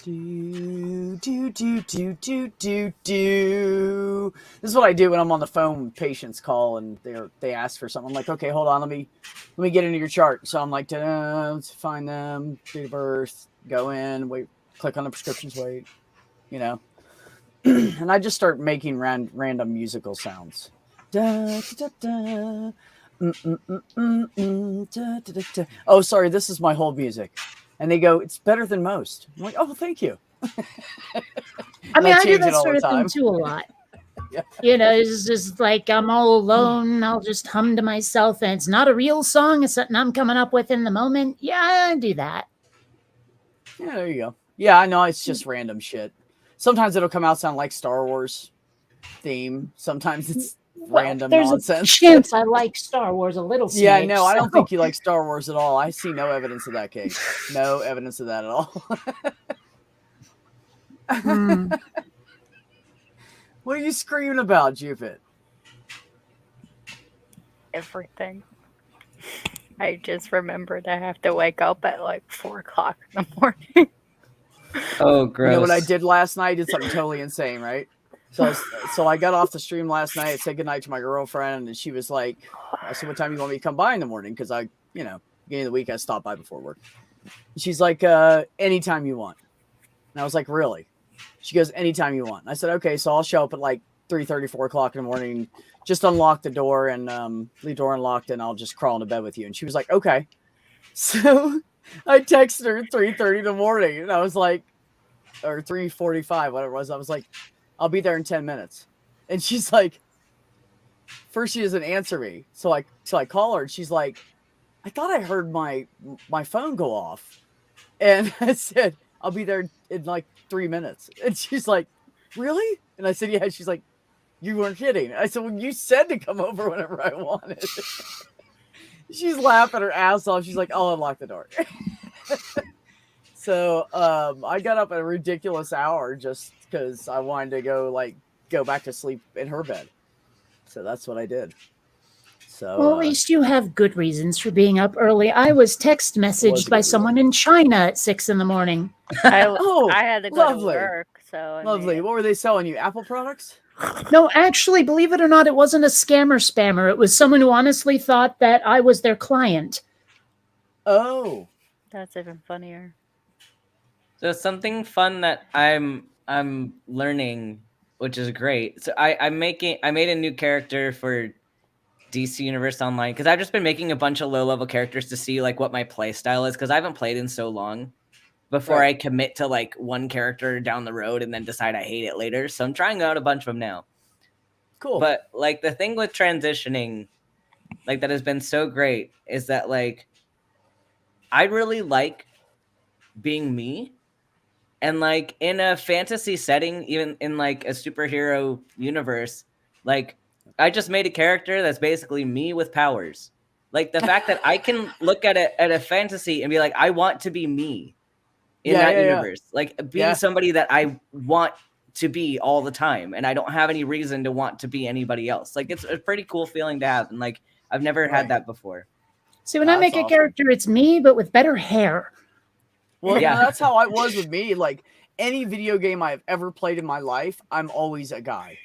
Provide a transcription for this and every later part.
Do, do, do, do, do, do, do. This is what I do when I'm on the phone when patients call and they ask for something. I'm like, okay, hold on, let me get into your chart. So I'm like, let's find them, date of birth, go in, wait, click on the prescriptions, wait, you know. And I just start making random musical sounds. Da, da, da, da. Oh, sorry, this is my hold music. And they go, it's better than most. I'm like, oh, thank you. I mean, I do that sort of thing too a lot. Yeah. You know, it's just like I'm all alone. I'll just hum to myself, and it's not a real song. It's something I'm coming up with in the moment. Yeah, I do that. Yeah, there you go. Yeah, I know it's just random shit. Sometimes it'll come out sound like Star Wars theme. Sometimes it's random there's nonsense. A chance I like Star Wars a little. Yeah, smidge, no, I don't think you like Star Wars at all. I see no evidence of that, Kate. No evidence of that at all. What are you screaming about, Jupit? Everything. I just remembered I have to wake up at like 4 o'clock in the morning. Oh, gross. You know what I did last night? I did something totally insane, right? So I got off the stream last night, said goodnight to my girlfriend, and she was like, I said, what time do you want me to come by in the morning? Because I, beginning of the week, I stopped by before work. She's like, anytime you want. And I was like, really? She goes, anytime you want. And I said, okay, so I'll show up at like 3:30, 4 o'clock in the morning, just unlock the door and leave the door unlocked, and I'll just crawl into bed with you. And she was like, okay. So I texted her at 3:30 in the morning, and I was like, or 3:45, whatever it was. I was like, I'll be there in 10 minutes. And she's like, first she doesn't answer me. So I call her, and she's like, I thought I heard my phone go off. And I said, I'll be there in like 3 minutes. And she's like, really? And I said, yeah. She's like, you weren't kidding. I said, well, you said to come over whenever I wanted. She's laughing her ass off. She's like, I'll unlock the door. So I got up at a ridiculous hour just because I wanted to go back to sleep in her bed. So that's what I did. So well, at least you have good reasons for being up early. I was text messaged by someone in China at 6 in the morning. I had to go to work. So lovely. What were they selling you? Apple products? No, actually, believe it or not, it wasn't a scammer spammer. It was someone who honestly thought that I was their client. Oh, that's even funnier. So something fun that I'm learning, which is great. So I made a new character for DC Universe Online because I've just been making a bunch of low-level characters to see like what my play style is because I haven't played in so long before I commit to like one character down the road and then decide I hate it later. So I'm trying out a bunch of them now. Cool. But like the thing with transitioning, like that has been so great is that like I really like being me. And like in a fantasy setting, even in like a superhero universe, like I just made a character that's basically me with powers. Like the fact that I can look at a fantasy and be like, I want to be me in that universe. Like being somebody that I want to be all the time. And I don't have any reason to want to be anybody else. Like it's a pretty cool feeling to have. And like, I've never had that before. See, when I make a character, it's me, but with better hair. Well, yeah, that's how I was with me. Like any video game I've ever played in my life, I'm always a guy.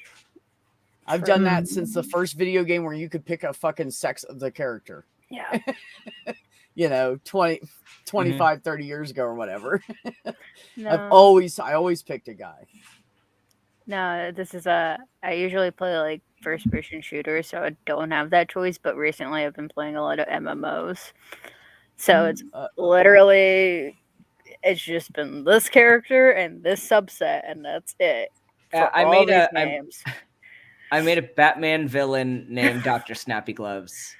I've done that since the first video game where you could pick a fucking sex of the character. Yeah. 25, 30 years ago or whatever. No. I always picked a guy. No, I usually play like first person shooters, so I don't have that choice, but recently I've been playing a lot of MMOs. So it's literally it's just been this character and this subset, and that's it. I made a Batman villain named Dr. Snappy Gloves.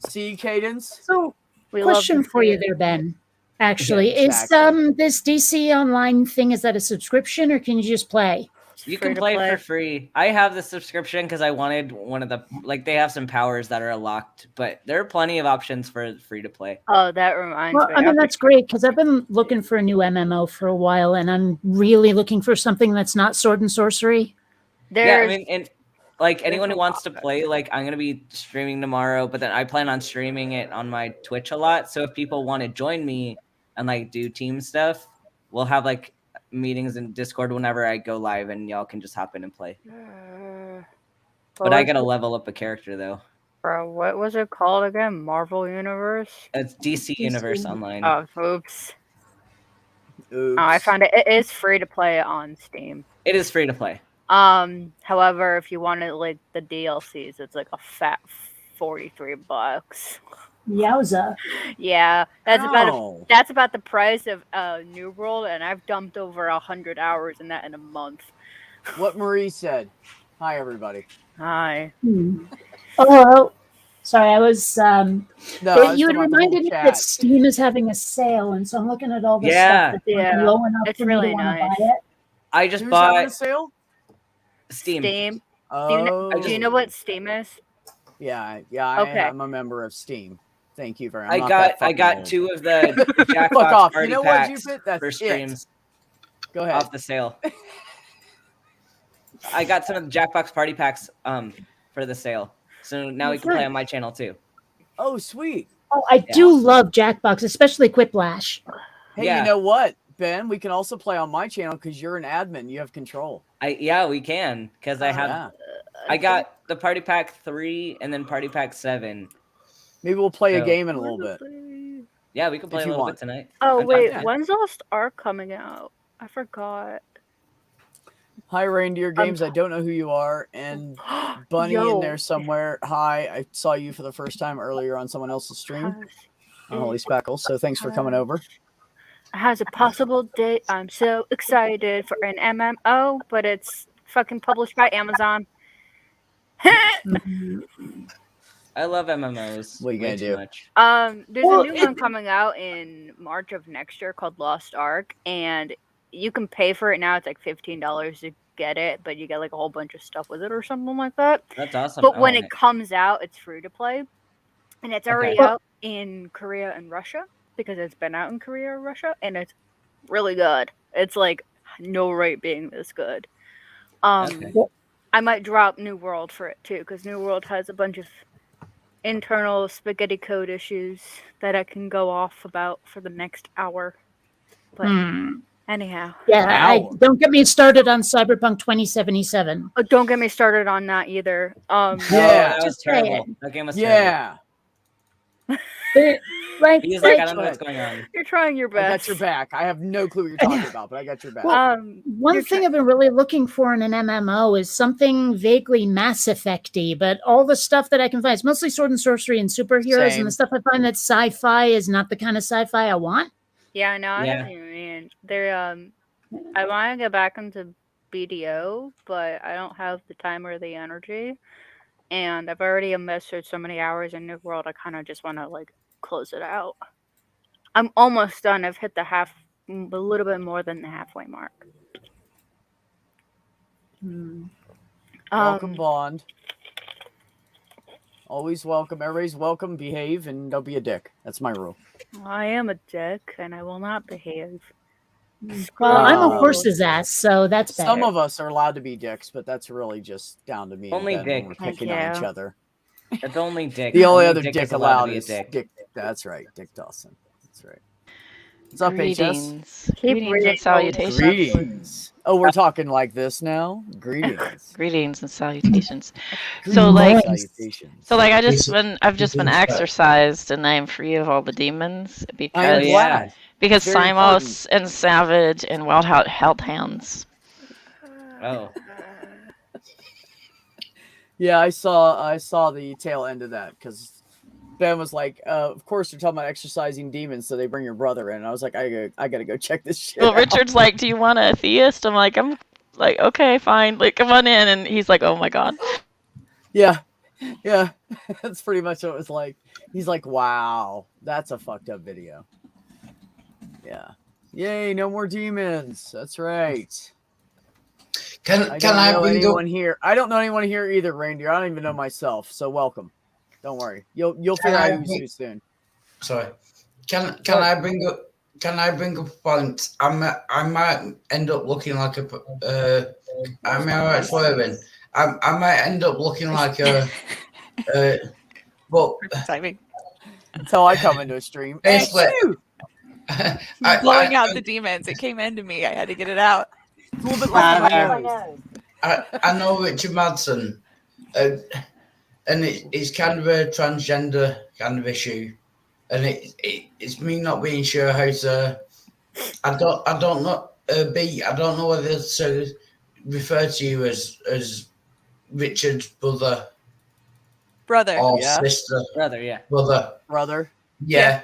See, Cadence? So, question for you there, Ben. Actually, is this DC Online thing, is that a subscription, or can you just play? You can play for free. I have the subscription because I wanted one of the, like, they have some powers that are locked, but there are plenty of options for free to play. Oh, that reminds me. I mean, that's great because I've been looking for a new MMO for a while, and I'm really looking for something that's not sword and sorcery. Yeah, I mean, and like anyone who wants to play, like I'm going to be streaming tomorrow, but then I plan on streaming it on my Twitch a lot. So if people want to join me and like do team stuff, we'll have like meetings in Discord whenever I go live, and y'all can just hop in and play. But I gotta level up a character though. Bro, what was it called again? Marvel Universe? It's DC Universe Online. Oh, oops. Oh, I found it. It is free to play on Steam. It is free to play. However, if you wanted like the DLCs, it's like a fat $43. Yowza. Yeah, that's about the price of New World, and I've dumped over 100 hours in that in a month. What Marie said. Hi, everybody. Hi. Oh, sorry. I was. No, you had reminded me that Steam is having a sale, and so I'm looking at all this stuff that's blowing up. It's really nice. Buy it. I just Who's bought having a sale? Steam. Oh. Do you know what Steam is? Yeah. Okay. I'm a member of Steam. Thank you very much. I got 2 of the Jackbox Fuck off. party You know what, packs That's for streams. Go ahead. Off the sale. I got some of the Jackbox party packs for the sale. So now we can play on my channel too. Oh, sweet. Oh, I do love Jackbox, especially Quiplash. Hey, you know what, Ben? We can also play on my channel because you're an admin. You have control. We can because I have. I got the party pack 3 and then party pack 7. Maybe we'll play a game in a little bit. Yeah, we can play a little bit tonight. Oh wait, when's Lost Ark coming out? I forgot. Hi, Reindeer Games. I don't know who you are, and Bunny in there somewhere. Hi, I saw you for the first time earlier on someone else's stream on Holy Speckles. So thanks for coming over. Has a possible date. I'm so excited for an MMO, but it's fucking published by Amazon. I love MMOs. What are you gonna do? Much. There's a new one coming out in March of next year called Lost Ark, and you can pay for it now. It's like $15 to get it, but you get like a whole bunch of stuff with it or something like that. That's awesome. But when it comes out, it's free to play, and it's already out in Korea and Russia because it's been out in Korea and Russia, and it's really good. It's like no rate being this good. I might drop New World for it too because New World has a bunch of internal spaghetti code issues that I can go off about for the next hour. But anyhow. Yeah, don't get me started on Cyberpunk 2077. Oh, don't get me started on that either. That was terrible. That game was terrible. He's like, I don't know what's going on. You're trying your best. I got your back. I have no clue what you're talking about, but I got your back. One thing I've been really looking for in an MMO is something vaguely Mass Effect-y, but all the stuff that I can find, it's mostly sword and sorcery and superheroes, and the stuff I find that sci-fi is not the kind of sci-fi I want. Yeah, no, I know what you mean. I want to get back into BDO, but I don't have the time or the energy. And I've already invested so many hours in New World, I kind of just want to like close it out. I'm almost done. I've hit a little bit more than the halfway mark. Welcome, Bond. Always welcome. Everybody's welcome. Behave and don't be a dick. That's my rule. I am a dick, and I will not behave. Well, I'm a horse's ass, so that's better. Some of us are allowed to be dicks, but that's really just down to me. Only and Dick. We're picking on each other. It's only Dick. The only other Dick dick is allowed allowed to be a is Dick. Dick. That's right, Dick Dawson. That's right. What's up, Greetings. HS? Greetings and salutations. Greetings. Oh, we're talking like this now. Greetings. Greetings and salutations. I've just been exercised and I'm free of all the demons because Simos and Savage and Wild Hellhounds. Oh. Yeah, I saw the tail end of that because Ben was like, of course they're talking about exercising demons, so they bring your brother in. And I was like, I gotta go check this shit out. Richard's like, do you want a theist? I'm like, okay, fine. Like, come on in. And he's like, oh my God. Yeah. That's pretty much what it was like. He's like, wow, that's a fucked up video. Yeah. Yay, no more demons. That's right. Can I bring anyone here? I don't know anyone here either, Reindeer. I don't even know myself. So welcome. Don't worry. You'll figure out who's who soon. Sorry. Can I bring up a point? I might end up looking like a I might end up looking like a but timing. Until I come into a stream. Basically, blowing out the demons. It came into me. I had to get it out. It's a little bit left on my nose. I know Richard Madsen, and it's kind of a transgender kind of issue, and it's me not being sure how to. I don't know. I don't know whether to refer to you as Richard's brother or sister. Brother. Yeah.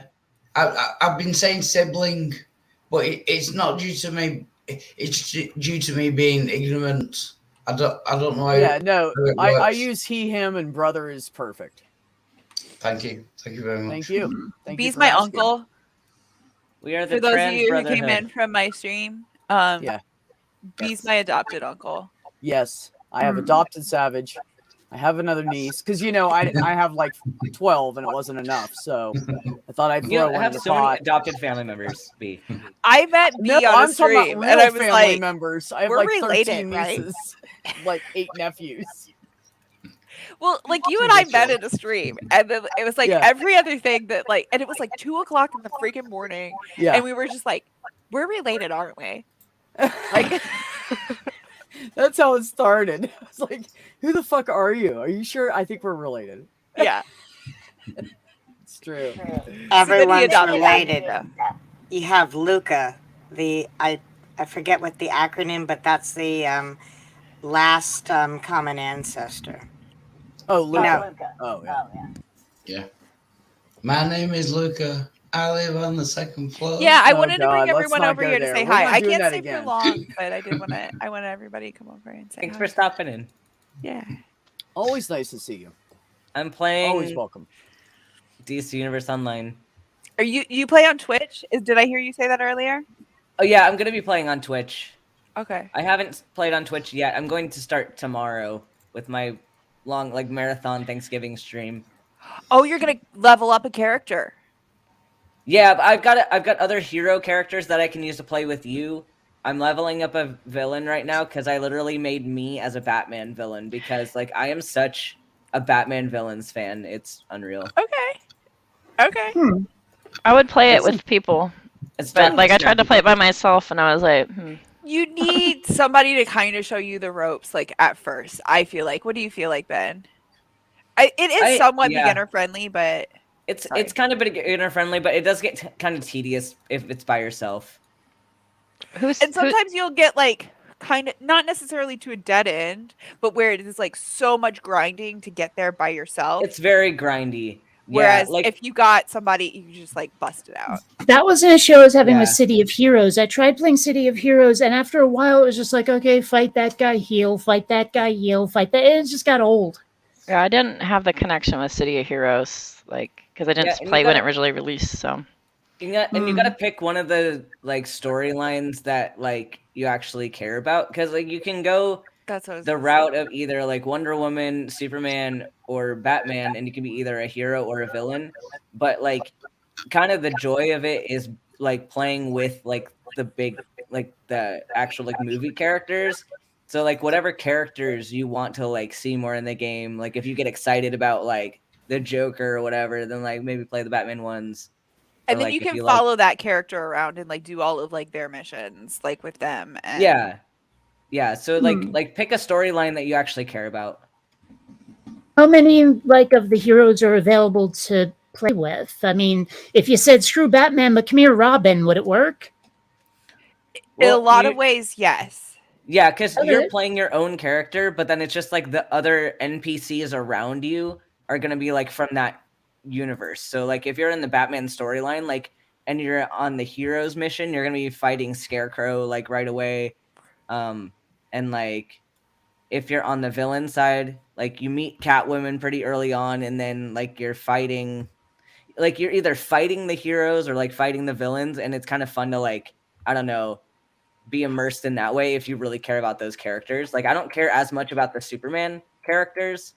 I've been saying sibling, but it's not due to me. It's due to me being ignorant. I don't know. I use he, him, and brother is perfect. Thank you very much. Thank you. B's my uncle. We are the For those of trans you who brotherhood. came in from my stream. B's my adopted uncle. Yes, I have adopted Savage. I have another niece because I have like 12 and it wasn't enough, so I thought I'd throw one in the pot. Many adopted family members. B. I met B on a I'm stream, talking about real and I was family like, members. I have we're like related, 13 nieces, like 8 nephews. Well, like you and I met in a stream, and then it was like every other thing that and it was like 2:00 in the freaking morning, and we were just like, we're related, aren't we? Like. That's how it started. I was like, who the fuck are you? Are you sure? I think we're related. Yeah. It's true. Everyone's related. You have Luca, I forget what the acronym, but that's the last common ancestor. Oh, Luca. No. Oh, yeah. Yeah. My name is Luca. I live on the second floor. Yeah, I wanted to bring everyone over here to say hi. I can't stay again. for long, but I want everybody to come over and say Thanks hi. for stopping in. Yeah. Always nice to see you. I'm playing. Always welcome. DC Universe Online. Are you play on Twitch? Did I hear you say that earlier? Oh yeah, I'm gonna be playing on Twitch. Okay. I haven't played on Twitch yet. I'm going to start tomorrow with my long marathon Thanksgiving stream. Oh, you're gonna level up a character. Yeah, I've got other hero characters that I can use to play with you. I'm leveling up a villain right now because I literally made me as a Batman villain because I am such a Batman villains fan. It's unreal. Okay. I would play it with people. But I tried to play it by myself and I was like, You need somebody to kind of show you the ropes at first, I feel like. What do you feel like, Ben? It is somewhat beginner friendly, but it's kind of beginner friendly, but it does get kind of tedious if it's by yourself. And sometimes you'll get kind of not necessarily to a dead end, but where it is so much grinding to get there by yourself. It's very grindy. Whereas if you got somebody, you just bust it out. That was an issue I was having with City of Heroes. I tried playing City of Heroes, and after a while, it was just okay, fight that guy, heal, fight that guy, heal, fight that. And it just got old. Yeah, I didn't have the connection with City of Heroes, because I didn't play when it originally released. So. You got to pick one of the storylines that you actually care about, because you can go the route of either Wonder Woman, Superman, or Batman, and you can be either a hero or a villain. But kind of the joy of it is playing with the big the actual movie characters. So whatever characters you want to see more in the game, if you get excited about the Joker or whatever, then maybe play the Batman ones. And then you can follow that character around and do all of their missions with them. And... Yeah. So pick a storyline that you actually care about. How many of the heroes are available to play with? I mean, if you said screw Batman, but come here, Robin, would it work? In a lot of ways, yes. Yeah, because you're playing your own character, but then it's just the other NPCs around you are gonna be from that universe. So if you're in the Batman storyline, and you're on the heroes mission, you're gonna be fighting Scarecrow right away. And if you're on the villain side, you meet Catwoman pretty early on, and then you're fighting, you're either fighting the heroes or fighting the villains, and it's kind of fun to I don't know, be immersed in that way if you really care about those characters. I don't care as much about the Superman characters.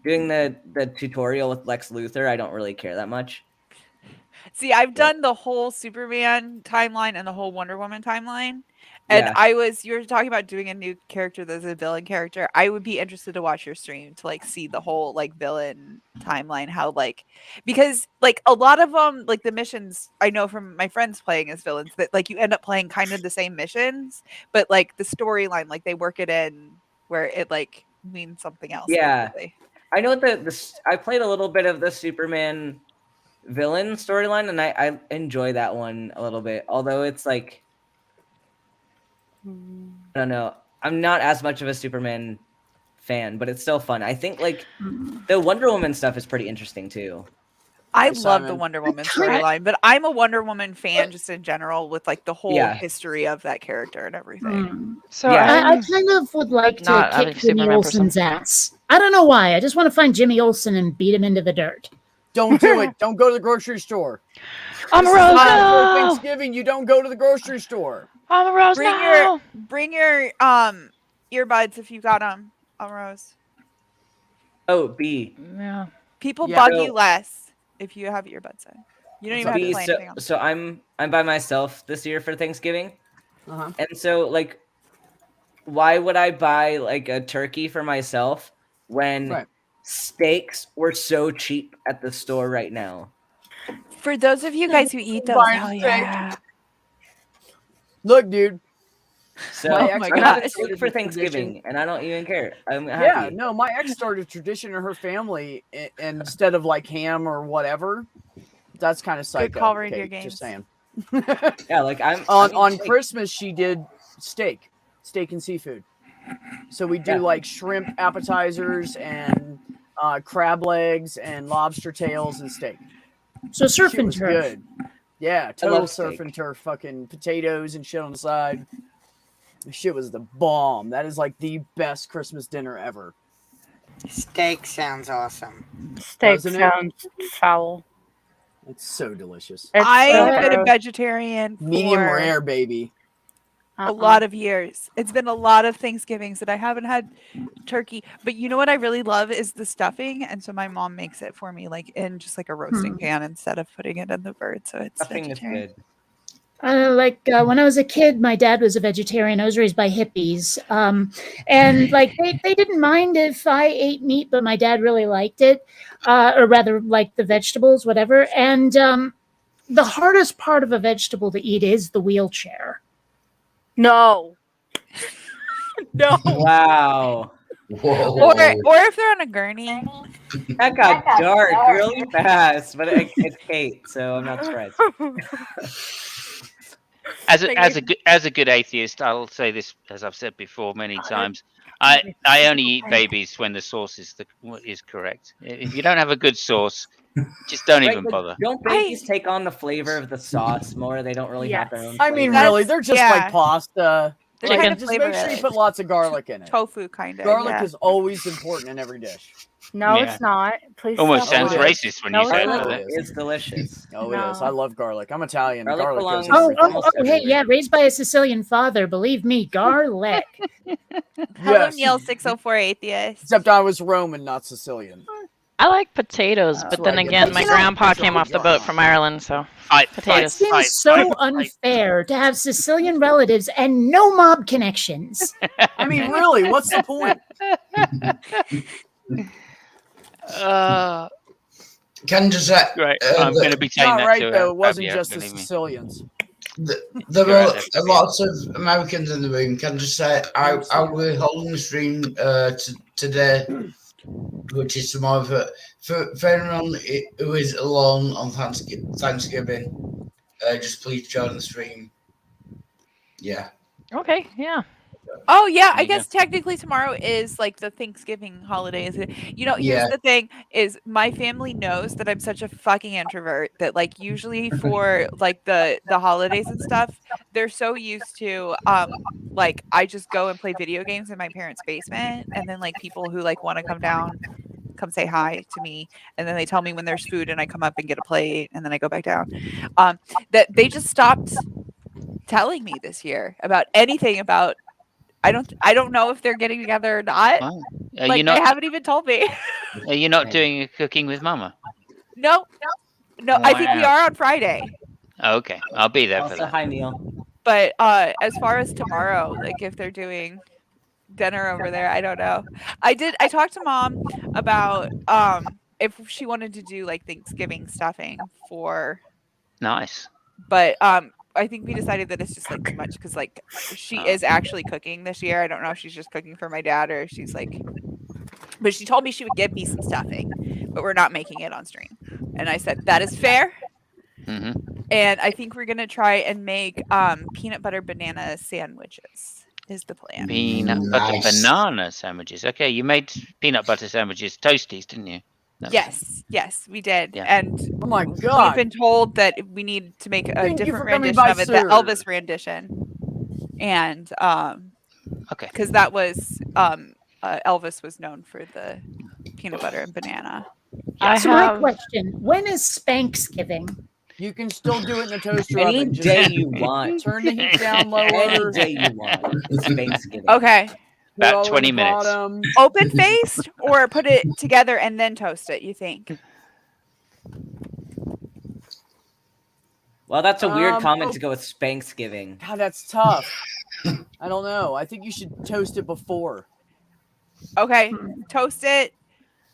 Doing the tutorial with Lex Luthor, I don't really care that much. See, I've done the whole Superman timeline and the whole Wonder Woman timeline. And you were talking about doing a new character that's a villain character. I would be interested to watch your stream to like see the whole like villain timeline, how like, because like a lot of them, like the missions I know from my friends playing as villains, that like you end up playing kind of the same missions, but like the storyline, like they work it in where it like means something else. Yeah. Basically. I know I played a little bit of the Superman villain storyline, and I enjoy that one a little bit, although it's like, I don't know, I'm not as much of a Superman fan, but it's still fun. I think like the Wonder Woman stuff is pretty interesting too. I love the Wonder Woman storyline, but I'm a Wonder Woman fan just in general with like the whole history of that character and everything. So I kind of would like to kick Jimmy Olsen's ass. I don't know why. I just want to find Jimmy Olsen and beat him into the dirt. Don't do it. Don't go to the grocery store. Omarosa! For Thanksgiving, you don't go to the grocery store. Omarosa! Bring your earbuds if you got them, Omarose. Oh, B. Yeah. People bug you less if you have earbuds in. You don't even have to play anything else. So I'm by myself this year for Thanksgiving. And so like, why would I buy like a turkey for myself when steaks were so cheap at the store right now? For those of you guys who eat those, look, dude. So I'm not steak for Thanksgiving, and I don't even care. I'm happy. Yeah, no, my ex started a tradition in her family, and instead of like ham or whatever, that's kind of psycho. Good call, reindeer games. Just saying. Yeah, like on Christmas she did steak and seafood. So we do like shrimp appetizers and crab legs and lobster tails and steak. So surf and turf. Good. Yeah, total surf and turf. Fucking potatoes and shit on the side. The shit was the bomb. That is like the best Christmas dinner ever. Steak sounds awesome. Steak sounds foul. It's so delicious. I've been a vegetarian medium rare, baby. A lot of years. It's been a lot of Thanksgivings that I haven't had turkey. But you know what I really love is the stuffing, and so my mom makes it for me, like in just like a roasting pan instead of putting it in the bird. So it's stuffing is good. When I was a kid, my dad was a vegetarian. I was raised by hippies, and like they didn't mind if I ate meat, but my dad really liked it, or rather, liked the vegetables, whatever. And the hardest part of a vegetable to eat is the wheelchair. No. No. Wow. Whoa. Or if they're on a gurney. That got dark really fast, but it's Kate, so I'm not surprised. As a good atheist, I'll say this, as I've said before many times. I only eat babies when the sauce is correct. If you don't have a good sauce, just don't even bother. Don't babies take on the flavor of the sauce more? They don't really have their own flavor. I mean, really, they're just like pasta. They're kind of just make sure you put lots of garlic in it. Tofu, kind of. Garlic is always important in every dish. No, it's not. Please. Almost sounds racist when you say that. It's delicious. Oh, it is. I love garlic. I'm Italian. Garlic goes hey, yeah, raised by a Sicilian father. Believe me, garlic. Hello, Neil 604 atheist. Except I was Roman, not Sicilian. I like potatoes, but then again, my grandpa came off the boat from Ireland, so potatoes. It seems so unfair to have Sicilian relatives and no mob connections. I mean, really, what's the point? Can just say, right, I'm going to be saying that right, too. Though, it wasn't just the Sicilians. There are lots of Americans in the room. Can just say, I will holding the stream today, which is tomorrow. For anyone who is alone on Thanksgiving, just please join the stream. Yeah. Okay, yeah. Oh yeah, I guess technically tomorrow is like the Thanksgiving holiday. You know, here's the thing: is my family knows that I'm such a fucking introvert that like usually for like the holidays and stuff, they're so used to like I just go and play video games in my parents' basement, and then like people who like want to come say hi to me, and then they tell me when there's food, and I come up and get a plate, and then I go back down. That they just stopped telling me this year about anything about. I don't know if they're getting together or not. Oh. Like they haven't even told me. Are you not doing a cooking with Mama? No. No, I think we are on Friday. Okay, I'll be there I'll for say that. hi, Neil. But as far as tomorrow, like if they're doing dinner over there, I don't know. I talked to Mom about if she wanted to do like Thanksgiving stuffing for. Nice. But I think we decided that it's just like too much because like she is actually cooking this year. I don't know if she's just cooking for my dad or if she's like. But she told me she would give me some stuffing, but we're not making it on stream. And I said that is fair. Mm-hmm. And I think we're gonna try and make peanut butter banana sandwiches. Is the plan? Peanut butter banana sandwiches. Okay, you made peanut butter sandwiches, toasties, didn't you? Yes, we did. Yeah. And oh my god, we've been told that we need to make a different rendition of it, the Elvis rendition. And okay, because that was Elvis was known for the peanut butter and banana. My question: when is Spanksgiving? You can still do it in the toaster Any oven. day you want. Turn the heat down lower. Any day you want. It's Thanksgiving. Okay. about 20 minutes. Open faced or put it together and then toast it, you think? Well, that's a weird comment to go with Spanksgiving. God, that's tough. I don't know. I think you should toast it before. Okay. Toast it,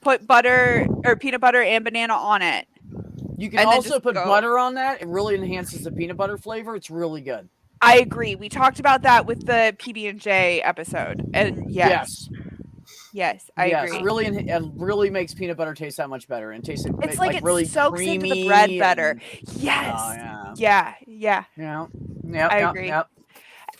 put butter or peanut butter and banana on it. You can also put butter on that. It really enhances the peanut butter flavor. It's really good. I agree. We talked about that with the PB&J episode. And yes, I agree. It really makes peanut butter taste that much better and tastes it's like it really soaks creamy into the bread better. Yes. Oh, yeah. I agree. Yep.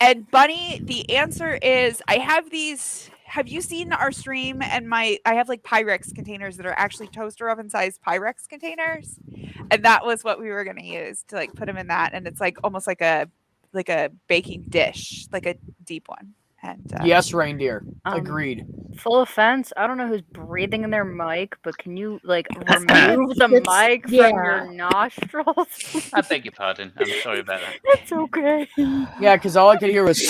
And Bunny, the answer is I have these. Have you seen our stream and I have like Pyrex containers that are actually toaster oven sized Pyrex containers. And that was what we were going to use to like put them in that. And it's like almost like a baking dish, like a deep one. And yes, reindeer. Agreed. Full offense, I don't know who's breathing in their mic, but can you like remove the mic from your nostrils? I beg your pardon. I'm sorry about that. It's okay. Yeah, because all I could hear was.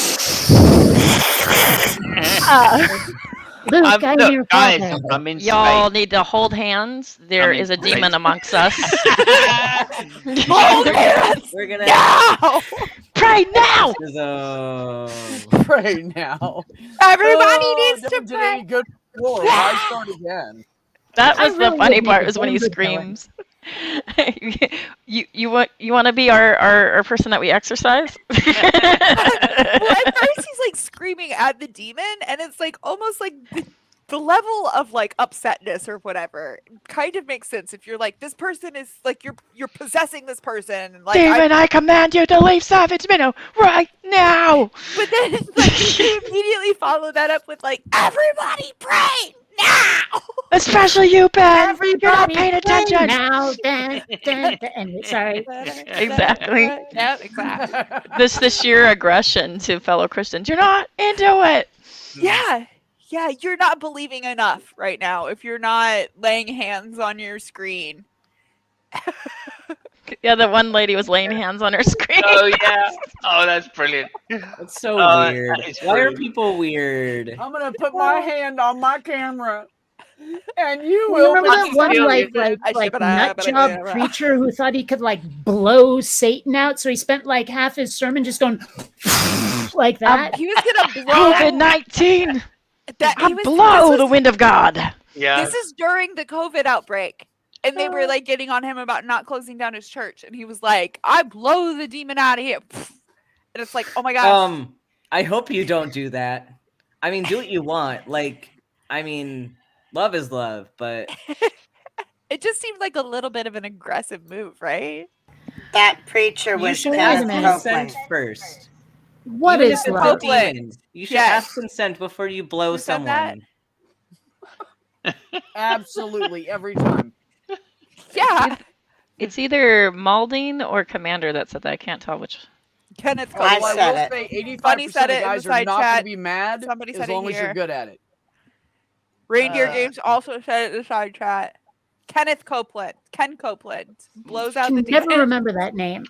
Luke, look, guys, I'm in Y'all space. need to hold hands. There is a demon amongst us. Hold hands! We're gonna pray now. Pray now. Everybody needs to pray. Good Lord, I start again. That was the funny part is when he screams. you want to be our person that we exercise? Well, at first he's like screaming at the demon, and it's like almost like the level of like upsetness or whatever kind of makes sense if you're like, this person is like you're possessing this person. And, like, Demon, I command you to leave Savage Minnow right now. But then like you immediately follow that up with like, everybody pray now. Especially you, Ben. Everybody You're not paying attention. Now, and sorry. Exactly. Yeah, exactly. The sheer aggression to fellow Christians. You're not into it. Yeah, you're not believing enough right now if you're not laying hands on your screen. Yeah, the one lady was laying hands on her screen. Oh, yeah. Oh, that's brilliant. That's so weird. Why are people weird? I'm going to put my hand on my camera. And you will. Remember that one like nut job preacher who thought he could like blow Satan out? So he spent like half his sermon just going like that. He was gonna blow COVID-19. Blow the wind of God. Yeah. This is during the COVID outbreak. And they were like getting on him about not closing down his church. And he was like, I blow the demon out of here. And it's like, oh my gosh. I hope you don't do that. I mean, do what you want. Like, I mean, love is love, but it just seemed like a little bit of an aggressive move, right? That preacher was ask consent first. What Even is if love? it's a demon, you should ask consent before you blow someone. Absolutely, every time. Yeah. It's either Malding or Commander that said that. I can't tell which. Kenneth I said it. 85% Bunny said of it guys in the are side not going chat. to be mad Somebody as said it long as here. you're good at it. Reindeer Games also said it in the side chat. Ken Copeland blows out the demon. Never remember that name.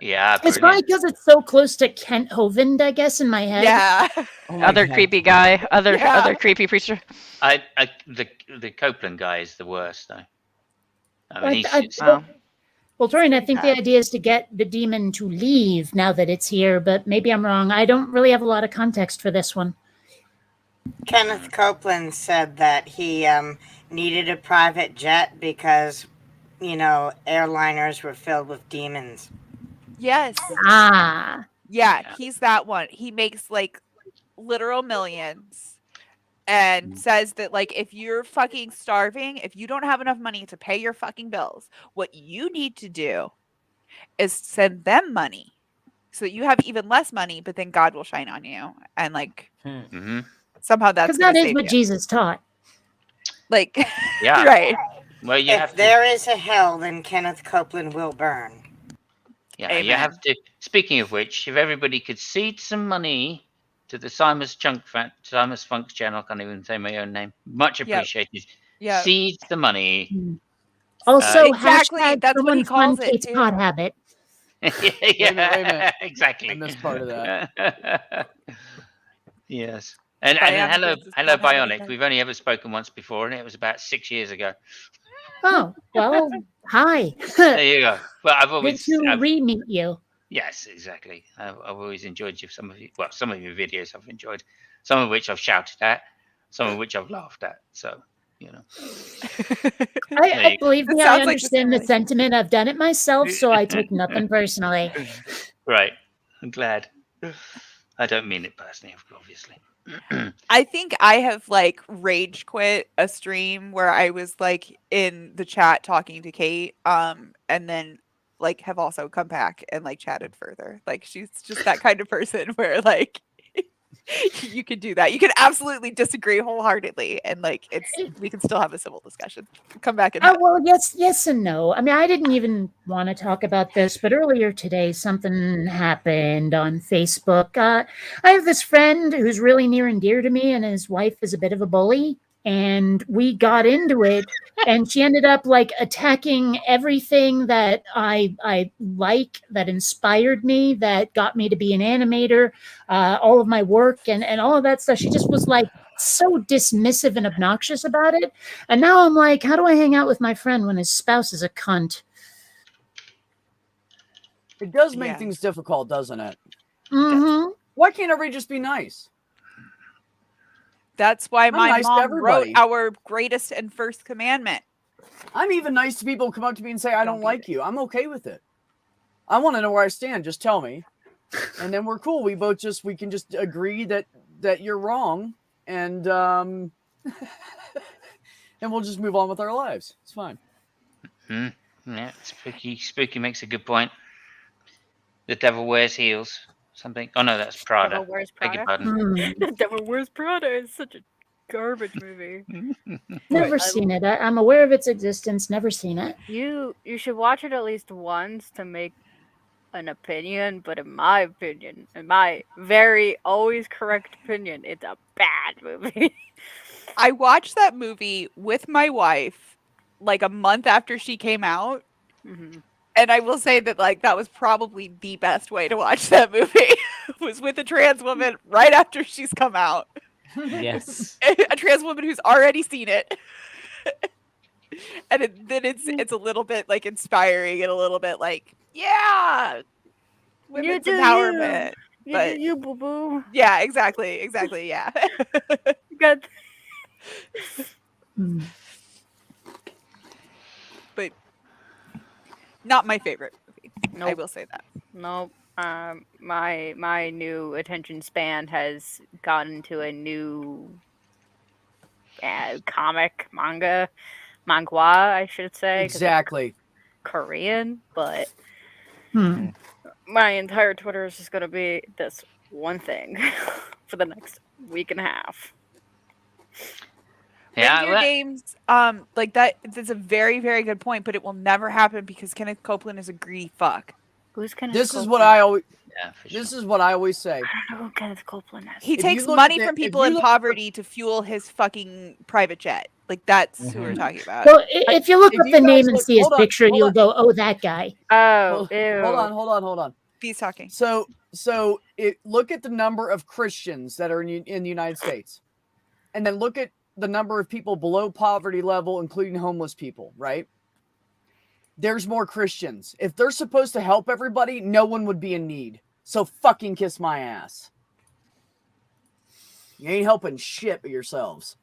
Yeah, it's probably because it's so close to Kent Hovind, I guess, in my head. Yeah. Other creepy guy, other creepy preacher. The Copeland guy is the worst though. I mean, Well, Torian, I think the idea is to get the demon to leave now that it's here, but maybe I'm wrong. I don't really have a lot of context for this one. Kenneth Copeland said that he needed a private jet because, airliners were filled with demons. Yes. Yeah, he's that one. He makes like literal millions and says that like if you're fucking starving, if you don't have enough money to pay your fucking bills, what you need to do is send them money so that you have even less money, but then God will shine on you. And like somehow that's because that is what Jesus taught. Like yeah. Right. Well, if there is a hell, then Kenneth Copeland will burn. Yeah, you have to. Speaking of which, if everybody could seed some money to the Simus Funk's channel, I can't even say my own name. Much appreciated. Yeah. Seed the money. Also, exactly. That's what he calls it. Kate's pot habit. Yeah, Wait a minute. exactly. I missed part of that. Yes. And hello, Bionic. We've only ever spoken once before, and it was about 6 years ago. Oh, well, hi. There you go. Well, I've always good to re-meet you. Yes, exactly. I've always enjoyed some of your videos I've enjoyed, some of which I've shouted at, some of which I've laughed at. So, I believe me, I understand the sentiment. I've done it myself, so I take nothing personally. Right. I'm glad. I don't mean it personally, obviously. I think I have like rage quit a stream where I was like in the chat talking to Kate, and then like have also come back and like chatted further. Like she's just that kind of person where like you can do that. You can absolutely disagree wholeheartedly, and like we can still have a civil discussion. Come back and well, yes and no. I mean, I didn't even want to talk about this, but earlier today something happened on Facebook. I have this friend who's really near and dear to me, and his wife is a bit of a bully. And we got into it, and she ended up like attacking everything that I like, that inspired me, that got me to be an animator, all of my work and all of that stuff. She just was like so dismissive and obnoxious about it. And now I'm like, how do I hang out with my friend when his spouse is a cunt? It does make things difficult, doesn't it? Mm-hmm. Why can't everybody just be nice? That's why my mom wrote our greatest and first commandment. I'm even nice to people who come up to me and say, I don't like you. I'm okay with it. I want to know where I stand. Just tell me. And then we're cool. We can just agree that you're wrong. And and we'll just move on with our lives. It's fine. Yeah, Spooky makes a good point. The devil wears heels. Something. Oh no, that's Prada. Devil Wears Beg your Prada? pardon. The Devil Wears Prada is such a garbage movie. Never seen it. I'm aware of its existence. Never seen it. You should watch it at least once to make an opinion. But in my opinion, in my very always correct opinion, it's a bad movie. I watched that movie with my wife like a month after she came out. Mm-hmm. And I will say that like that was probably the best way to watch that movie was with a trans woman right after she's come out. Yes. A trans woman who's already seen it. And then it's a little bit like inspiring and a little bit like, yeah, women's empowerment. You boo boo. Yeah, exactly, yeah. Good. But not my favorite movie. Nope. I will say that. Nope. My new attention span has gotten to a new manga, I should say. Exactly. Korean, but my entire Twitter is just going to be this one thing for the next week and a half. Reindeer games, like that's a very, very good point, but it will never happen because Kenneth Copeland is a greedy fuck. Who's Kenneth This Copeland? is what I always. Yeah, this is what I always say. I don't know who Kenneth Copeland is. He takes money from people in poverty to fuel his fucking private jet. Like that's who we're talking about. Well, if you look up the name and see his picture, you'll go, "Oh, that guy." Oh, ew. Hold on. He's talking. So look at the number of Christians that are in the United States, and then look at the number of people below poverty level, including homeless people. Right? there's more Christians. If they're supposed to help everybody, no one would be in need. So fucking kiss my ass. You ain't helping shit but yourselves.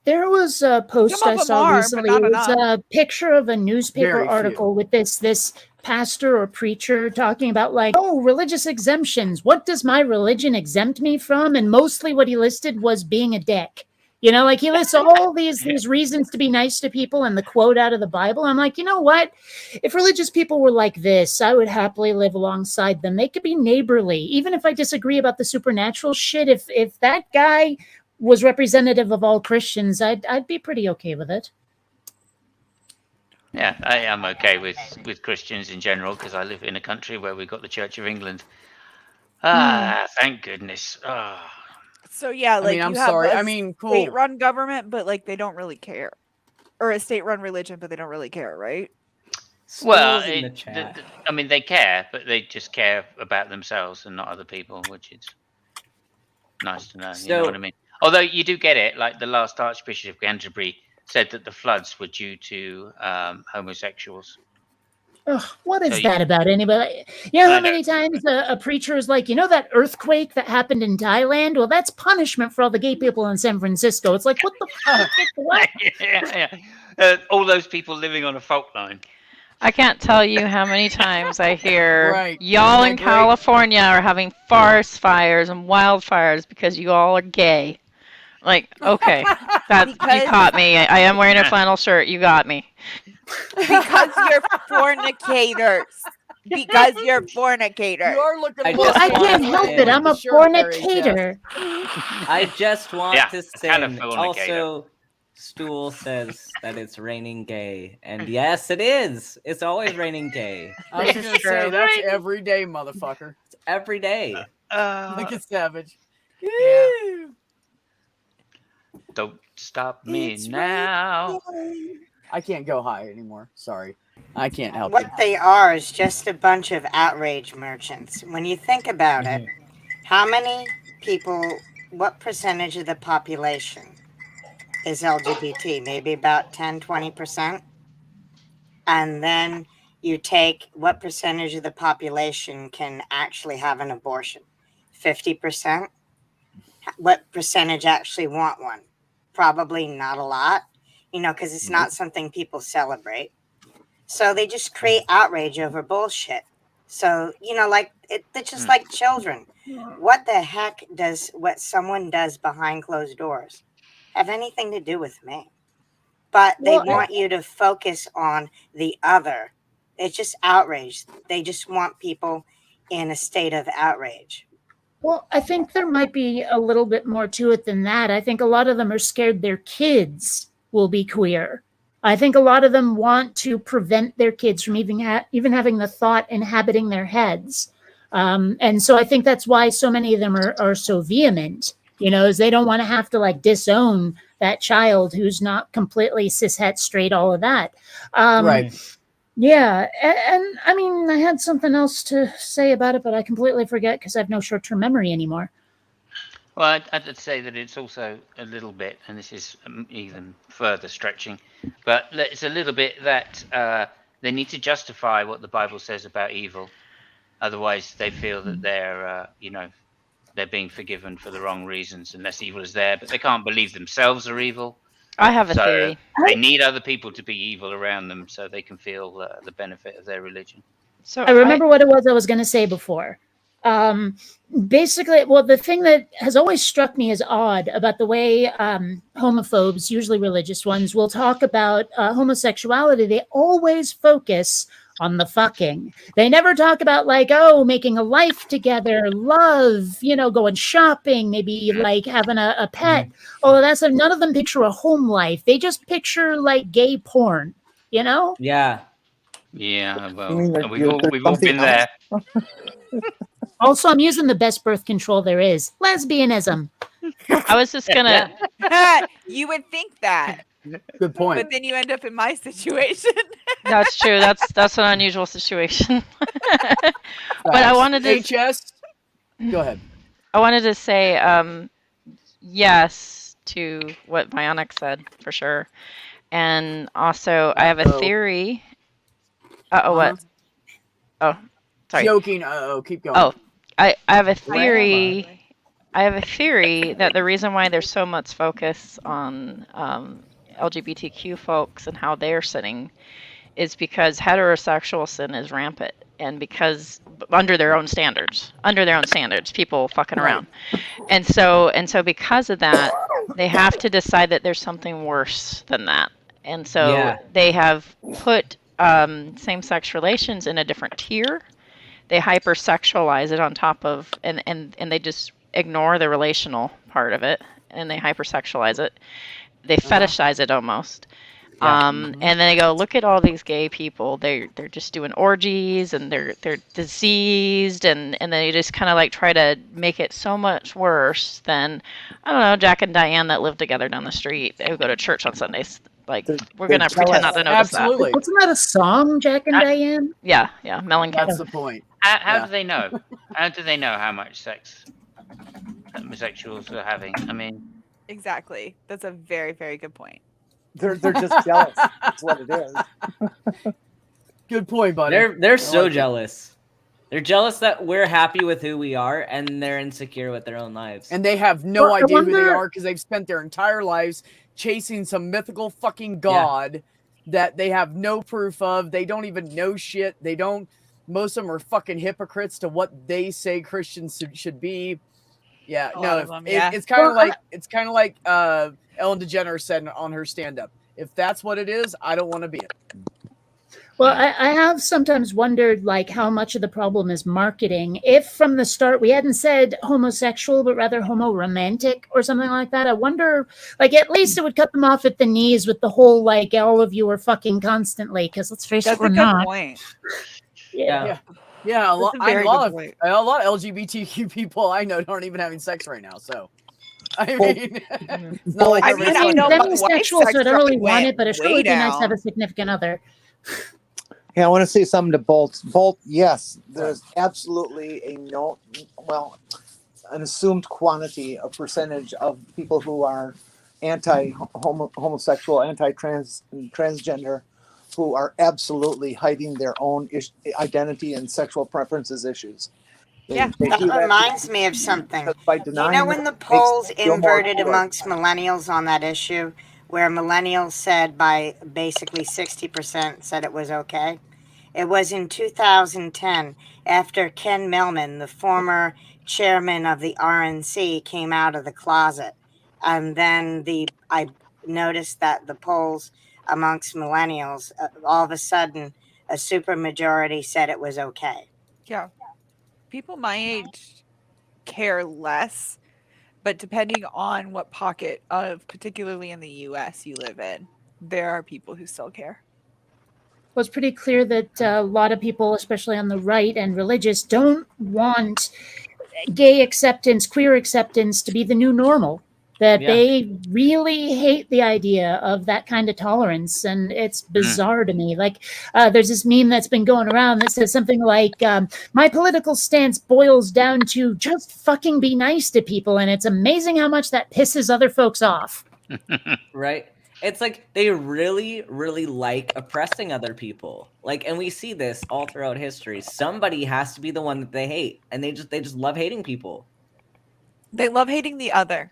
There was a post I saw recently. It was a picture of a newspaper article with this pastor or preacher talking about like, oh, religious exemptions. What does my religion exempt me from? And mostly what he listed was being a dick. You know, like he lists all these reasons to be nice to people and the quote out of the Bible. I'm like, you know what? If religious people were like this, I would happily live alongside them. They could be neighborly. Even if I disagree about the supernatural shit, if that guy was representative of all Christians, I'd be pretty okay with it. Yeah, I am okay with Christians in general because I live in a country where we've got the Church of England. Thank goodness. So yeah, like I'm sorry. Cool. State-run government, but like they don't really care, or a state-run religion, but they don't really care, right? Well, they care, but they just care about themselves and not other people, which is nice to know. You know what I mean? Although you do get it, like the last Archbishop of Canterbury said that the floods were due to homosexuals. Ugh, what is that about anybody? You know how many times a preacher is like, you know that earthquake that happened in Thailand? Well, that's punishment for all the gay people in San Francisco. It's like, what the fuck? What? All those people living on a fault line. I can't tell you how many times I hear y'all in California are having forest fires and wildfires because you all are gay. Like, okay, you caught me. I am wearing a flannel shirt. You got me. Because you're fornicators. Because you're fornicators. You are looking. Well, I can't help it. I'm a fornicator. I just want to say, also, Stool says that it's raining gay, and yes, it is. It's always raining gay. I was gonna say that's every day, motherfucker. It's every day. Look at Savage. Yeah. Don't stop me now. I can't go high anymore. Sorry. I can't help What they are is just a bunch of outrage merchants. When you think about it, how many people, what percentage of the population is LGBT? Maybe about 10, 20%. And then you take what percentage of the population can actually have an abortion? 50%? What percentage actually want one? Probably not a lot, because it's not something people celebrate. So they just create outrage over bullshit. So, it's just like children. What the heck does what someone does behind closed doors have anything to do with me? But they want you to focus on the other. It's just outrage. They just want people in a state of outrage. Well, I think there might be a little bit more to it than that. I think a lot of them are scared their kids will be queer. I think a lot of them want to prevent their kids from even having the thought inhabiting their heads. And so I think that's why so many of them are so vehement, is they don't want to have to disown that child who's not completely cishet straight, all of that. Right. Yeah, and I had something else to say about it, but I completely forget because I have no short-term memory anymore. Well, I'd say that it's also a little bit, and this is even further stretching, but it's a little bit that they need to justify what the Bible says about evil. Otherwise, they feel that they're being forgiven for the wrong reasons, and less evil is there, but they can't believe themselves are evil. I have a theory. They need other people to be evil around them so they can feel the benefit of their religion. So I remember what it was I was going to say before. Basically, the thing that has always struck me as odd about the way homophobes, usually religious ones, will talk about homosexuality, they always focus on the fucking. They never talk about making a life together, love, going shopping, maybe having a pet. All of that stuff. None of them picture a home life. They just picture gay porn, Yeah. Yeah, well, we've all been there. Also, I'm using the best birth control there is. Lesbianism. I was just gonna. You would think that. Good point. But then you end up in my situation. That's true. That's an unusual situation. But I wanted to. HS. Go ahead. I wanted to say yes to what Bionic said for sure, and also I have a theory What? Oh, sorry. Joking. Keep going. Oh, I have a theory. I have a theory that the reason why there's so much focus on LGBTQ folks and how they're sinning is because heterosexual sin is rampant, and because under their own standards, people fucking around, and so because of that, they have to decide that there's something worse than that, and so they have put same-sex relations in a different tier. They hypersexualize it on top of, and they just ignore the relational part of it, and they hypersexualize it. They fetishize it almost. And then they go, look at all these gay people. They're just doing orgies, and they're diseased, and they just kind of like try to make it so much worse than, I don't know, Jack and Diane that live together down the street. They would go to church on Sundays. Like, we're gonna pretend not to notice that. Wasn't that a song, Jack and Diane? Yeah, Mel and Kim. That's the point. How do they know? How do they know how much sex homosexuals are having? I mean, exactly. That's a very, very good point. They're just jealous. That's what it is. Good point, buddy. They're so jealous. They're jealous that we're happy with who we are, and they're insecure with their own lives. And they have no idea who they are because they've spent their entire lives chasing some mythical fucking god that they have no proof of. They don't even know shit. Most of them are fucking hypocrites to what they say Christians should be. Yeah, it's kind of like Ellen DeGeneres said on her stand-up. If that's what it is, I don't want to be it. Well, I have sometimes wondered, like, how much of the problem is marketing. If from the start we hadn't said homosexual, but rather homo-romantic or something like that, I wonder, like, at least it would cut them off at the knees with the whole, like, all of you are fucking constantly, because let's face it, we're not. That's a good point. Yeah, a lot of LGBTQ people I know aren't even having sex right now, so. I mean, it's not like demisexual, so I don't really want it, but it sure would be nice to have a significant other. Yeah, I want to say something to Bolt. Bolt, yes, there's absolutely an assumed quantity, a percentage of people who are anti-homosexual, anti-transgender, who are absolutely hiding their own identity and sexual preferences issues. That reminds me of something. You know when the polls inverted amongst millennials on that issue, where millennials said by basically 60% said it was okay? It was in 2010 after Ken Millman, the former chairman of the RNC, came out of the closet. And then I noticed that the polls amongst millennials, all of a sudden, a supermajority said it was okay. Yeah. People my age care less, but depending on what pocket of, particularly in the US, you live in, there are people who still care. Well, it's pretty clear that a lot of people, especially on the right and religious, don't want gay acceptance, queer acceptance to be the new normal. That they really hate the idea of that kind of tolerance, and it's bizarre to me. Like, there's this meme that's been going around that says something like, my political stance boils down to just fucking be nice to people, and it's amazing how much that pisses other folks off. Right? It's like they really, really like oppressing other people. Like, and we see this all throughout history. Somebody has to be the one that they hate, and they just love hating people. They love hating the other.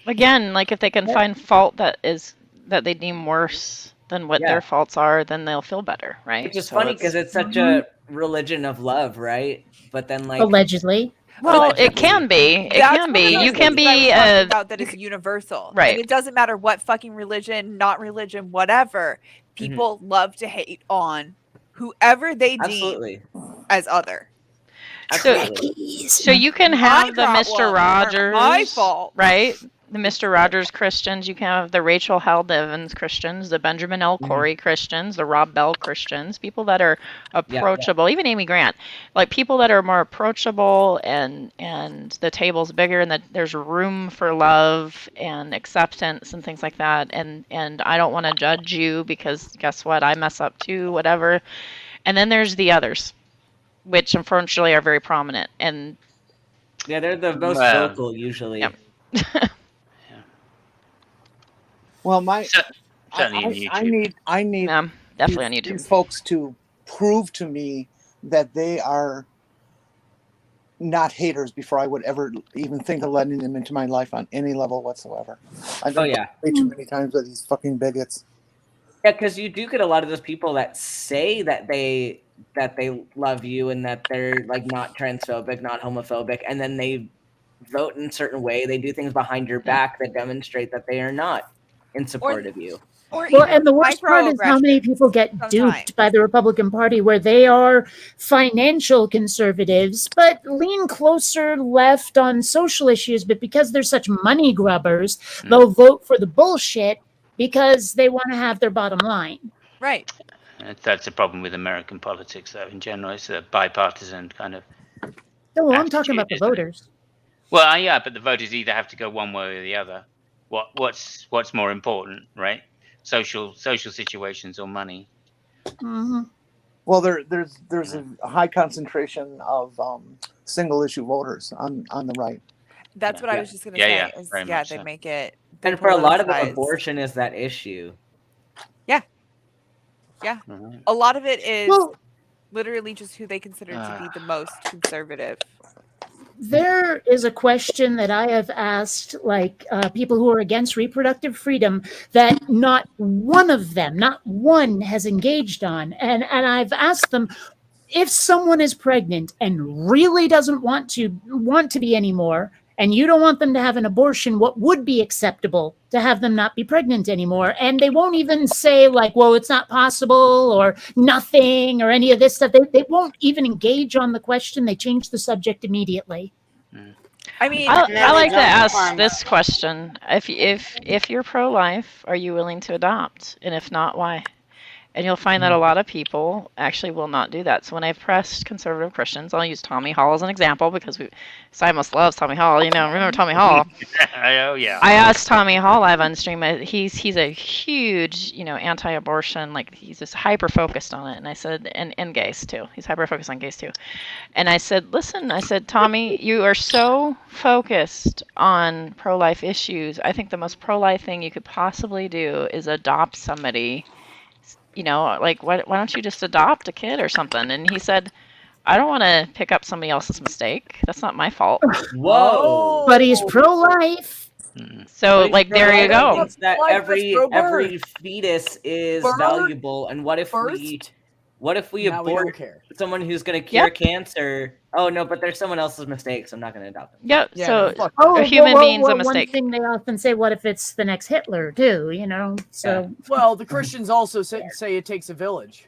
Again, like if they can find fault that they deem worse than what their faults are, then they'll feel better, right? Which is funny because it's such a religion of love, right? But then, like, allegedly. Well, it can be. It can be. You can be about that is universal, right? And it doesn't matter what fucking religion, not religion, whatever. People love to hate on whoever they deem as other. So you can have the Mr. Rogers, my fault, right? The Mr. Rogers Christians. You can have the Rachel Held Evans Christians, the Benjamin L. Corey Christians, the Rob Bell Christians. People that are approachable, even Amy Grant, like people that are more approachable, and the table's bigger, and that there's room for love and acceptance and things like that. And I don't want to judge you because guess what? I mess up too. Whatever. And then there's the others, which unfortunately are very prominent, and they're the most vocal usually. Well, I need Definitely on YouTube. These folks to prove to me that they are not haters before I would ever even think of letting them into my life on any level whatsoever. I've been way too many times with these fucking bigots. Yeah, because you do get a lot of those people that say that they love you and that they're like not transphobic, not homophobic, and then they vote in a certain way. They do things behind your back that demonstrate that they are not in support of you. Well, and the worst part is how many people get duped by the Republican Party, where they are financial conservatives, but lean closer left on social issues. But because they're such money grubbers, they'll vote for the bullshit because they want to have their bottom line. Right. That's a problem with American politics, though. In general, it's a bipartisan kind of. No, well, I'm talking about the voters. Well, yeah, but the voters either have to go one way or the other. What's more important, right? Social situations or money. Mm-hmm. Well, there's a high concentration of single issue voters on the right. That's what I was just going to say. They make it. And for a lot of them, abortion is that issue. Yeah. Yeah. A lot of it is literally just who they consider to be the most conservative. There is a question that I have asked, like people who are against reproductive freedom, that not one of them, not one, has engaged on. And I've asked them, if someone is pregnant and really doesn't want to be anymore, and you don't want them to have an abortion, what would be acceptable to have them not be pregnant anymore? And they won't even say like, well, it's not possible or nothing or any of this stuff. They won't even engage on the question. They change the subject immediately. I mean, I like to ask this question. If you're pro-life, are you willing to adopt? And if not, why? And you'll find that a lot of people actually will not do that. So when I've pressed conservative Christians, I'll use Tommy Hall as an example because Simos loves Tommy Hall. You know, remember Tommy Hall? Oh yeah. I asked Tommy Hall live on stream. He's a huge, anti-abortion. Like he's just hyper focused on it. And I said, and gays too. He's hyper focused on gays too. And I said, listen, Tommy, you are so focused on pro-life issues. I think the most pro-life thing you could possibly do is adopt somebody. Like, why don't you just adopt a kid or something? And he said, I don't want to pick up somebody else's mistake. That's not my fault. Whoa. But he's pro-life. So, like, there you go. That every fetus is valuable. And what if we abort someone who's going to cure cancer? Oh, no, but there's someone else's mistake, so I'm not going to adopt them. Yep. So a human being's a mistake. One thing they often say, what if it's the next Hitler, too, So well, the Christians also say it takes a village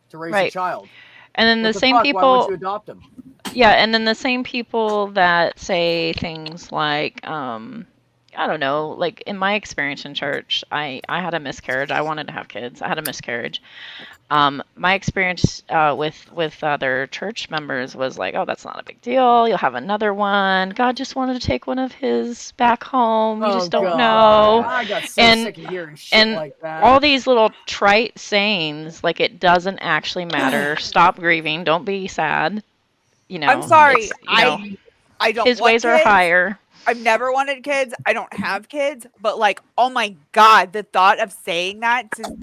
to raise a child. And then the same people... Why would you adopt them? Yeah, and then the same people that say things like... I don't know, like in my experience in church, I had a miscarriage. I wanted to have kids. I had a miscarriage. My experience with other church members was like, oh, that's not a big deal. You'll have another one. God just wanted to take one of his back home. You just don't know. I got so sick of hearing shit like that. All these little trite sayings, like it doesn't actually matter. Stop grieving. Don't be sad. I'm sorry. I don't. His ways are higher. I've never wanted kids. I don't have kids, but like, oh my God, the thought of saying that to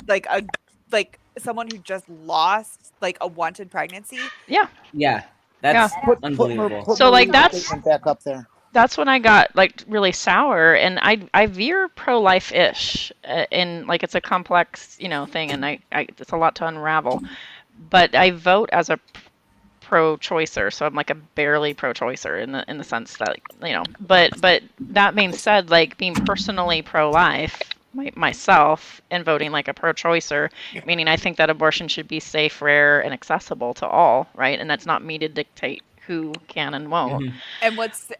like someone who just lost like a wanted pregnancy. Yeah. Yeah. That's unbelievable. So like that's back up there. That's when I got like really sour, and I veer pro-life-ish, and like it's a complex thing, and I it's a lot to unravel, but I vote as a pro-choicer, so I'm like a barely pro-choicer in the sense that but that being said, like being personally pro-life myself and voting like a pro-choicer, meaning I think that abortion should be safe, rare, and accessible to all, right? And that's not me to dictate who can and won't. Mm-hmm.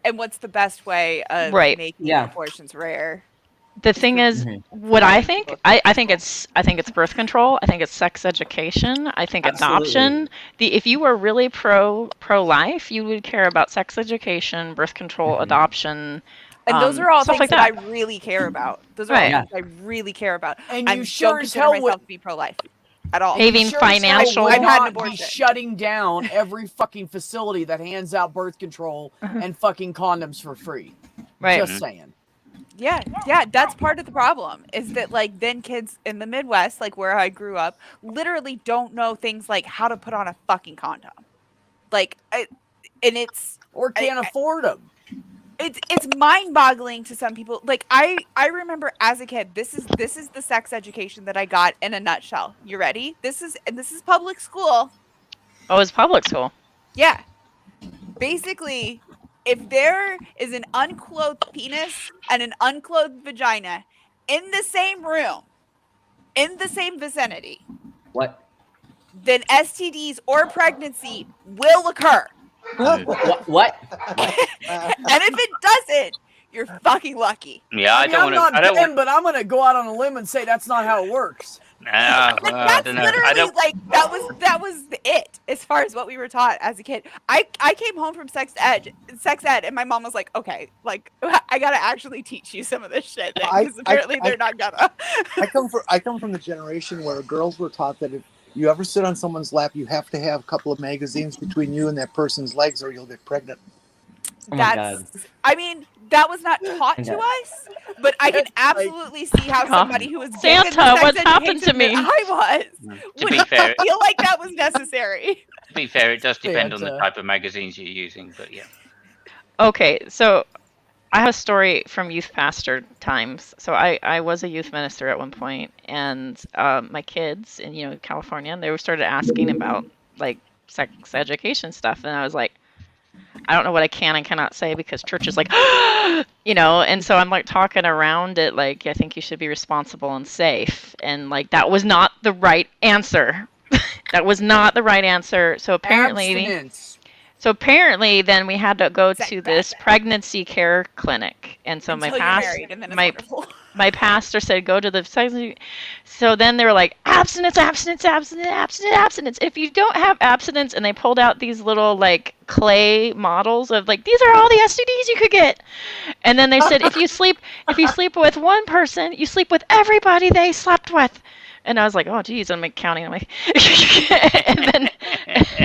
And what's the best way of making abortions rare? The thing is, what I think, I think it's birth control. I think it's sex education. I think adoption. If you were really pro-life, you would care about sex education, birth control, adoption. And those are all things like that I really care about. Those are all things I really care about. And you sure don't as consider hell myself to be pro-life at all. Having financial. I've had an abortion. Shutting down every fucking facility that hands out birth control and fucking condoms for free. Right. Just saying. Yeah, that's part of the problem is that like then kids in the Midwest, like where I grew up, literally don't know things like how to put on a fucking condom. Like, or can't afford them. It's mind-boggling to some people. Like I remember as a kid, this is the sex education that I got in a nutshell. You ready? This is public school. Oh, it's public school. Yeah. Basically, if there is an unclothed penis and an unclothed vagina in the same room, in the same vicinity, what? Then STDs or pregnancy will occur. What? And if it doesn't, you're fucking lucky. Yeah, I don't want to. But I'm going to go out on a limb and say that's not how it works. That's literally like that was it as far as what we were taught as a kid. I came home from sex ed, and my mom was like, "Okay, like I gotta actually teach you some of this shit because apparently they're not gonna." I come from the generation where girls were taught that if you ever sit on someone's lap, you have to have a couple of magazines between you and that person's legs, or you'll get pregnant. Oh my God. I mean, that was not taught to us, but I can absolutely see how somebody who was given Santa, what's happened to me? I would feel like that was necessary. To be fair, it does depend on the type of magazines you're using, but yeah. Okay, so I have a story from youth pastor times. So I was a youth minister at one point, and my kids in California, they started asking about like sex education stuff, and I was like, I don't know what I can and cannot say because church is like, and so I'm like talking around it like, I think you should be responsible and safe. And like, that was not the right answer. That was not the right answer. So apparently, then we had to go to this pregnancy care clinic. And so my pastor said, go to the sex. So then they were like, abstinence. If you don't have abstinence, and they pulled out these little like clay models of like, these are all the STDs you could get. And then they said, if you sleep with one person, you sleep with everybody they slept with. And I was like, oh geez, I'm like counting. I'm like,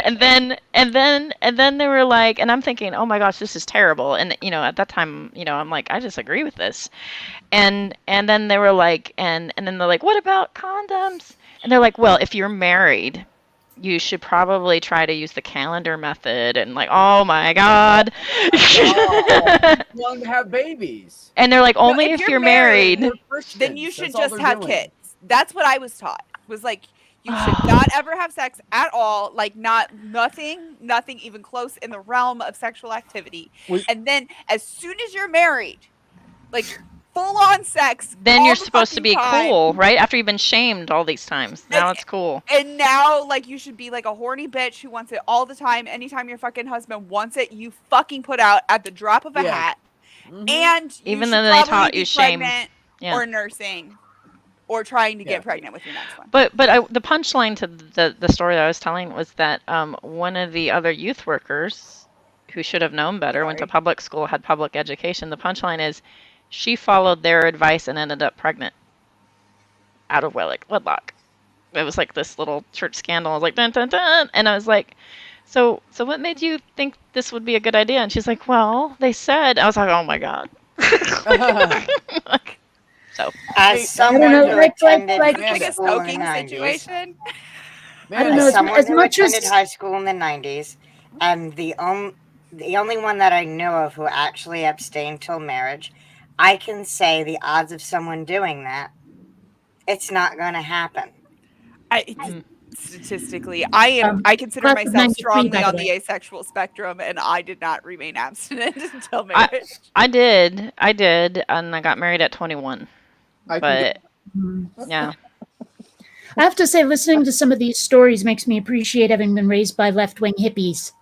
and then they were like, and I'm thinking, oh my gosh, this is terrible. And at that time, I'm like, I disagree with this. And then they were like, and then they're like, what about condoms? And they're like, well, if you're married, you should probably try to use the calendar method. And like, oh my God. Young to have babies. And they're like, only if you're married. Then you should just have kids. That's what I was taught. Was like, you should not ever have sex at all. Like nothing even close in the realm of sexual activity. And then as soon as you're married, like full on sex. Then you're supposed to be cool, right? After you've been shamed all these times. Now it's cool. And now like you should be like a horny bitch who wants it all the time. Anytime your fucking husband wants it, you fucking put out at the drop of a hat. Mm-hmm. And even though they taught you shame or nursing. Or trying to get pregnant with your next one. But the punchline to the story that I was telling was that one of the other youth workers who should have known better, went to public school, had public education. The punchline is she followed their advice and ended up pregnant out of wedlock. It was like this little church scandal. I was like, dun, dun, dun. And I was like, so what made you think this would be a good idea? And she's like, well, they said. I was like, oh my God. So as someone who attended a smoking situation. I don't know. As much as high school in the 90s, and the only one that I know of who actually abstained till marriage, I can say the odds of someone doing that, it's not going to happen. Statistically, I consider myself strongly on the asexual spectrum, and I did not remain abstinent until marriage. I did, and I got married at 21. But yeah, I have to say, listening to some of these stories makes me appreciate having been raised by left-wing hippies.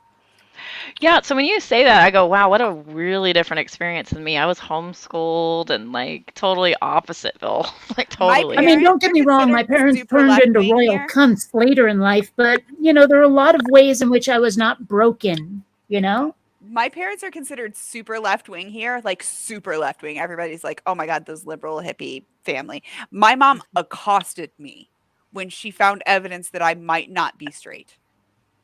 Yeah, so when you say that, I go, wow, what a really different experience than me. I was homeschooled and like totally oppositeville. Like totally. I mean, don't get me wrong, my parents turned into royal cunts later in life, but there are a lot of ways in which I was not broken, My parents are considered super left-wing here, like super left-wing. Everybody's like, oh my God, those liberal hippie family. My mom accosted me when she found evidence that I might not be straight.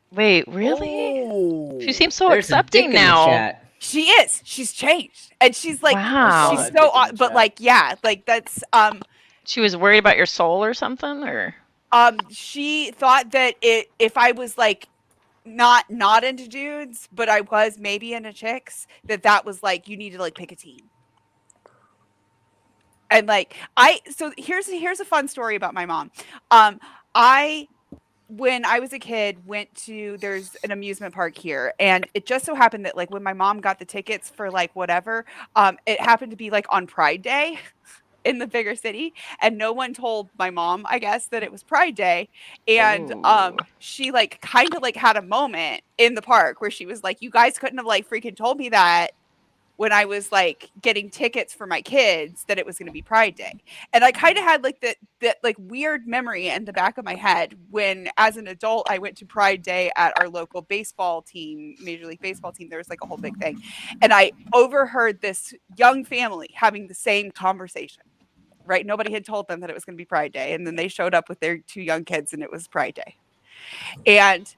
Wait, really? She seems so accepting now. She is. She's changed, and she's like, wow. She's so, but like, yeah, like that's. She was worried about your soul or something, or. She thought that if I was like not into dudes, but I was maybe into chicks, that was like you need to like pick a team. And like so here's a fun story about my mom. When I was a kid, there's an amusement park here, and it just so happened that like when my mom got the tickets for like whatever, it happened to be like on Pride Day in the bigger city, and no one told my mom, I guess, that it was Pride Day. And she like kind of like had a moment in the park where she was like, you guys couldn't have like freaking told me that when I was like getting tickets for my kids that it was going to be Pride Day. And I kind of had like that like weird memory in the back of my head when as an adult I went to Pride Day at our local baseball team, Major League Baseball team. There was like a whole big thing. And I overheard this young family having the same conversation. Right? Nobody had told them that it was going to be Pride Day. And then they showed up with their 2 young kids and it was Pride Day. And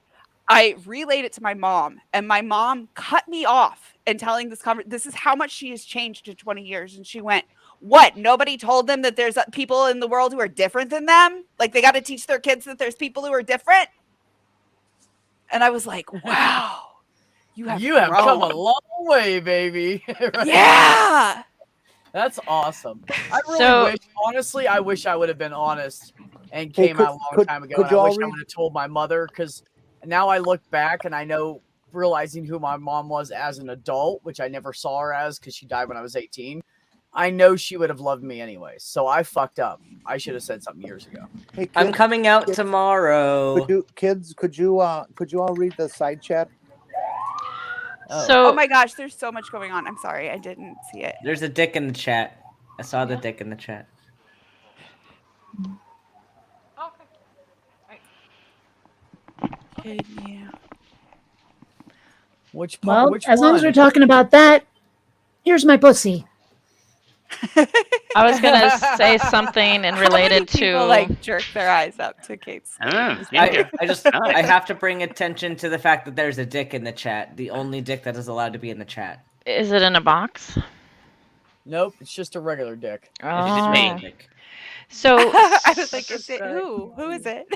I relayed it to my mom, and my mom cut me off and telling this is how much she has changed in 20 years. And she went, what? Nobody told them that there's people in the world who are different than them? Like they got to teach their kids that there's people who are different? And I was like, wow, you have come a long way, baby. Right? Yeah. That's awesome. I really wish, honestly, I wish I would have been honest and came out a long time ago. And I wish I would have told my mother, because now I look back and I know, realizing who my mom was as an adult, which I never saw her as because she died when I was 18. I know she would have loved me anyway. So I fucked up. I should have said something years ago. Hey, I'm coming out tomorrow. Could you all read the side chat? Oh my gosh, there's so much going on. I'm sorry, I didn't see it. There's a dick in the chat. I saw the dick in the chat. Okay. Yeah. Which as long as we're talking about that, here's my pussy. I was gonna say something and related to people, like jerk their eyes up to Kate's. I have to bring attention to the fact that there's a dick in the chat. The only dick that is allowed to be in the chat. Is it in a box? Nope, it's just a regular dick. Oh. It's me. So I was like, is it who? Who is it?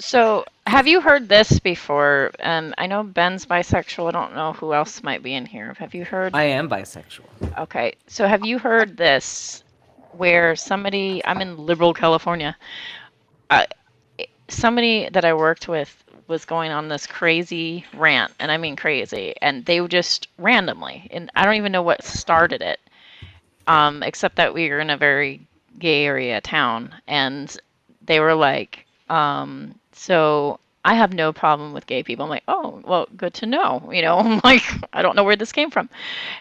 So have you heard this before? I know Ben's bisexual. I don't know who else might be in here. Have you heard? I am bisexual. Okay. So have you heard this where somebody, I'm in liberal California, somebody that I worked with was going on this crazy rant, and I mean crazy, and they just randomly, and I don't even know what started it, except that we were in a very gay area town, and they were like, so I have no problem with gay people. I'm like, oh, well, good to know. I'm like, I don't know where this came from.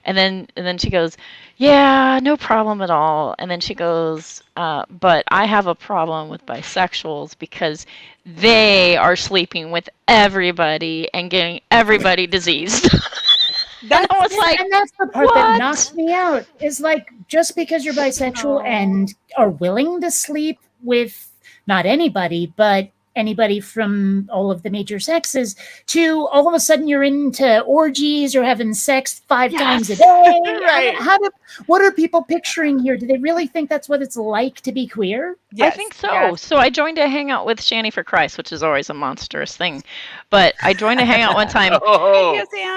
And then she goes, yeah, no problem at all. And then she goes, but I have a problem with bisexuals because they are sleeping with everybody and getting everybody diseased. And that's the part that knocks me out. Is like, just because you're bisexual and are willing to sleep with not anybody, but anybody from all of the major sexes, to all of a sudden you're into orgies or having sex 5 times a day. Right. What are people picturing here? Do they really think that's what it's like to be queer? Yes, I think so. Yes. So I joined a hangout with Shanny for Christ, which is always a monstrous thing. But I joined a hangout one time.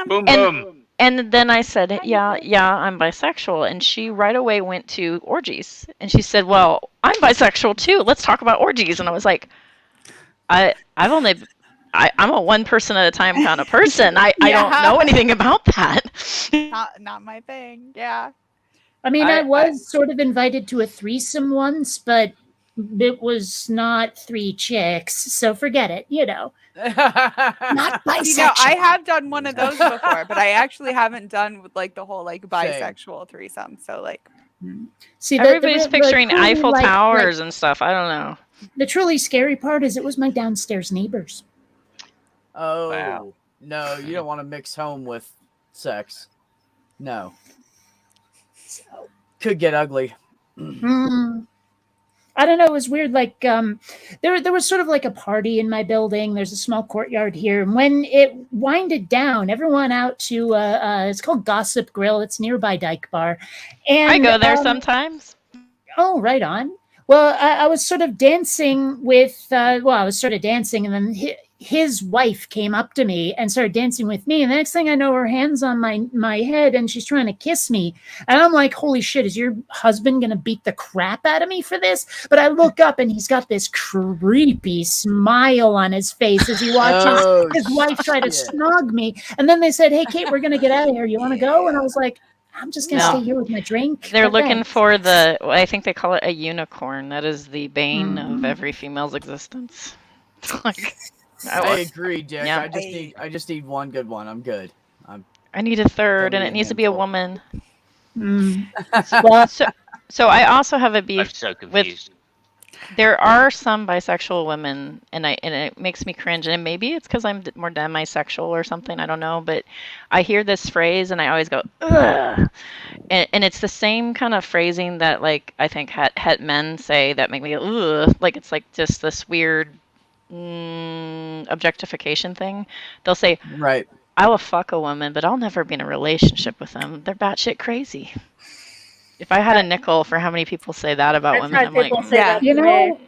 Boom, boom. And then I said, yeah, I'm bisexual. And she right away went to orgies. And she said, well, I'm bisexual too. Let's talk about orgies. And I was like, I'm a one person at a time kind of person. I don't know anything about that. Not my thing. Yeah. I mean, I was sort of invited to a threesome once, but it was not 3 chicks. So forget it, Not bisexual. I have done one of those before, but I actually haven't done with like the whole like bisexual threesome. So like, see, everybody's picturing Eiffel Towers and stuff. I don't know. The truly scary part is it was my downstairs neighbors. Oh, wow. No, you don't want to mix home with sex. No. Could get ugly. I don't know. It was weird. Like there was sort of like a party in my building. There's a small courtyard here, and when it winded down, everyone out to it's called Gossip Grill. It's nearby Dyke Bar, and I go there sometimes. Oh, right on. Well, I was sort of dancing with. I was sort of dancing, and then his wife came up to me and started dancing with me. And the next thing I know, her hand's on my head, and she's trying to kiss me. And I'm like, "Holy shit! Is your husband gonna beat the crap out of me for this?" But I look up, and he's got this creepy smile on his face as he watches his wife try to snog me. And then they said, "Hey, Kate, we're gonna get out of here. You want to go?" And I was like, I'm just going to stay here with my drink. They're looking for I think they call it a unicorn. That is the bane of every female's existence. I agree, Dick. Yeah. I just need one good one. I'm good. I need a third, and it needs to be a woman. So I also have a beef. I'm so confused. There are some bisexual women, and it makes me cringe. And maybe it's because I'm more demisexual or something. I don't know, but I hear this phrase, and I always go, ugh. And it's the same kind of phrasing that, like, I think het men say that make me go, ugh. Like, it's like just this weird objectification thing. They'll say, right, I will fuck a woman, but I'll never be in a relationship with them. They're batshit crazy. If I had a nickel for how many people say that about women, I'm like, you know,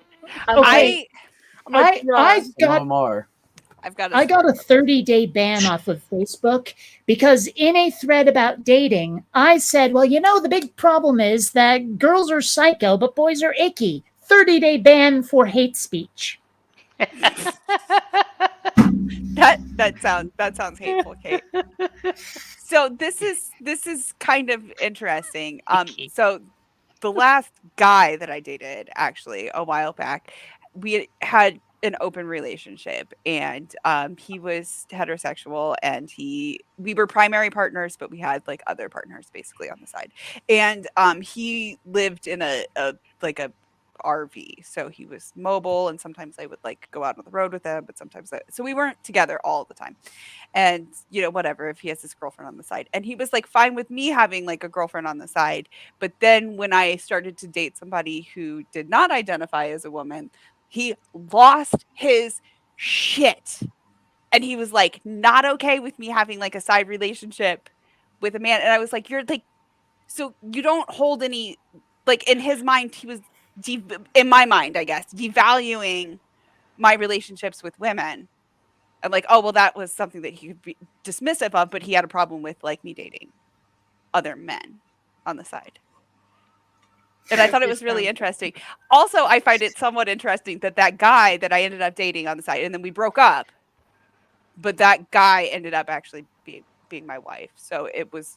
okay. I got a 30-day ban off of Facebook because in a thread about dating, I said, well, you know, the big problem is that girls are psycho, but boys are icky. 30-day ban for hate speech. That sounds hateful, Kate. So this is kind of interesting. So the last guy that I dated, actually a while back, we had an open relationship, and he was heterosexual, and we were primary partners, but we had like other partners basically on the side. And he lived in a RV, so he was mobile, and sometimes I would like go out on the road with him, but sometimes so we weren't together all the time. And you know, whatever, if he has his girlfriend on the side, and he was like fine with me having like a girlfriend on the side. But then when I started to date somebody who did not identify as a woman, he lost his shit, and he was like not okay with me having like a side relationship with a man. And I was like, you're like, so you don't hold any, like, in his mind he was in my mind, I guess, devaluing my relationships with women. I'm like, oh, well, that was something that he could be dismissive of, but he had a problem with like me dating other men on the side. And I thought it was really interesting. Also, I find it somewhat interesting that guy that I ended up dating on the side, and then we broke up, but that guy ended up actually being my wife. So it was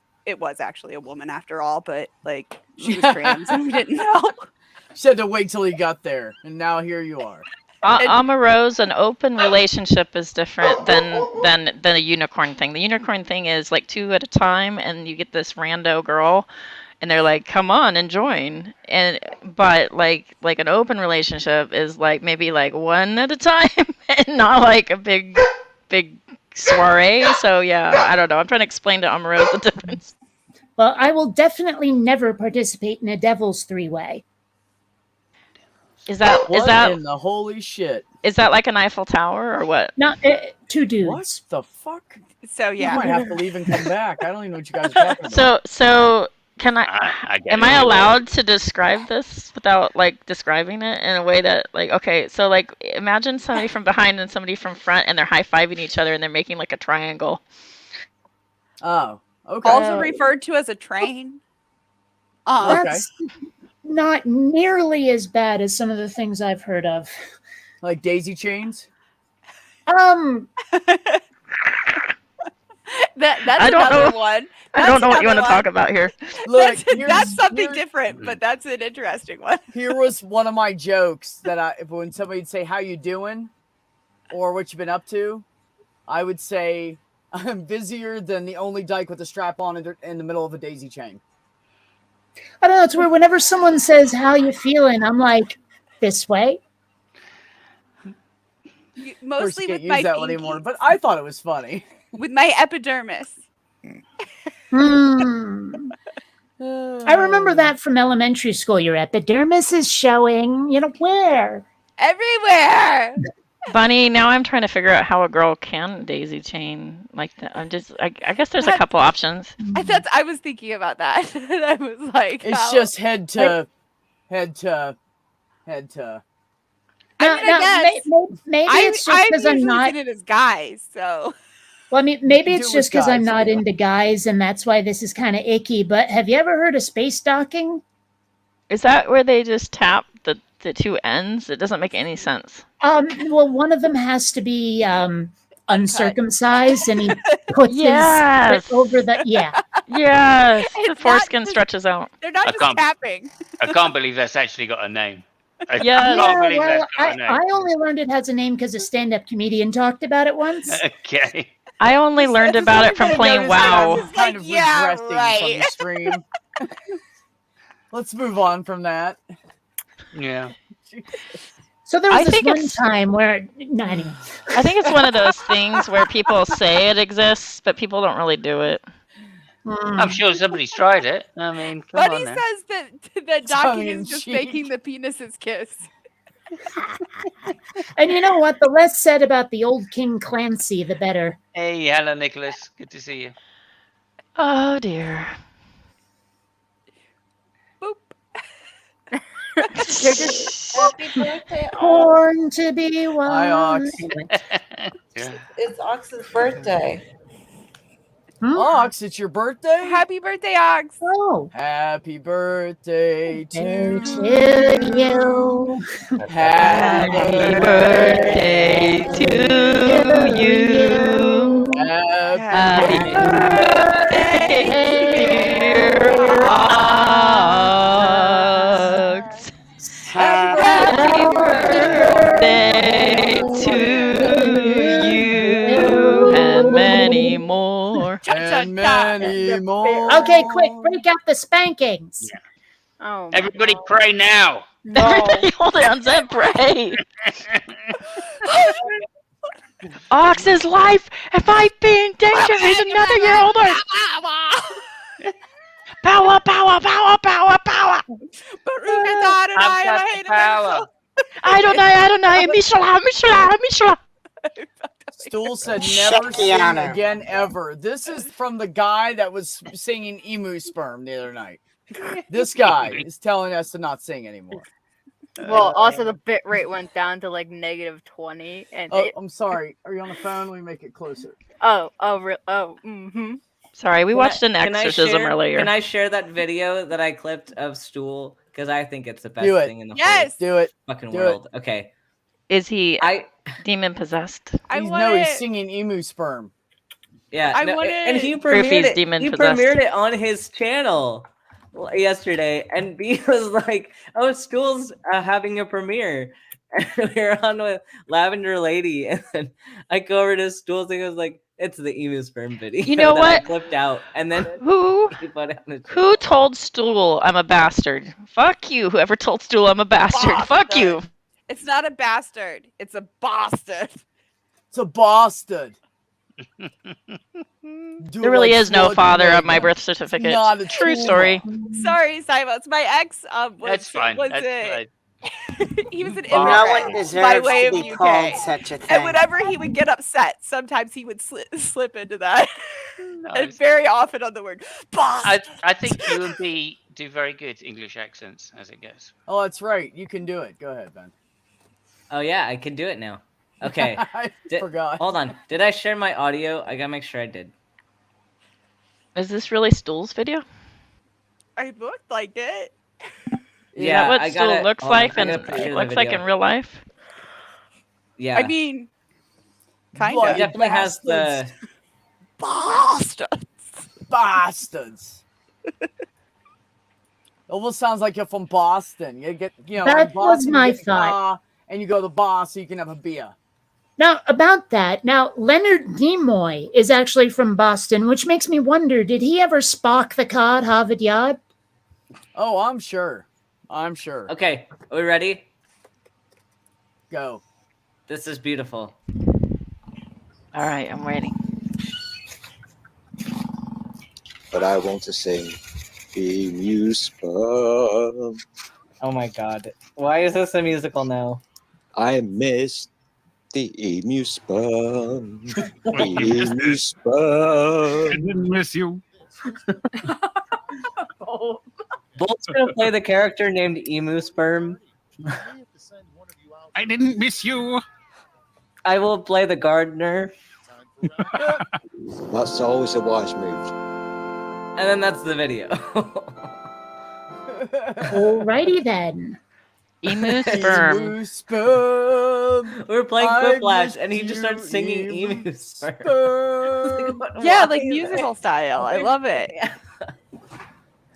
actually a woman after all, but like she was trans and we didn't know. She had to wait till he got there, and now here you are. Rose, an open relationship is different than a unicorn thing. The unicorn thing is like 2 at a time, and you get this rando girl, and they're like, "Come on and join." But like an open relationship is like maybe like 1 at a time, and not like a big soiree. So yeah, I don't know. I'm trying to explain to Rose the difference. Well, I will definitely never participate in a devil's 3-way. Is that in the holy shit? Is that like an Eiffel Tower or what? No, 2 dudes. What the fuck? So yeah, you might have to leave and come back. I don't even know what you guys are talking about. So can am I allowed to describe this without like describing it in a way that like, okay, so like imagine somebody from behind and somebody from front, and they're high-fiving each other, and they're making like a triangle. Oh, okay. Also referred to as a train. That's not nearly as bad as some of the things I've heard of. Like daisy chains? That's another one. I don't know what you want to talk about here. Look, that's something different, but that's an interesting one. Here was one of my jokes that when somebody'd say, "How you doing?" or "What you been up to?" I would say, "I'm busier than the only dyke with a strap on in the middle of a daisy chain." I don't know. It's where whenever someone says, "How you feeling?" I'm like, "This way." Mostly with use my that one anymore, but I thought it was funny. With my epidermis. I remember that from elementary school. Your epidermis is showing. Where? Everywhere. Bunny, now I'm trying to figure out how a girl can daisy chain like that. I guess there's a couple options. I was thinking about that. I was like, it's just head to. Maybe it's just because I'm not in as guys. So, well, I mean, maybe it's just because I'm not into guys, and that's why this is kind of icky. But have you ever heard of space docking? Is that where they just tap the two ends? It doesn't make any sense. Well, one of them has to be uncircumcised, and he puts his foot over the Yes, the foreskin stretches out. They're not just tapping. I can't believe that's actually got a name. I only learned it has a name because a stand-up comedian talked about it once. Okay. I only learned about it from playing WoW. Kind of regressing from the stream. Let's move on from that. Yeah. So there was this one time where, anyway. I think it's one of those things where people say it exists, but people don't really do it. I'm sure somebody's tried it. I mean, come Buddy on now. says that docking is just making the penises kiss. And you know what? The less said about the old King Clancy, the better. Hey, hello, Nicholas. Good to see you. Oh, dear. Boop. You're just happy birthday, Born to be one. Hi, Ox. It's Ox's birthday. Ox, it's your birthday? Happy birthday, Ox. Oh. Happy birthday to you. Happy birthday to you. Happy birthday, dear Ox. Happy birthday to you and many more. And many more. Okay, quick, break out the spankings. Yeah. Oh, Everybody pray now. no. Everybody hold hands and pray. Ox's life might be in danger. He's another year older. Power, power, power, power, power. I've got the power. Adonai, Mishala, Mishala, Mishala. Stool said never sing again ever. This is from the guy that was singing Emu Sperm the other night. This guy is telling us to not sing anymore. Well, also the bit rate went down to like -20, and I'm sorry. Are you on the phone? Let me make it closer. Sorry, we watched an exorcism earlier. Can I share that video that I clipped of Stool? Because I think it's the best thing in the whole fucking world. Okay. Is he demon possessed? He's singing Emu Sperm. Yeah, and he Proof he's premiered it. demon He possessed. premiered it on his channel yesterday, and he was like, "Oh, Stool's having a premiere." And we were on with Lavender Lady, and then I go over to Stool's thing. I was like, "It's the Emu Sperm video." You know that what? I clipped out, and then Who told Stool I'm a bastard? Fuck you. Whoever told Stool I'm a bastard. Fuck you. It's not a bastard. It's a bastard. It's a bastard. There really is no father of my birth certificate. Not a true story. Sorry, Simon. My ex That's fine. He was an No one immigrant deserves by way to of be UK. called such a thing. And whenever he would get upset, sometimes he would slip into that. Nice. And very often on the word bastard. I think you and B do very good English accents as it goes. Oh, that's right. You can do it. Go ahead, Ben. Oh yeah, I can do it now. Okay. I forgot. Hold on. Did I share my audio? I gotta make sure I did. Is this really Stool's video? I looked like it. Is that what Stool looks like and in looks like in real life? Yeah. I mean, kind Bloody of. It definitely has the bastards. Almost sounds like you're from Boston. You get, That was my thought. And you go to the bar so you can have a beer. Now, about that, Leonard Nimoy is actually from Boston, which makes me wonder, did he ever Spock the cod Harvard Yard? Oh, I'm sure. Okay, are we ready? Go. This is beautiful. All right, I'm waiting. But I want to sing emu sperm. Oh my god. Why is this a musical now? I miss the emu sperm. Emu sperm. I didn't miss you. Bolt's gonna play the character named Emu Sperm. I didn't miss you. I will play the gardener. That's always a wise move. And then that's the video. Alrighty then. Emu sperm. Emu sperm. We're playing I Quiplash, miss and he just starts you, singing emu Emu Sperm. Yeah, Why? like musical style. I love it.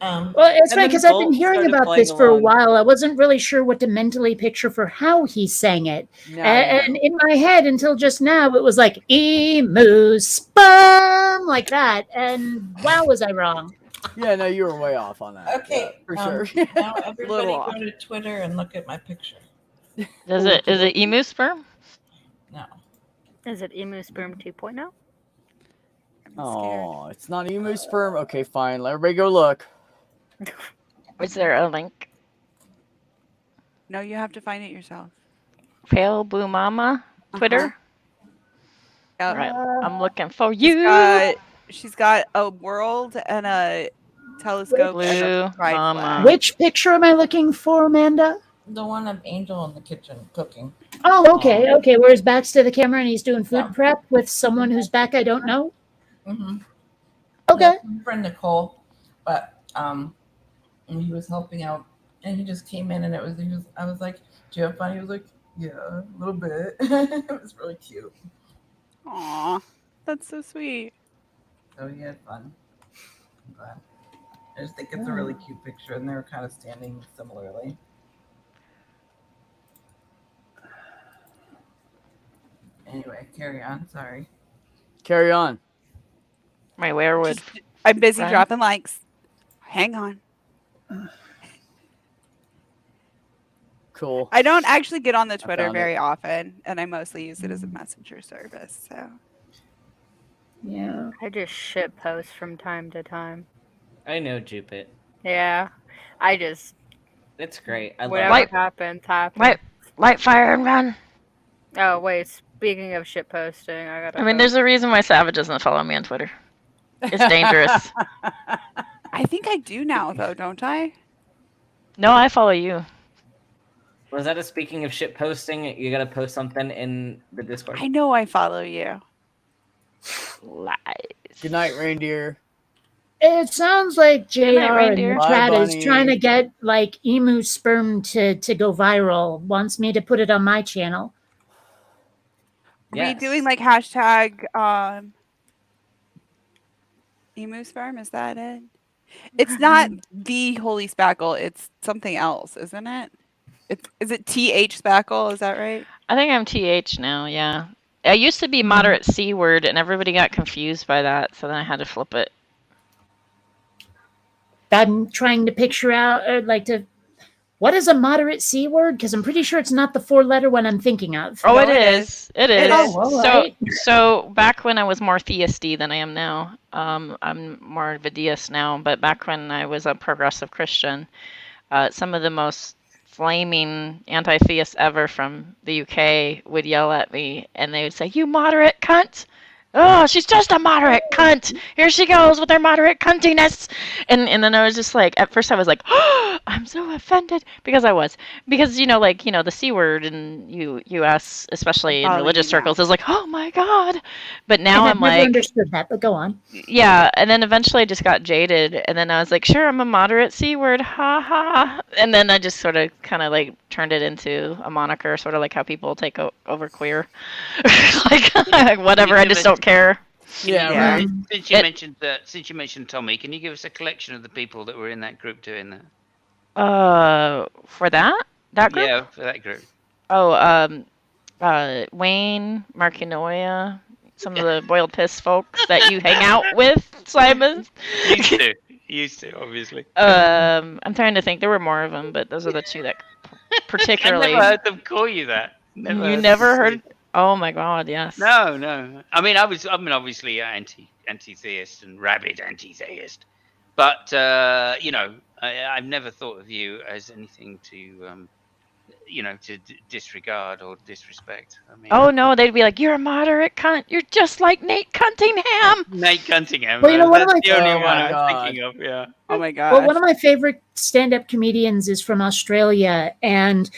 Well, it's And funny then because I've been Bolt hearing started about playing this for a along. while. I wasn't really sure what to mentally picture for how he sang it. And in my head, until just now, it was like, emu sperm, like that. And wow, was I wrong. Yeah, no, you were way off on that. Okay, for sure. Now everybody Little go off. to Twitter and look at my picture. Is it emu sperm? No. Is it emu sperm 2.0? Oh, it's not emu sperm. Okay, fine. Let everybody go look. Is there a link? No, you have to find it yourself. Pale Blue Mama Twitter. Yep. Right, I'm looking for She's you. She's got a world and a telescope and Blue a pride Mama. flag. Which picture am I looking for, Amanda? The one of Angel in the kitchen cooking. Oh, okay, okay. Where his back's to the camera and he's doing food prep with someone whose back I don't know. Mm-hmm. Okay. My friend Nicole, but and he was helping out, and he just came in, and I was like, "Do you have fun?" He was like, "Yeah, a little bit." It was really cute. Aw, that's so sweet. So he had fun. I'm glad. I just think it's a really cute picture, and they were kind of standing similarly. Anyway, carry on. Sorry. Carry on. My werewood. I'm busy friend. dropping likes. Hang on. Cool. I don't actually get on the Twitter found very often, and I mostly use it as a messenger service. So Yeah. I just shit post from time to time. I know Jupit. Yeah. I just It's great. I love whatever it. happens. Light fire and run. Oh wait, speaking of shit posting, I gotta I mean, there's a reason why Savage doesn't follow me on Twitter. It's dangerous. I think I do now, though, don't I? No, I follow you. Was that a speaking of shit posting? You gotta post something in the Discord. I know I follow you. Lies. Good night, reindeer. It sounds like JR in reindeer. the Bye, chat is bunny. trying to get like emu sperm to go viral. Wants me to put it on my channel. Are we doing like hashtag emu sperm? Is that it? It's not the holy spackle. It's something else, isn't it? Is it TH spackle? Is that right? I think I'm TH now, yeah. I used to be moderate C word, and everybody got confused by that, so then I had to flip it. I'm trying to picture out, what is a moderate C word? Because I'm pretty sure it's not the 4-letter one I'm thinking of. Oh, it is. It is. Oh, all right. So back when I was more theisty than I am now, I'm more of a deist now, but back when I was a progressive Christian, some of the most flaming anti-theists ever from the UK would yell at me, and they would say, "You moderate cunt! Oh, she's just a moderate cunt. Here she goes with her moderate cuntiness." And then I was just like, at first I was like, "Oh, I'm so offended," because I was. Because, the C word in US, especially in religious circles, is like, "Oh my God." But now I've I'm never like, understood that, but go on. yeah, and then eventually I just got jaded, and then I was like, sure, I'm a moderate C word, ha ha. And then I just sort of kind of like turned it into a moniker, sort of like how people take over queer. like, whatever, I just don't care. Yeah, right. Since you mentioned Tommy, can you give us a collection of the people that were in that group doing that? For that group? Yeah, for that group. Oh, Wayne, Markinoia, some of the boiled piss folks that you hang out with, Simon. Used to, obviously. I'm trying to think. There were more of them, but those are the two that particularly. I never heard them call you that. You never heard? Oh my God, yes. No. I mean, I'm obviously anti-theist and rabid anti-theist, But I've never thought of you as anything to to disregard or disrespect. I mean, oh no, they'd be like, "You're a moderate cunt. You're just like Nate Cunningham." Nate Cunningham. Well, one of that's my the only one I'm thinking of. Yeah. Oh my god. Well, one of my favorite stand-up comedians is from Australia, and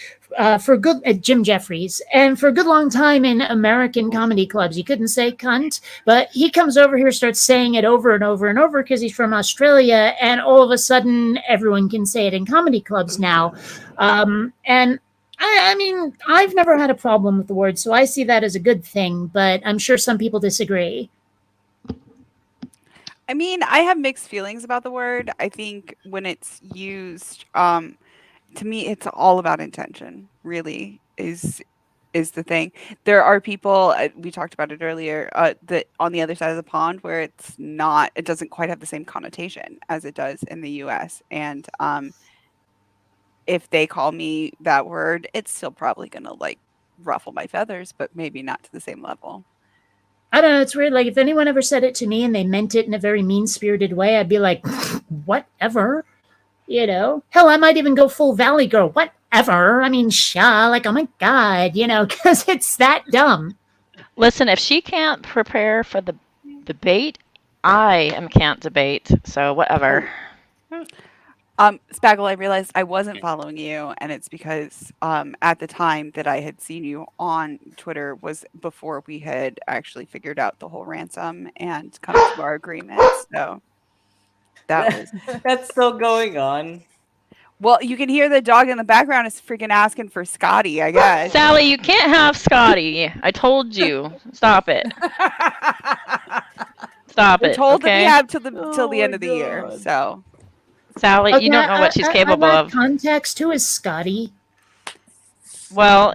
Jim Jeffries, and for a good long time in American comedy clubs, you couldn't say cunt, but he comes over here, starts saying it over and over and over because he's from Australia, and all of a sudden, everyone can say it in comedy clubs now. And I mean, I've never had a problem with the word, so I see that as a good thing, but I'm sure some people disagree. I mean, I have mixed feelings about the word. I think when it's used, to me, it's all about intention, really, is the thing. There are people, we talked about it earlier, that on the other side of the pond where it doesn't quite have the same connotation as it does in the US. And if they call me that word, it's still probably going to like ruffle my feathers, but maybe not to the same level. I don't know. It's weird. Like if anyone ever said it to me and they meant it in a very mean-spirited way, I'd be like, whatever, Hell, I might even go full Valley Girl. Whatever. I mean, like, oh my God, because it's that dumb. Listen, if she can't prepare for the debate, I can't debate. So whatever. Spaggle, I realized I wasn't following you, and it's because at the time that I had seen you on Twitter was before we had actually figured out the whole ransom and come to our agreement. So that's still going on. Well, you can hear the dog in the background is freaking asking for Scotty, I guess. Sally, you can't have Scotty. I told you. Stop it. Stop it. We're told okay? that we have till the end of the year. So, Sally, you don't know what she's capable of. Context. Who is Scotty? Well,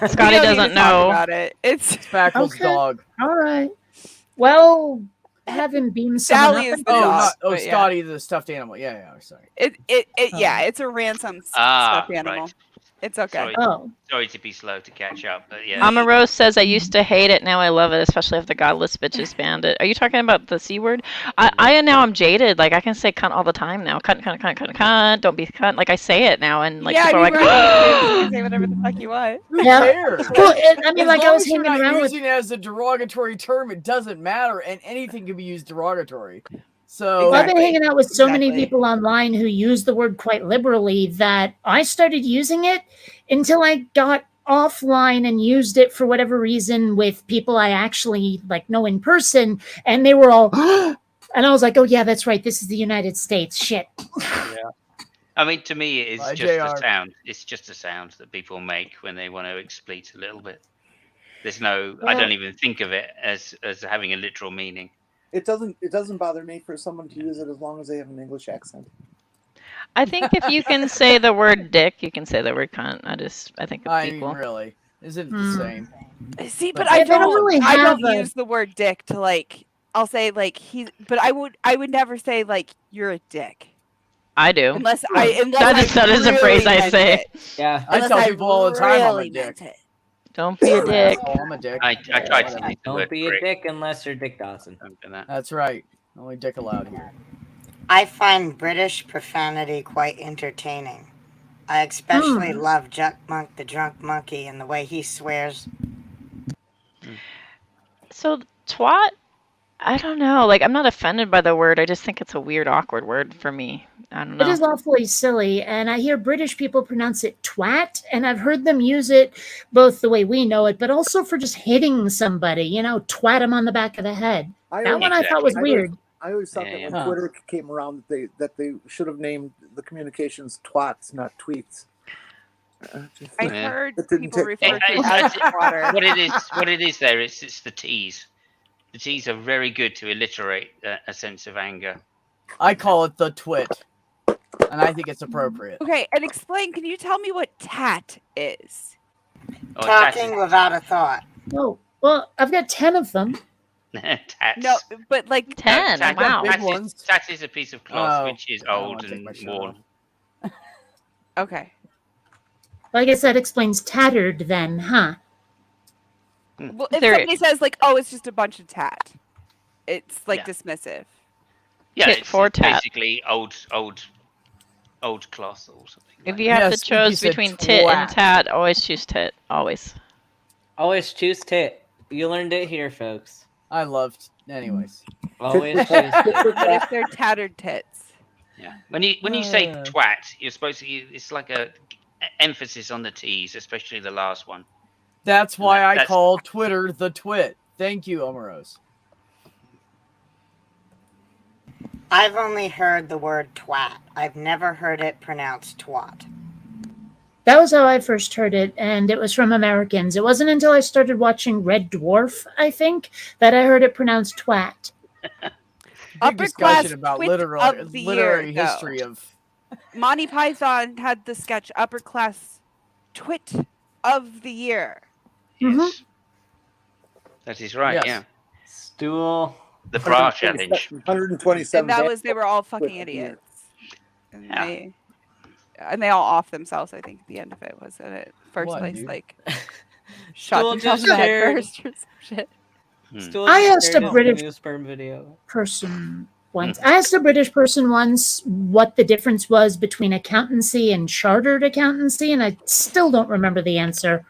Scotty doesn't know. About it. It's Spackle's dog. All right. Well, have him beam someone Sally up. is the dog. Scotty, the stuffed animal. Yeah, sorry. It's a ransom stuffed animal. Right. It's okay. Sorry to be slow to catch up, but yeah. Mama Rose says, I used to hate it, now I love it, especially if the godless bitches banned it. Are you talking about the C word? I'm jaded. Like, I can say cunt all the time now. Cunt, don't be cunt. Like, I say it now, and like, people are like, you can say whatever the fuck you want. Who cares? Well, I mean, as like, long I was as you're hanging not around using it as a derogatory term, it doesn't matter, and anything can be used derogatory. So I've been hanging out with so many people online who use the word quite liberally that I started using it until I got offline and used it for whatever reason with people I actually know in person, and they were all and I was like, oh yeah, that's right, this is the United States. Shit. Yeah. I mean, to me, it is just a sound. It's just a sound that people make when they want to expletive a little bit. There's no, I don't even think of it as having a literal meaning. It doesn't bother me for someone to use it as long as they have an English accent. I think if you can say the word dick, you can say the word cunt. I think it's equal. Really, is it the same? See, but I don't use the word dick to I'll say but I would never say you're a dick. I do. Unless that is a phrase I say. Yeah, I tell people all the time I'm a dick. Don't be a dick. Oh, I'm a dick. I try to don't be a dick unless you're Dick Dawson. That's right. Only dick allowed here. I find British profanity quite entertaining. I especially love Jack Monk, the drunk monkey, and the way he swears. So twat, I don't know. I'm not offended by the word. I just think it's a weird, awkward word for me. I don't know. It is awfully silly, and I hear British people pronounce it twat, and I've heard them use it both the way we know it, but also for just hitting somebody, twat them on the back of the head. That one I thought was weird. I always thought that when Twitter came around that they should have named the communications twats, not tweets. I heard people refer to it as water. What it is there, it's the T's. The T's are very good to alliterate a sense of anger. I call it the twit, and I think it's appropriate. Okay, and explain. Can you tell me what tat is? Talking without a thought. Oh, well, I've got 10 of them. Tats. No, but 10. Wow. Tat is a piece of cloth which is old and worn. Okay. Well, I guess that explains tattered then, huh? Well, if somebody says it's just a bunch of tat, it's dismissive. Yeah, tit for tat. basically old cloth or something. If you have to choose between tit and tat, always choose tit. Always. Always choose tit. You learned it here, folks. I loved. Anyways. Always choose tit. But if they're tattered tits. Yeah. When you say twat, you're supposed to. It's like a emphasis on the T's, especially the last one. That's why I call Twitter the twit. Thank you, Omaros. I've only heard the word twat. I've never heard it pronounced twat. That was how I first heard it, and it was from Americans. It wasn't until I started watching Red Dwarf, I think, that I heard it pronounced twat. Big discussion about literary history of... Monty Python had the sketch Upper Class Twit of the Year. Yes. That is right, Yes. yeah. Stool. The bra challenge. 127. And that was, they were all fucking idiots. And they all off themselves, I think, at the end of it was in it. First What, place, dude? like, shot Stool themselves just in the head shared. first or some shit. Stool I just asked shared a his British new sperm video. person once. I asked a British person once what the difference was between accountancy and chartered accountancy, and I still don't remember the answer.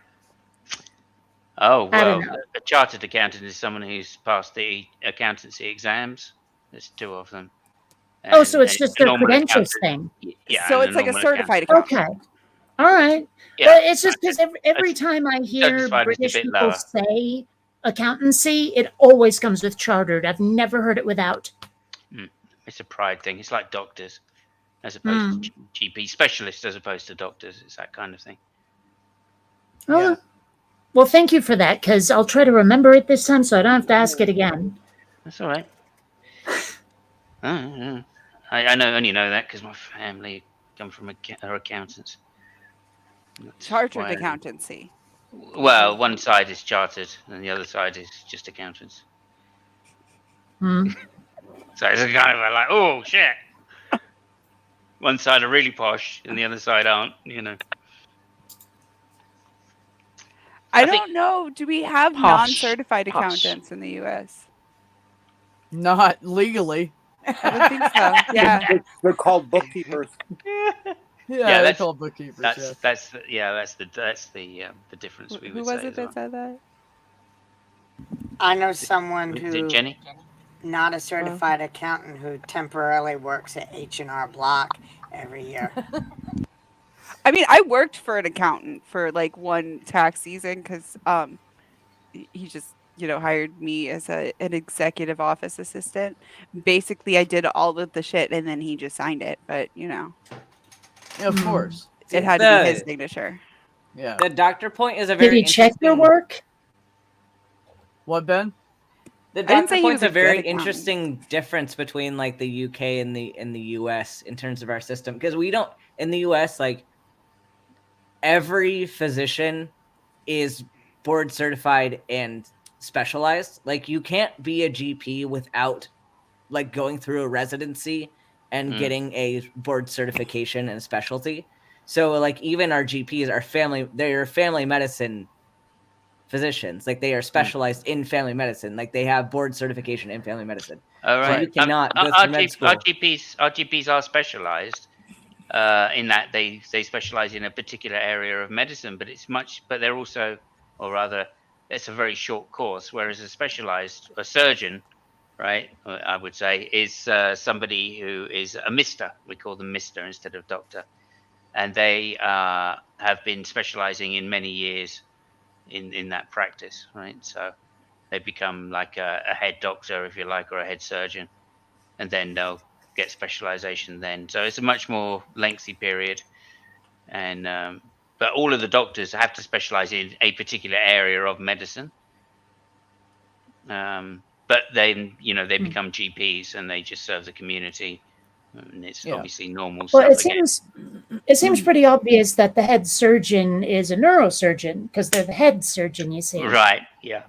Oh, I don't well, know. a chartered accountant is someone who's passed the accountancy exams. There's 2 of them. Oh, so it's just a their normal credentials accountant- thing. Yeah. So and it's like a normal certified accountant. accountant. Okay. All right. Yeah, Well, it's just because every time I hear certified is a British bit people lower. say accountancy, it always comes with chartered. I've never heard it without. It's a pride thing. It's like doctors, as opposed to GP specialists, as opposed to doctors. It's that kind of thing. Oh. Well, thank you for that, because I'll try to remember it this time so I don't have to ask it again. That's all right. I only know that because my family come from are accountants. That's Chartered why- accountancy. Well, one side is chartered, and the other side is just accountants. So it's kind of like, oh shit. One side are really posh, and the other side aren't. You know. I don't know. Do we have Posh. non-certified Posh. accountants in the U.S.? Not legally. I would think so. Yeah. They're called bookkeepers. Yeah, they're called bookkeepers. That's the difference we Who would was say. it that said that? I know someone Is who, it Jenny? not a certified accountant, who temporarily works at H&R Block every year. I mean, I worked for an accountant for like one tax season because he just, hired me as an executive office assistant. Basically, I did all of the shit and then he just signed it. But, Yeah, of course. it had to be his signature. Yeah. The doctor point is a Did very he check your interesting- work? What, Ben? The didn't doctor say he point's was a a very good accountant. interesting difference between like the UK and the US in terms of our system, because we don't in the US, like, every physician is board certified and specialized. Like, you can't be a GP without like going through a residency and getting a board certification and a specialty. So like even our GPs are they're family medicine physicians. Like, they are specialized in family medicine. Like, they have board certification in family medicine. All right. So you cannot go our through med school. Our GPs are specialized in that they specialize in a particular area of medicine, but they're also, or rather, it's a very short course. Whereas a surgeon, right, I would say, is somebody who is a Mister. We call them Mister instead of Doctor, and they have been specializing in many years in that practice, right? So they become like a head doctor, if you like, or a head surgeon, and then they'll get specialization then. So it's a much more lengthy period, and but all of the doctors have to specialize in a particular area of medicine. But then they become GPs and they just serve the community, and it's obviously normal Well, stuff again. it seems pretty obvious that the head surgeon is a neurosurgeon because they're the head surgeon, you see. Right? Yeah.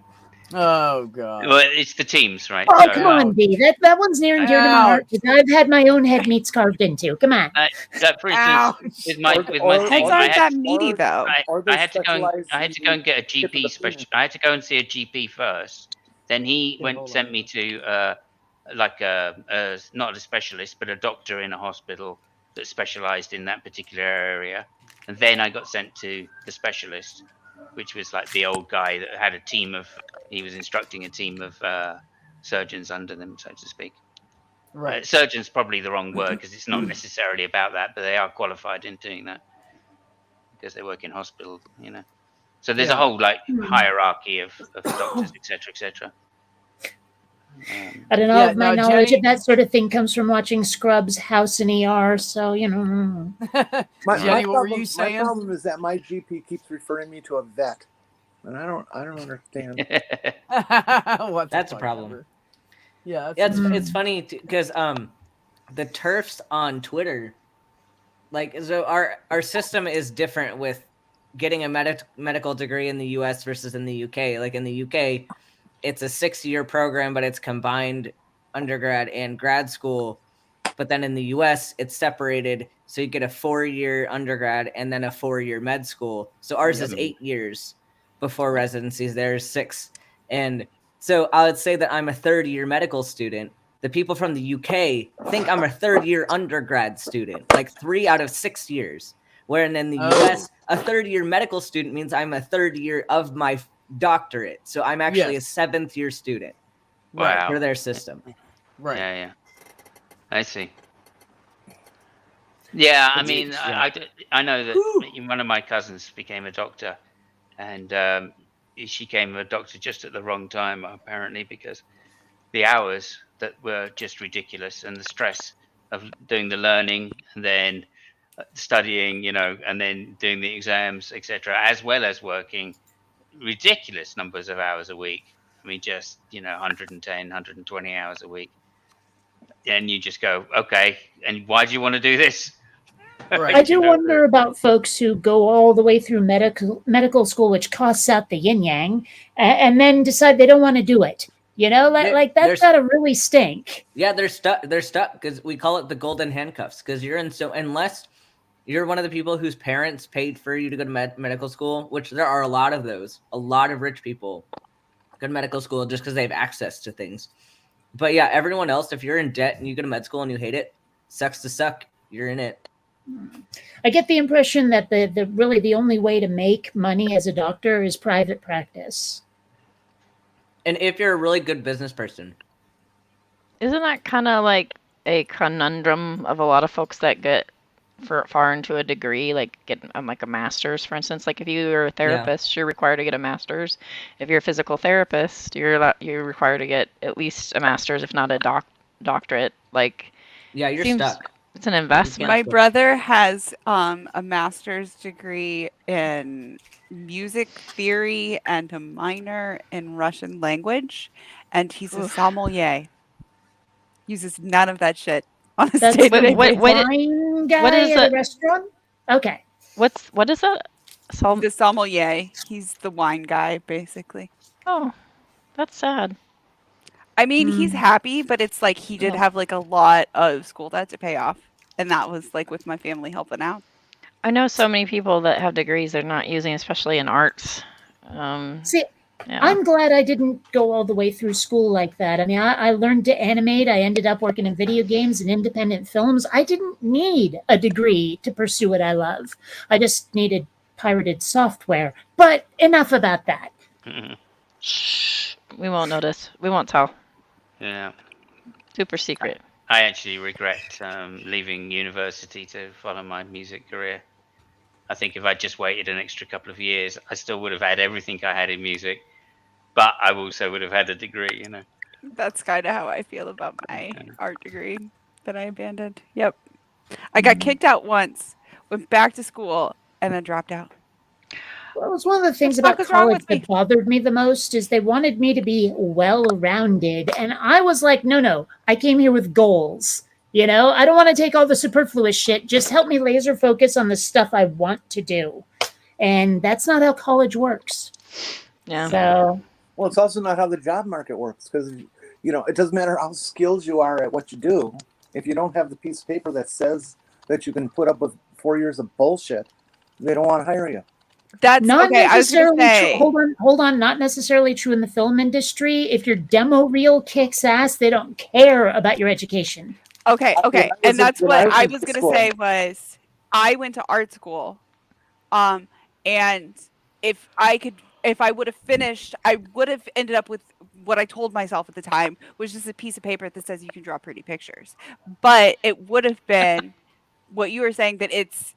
Oh god. Well, it's the teams, right? Oh, come on, B. That one's near and dear to my heart because I've had my own head meats carved into. Come on. For instance, with my thing, Heads aren't that meaty though. I had to go and get a GP special. I had to go and see a GP first. Then he sent me to like not a specialist, but a doctor in a hospital that specialized in that particular area. And then I got sent to the specialist, which was like the old guy that had a team of, he was instructing a team of surgeons under them, so to speak. Right. Surgeon's probably the wrong word because it's not necessarily about that, but they are qualified in doing that because they work in hospitals, you know. So there's a whole like hierarchy of doctors, etc., etc. I don't know if my knowledge of that sort of thing comes from watching Scrubs, House, and ER. So you know. Jenny, what were you saying? My problem is that my GP keeps referring me to a vet, and I don't understand. That's a problem. Ever. Yeah, it's funny because the TERFs on Twitter, like, so our system is different with getting a medical degree in the US versus in the UK. Like in the UK, it's a 6-year program, but it's combined undergrad and grad school. But then in the US, it's separated. So you get a 4-year undergrad and then a 4-year med school. So ours is 8 years before residencies. There's 6. And so I would say that I'm a 3rd-year medical student. The people from the UK think I'm a 3rd-year undergrad student, like 3 out of 6 years. Where in the US, a 3rd-year medical student means I'm a 3rd year of my doctorate. So I'm actually a 7th-year student. Wow. For their system. Right. Yeah. I see. Yeah, I mean, I know that one of my cousins became a doctor, and she became a doctor just at the wrong time, apparently, because the hours that were just ridiculous and the stress of doing the learning and then studying, you know, and then doing the exams, etc., as well as working ridiculous numbers of hours a week. I mean, just, you know, 110, 120 hours a week. And you just go, okay, and why do you want to do this? Right. I do wonder about folks who go all the way through medical school, which costs out the yin yang, and then decide they don't want to do it. You know, like that's gotta really stink. Yeah, they're stuck. They're stuck because we call it the golden handcuffs. Because unless you're one of the people whose parents paid for you to go to medical school, which there are a lot of those, a lot of rich people go to medical school just because they have access to things. But yeah, everyone else, if you're in debt and you go to med school and you hate it, sucks to suck. You're in it. I get the impression that the only way to make money as a doctor is private practice. And if you're a really good business person. Isn't that kind of like a conundrum of a lot of folks that get far into a degree, like get like a master's, for instance? Like if you're a therapist, you're required to get a master's. If you're a physical therapist, you're required to get at least a master's, if not a doctorate. Like, yeah, you're stuck. It's an investment. My brother has a master's degree in music theory and a minor in Russian language, and he's a sommelier. Uses none of that shit on a day-to-day basis. Wine guy what is at a restaurant? Okay. What is that? The sommelier. He's the wine guy, basically. Oh, that's sad. I mean, he's happy, but it's like he did have like a lot of school debt to pay off. And that was like with my family helping out. I know so many people that have degrees they're not using, especially in arts. See, I'm glad I didn't go all the way through school like that. I mean, I learned to animate. I ended up working in video games and independent films. I didn't need a degree to pursue what I love. I just needed pirated software. But enough about that. Shh. We won't notice. We won't tell. Yeah. Super secret. I actually regret leaving university to follow my music career. I think if I just waited an extra couple of years, I still would have had everything I had in music, but I also would have had a degree, you know. That's kind of how I feel about my art degree that I abandoned. Yep. I got kicked out once, went back to school, and then dropped out. Well, it's one of the things about college that bothered me the most is they wanted me to be well-rounded. And I was like, no, I came here with goals. You know, I don't want to take all the superfluous shit. Just help me laser focus on the stuff I want to do. And that's not how college works. Yeah. So, well, it's also not how the job market works because, you know, it doesn't matter how skilled you are at what you do. If you don't have the piece of paper that says that you can put up with 4 years of bullshit, they don't want to hire you. That's not okay. I was gonna necessarily say, true. Hold on. Not necessarily true in the film industry. If your demo reel kicks ass, they don't care about your education. Okay. And that's what I was gonna say was I went to art school. And if I would have finished, I would have ended up with what I told myself at the time, was just a piece of paper that says you can draw pretty pictures. But it would have been what you were saying, that it's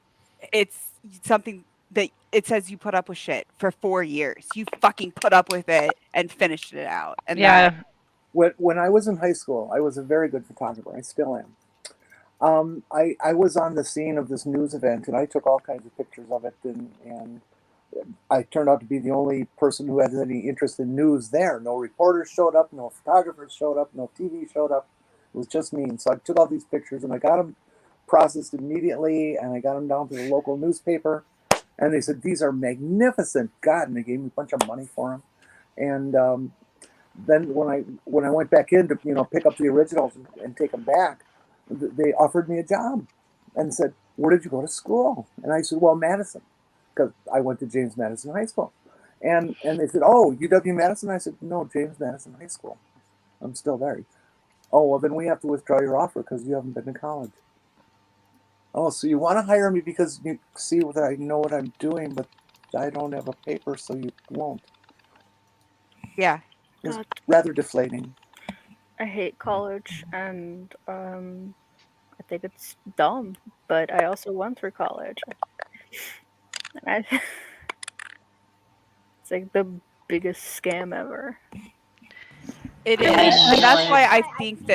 something that it says you put up with shit for 4 years. You fucking put up with it and finished it out. And Yeah. When I was in high school, I was a very good photographer. I still am. I was on the scene of this news event, and I took all kinds of pictures of it, and I turned out to be the only person who had any interest in news there. No reporters showed up, no photographers showed up, no TV showed up. It was just me. And so I took all these pictures, and I got them processed immediately, and I got them down to the local newspaper, and they said, these are magnificent. God, and they gave me a bunch of money for them. And then when I went back in to pick up the originals and take them back, they offered me a job and said, where did you go to school? And I said, well, Madison, because I went to James Madison High School. And they said, oh, UW-Madison? I said, no, James Madison High School. I'm still there. Oh, well, then we have to withdraw your offer because you haven't been to college. Oh, so you want to hire me because you see that I know what I'm doing, but I don't have a paper, so you won't. Yeah. It's rather deflating. I hate college, and I think it's dumb, but I also went through college. And it's like the biggest scam ever. It is. And that's why I think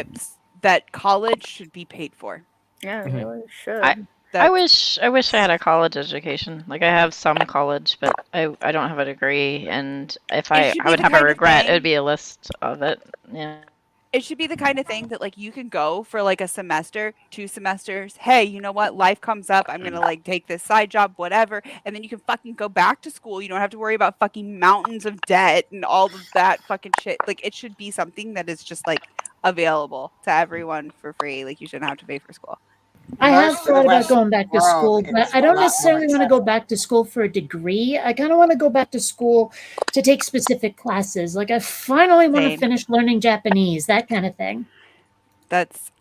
that college should be paid for. Yeah, it really should. I wish I had a college education. Like, I have some college, but I don't have a degree. And if I would have a regret, it would be a list of it. Yeah. It should be the kind of thing that, like, you can go for like a semester, 2 semesters. Hey, you know what? Life comes up. I'm gonna like take this side job, whatever, and then you can fucking go back to school. You don't have to worry about fucking mountains of debt and all of that fucking shit. Like, it should be something that is just like available to everyone for free. Like, you shouldn't have to pay for school. I have thought about going back to school, but I don't necessarily want to go back to school for a degree. I kind of want to go back to school to take specific classes. Like, I finally want to finish learning Japanese, that kind of thing.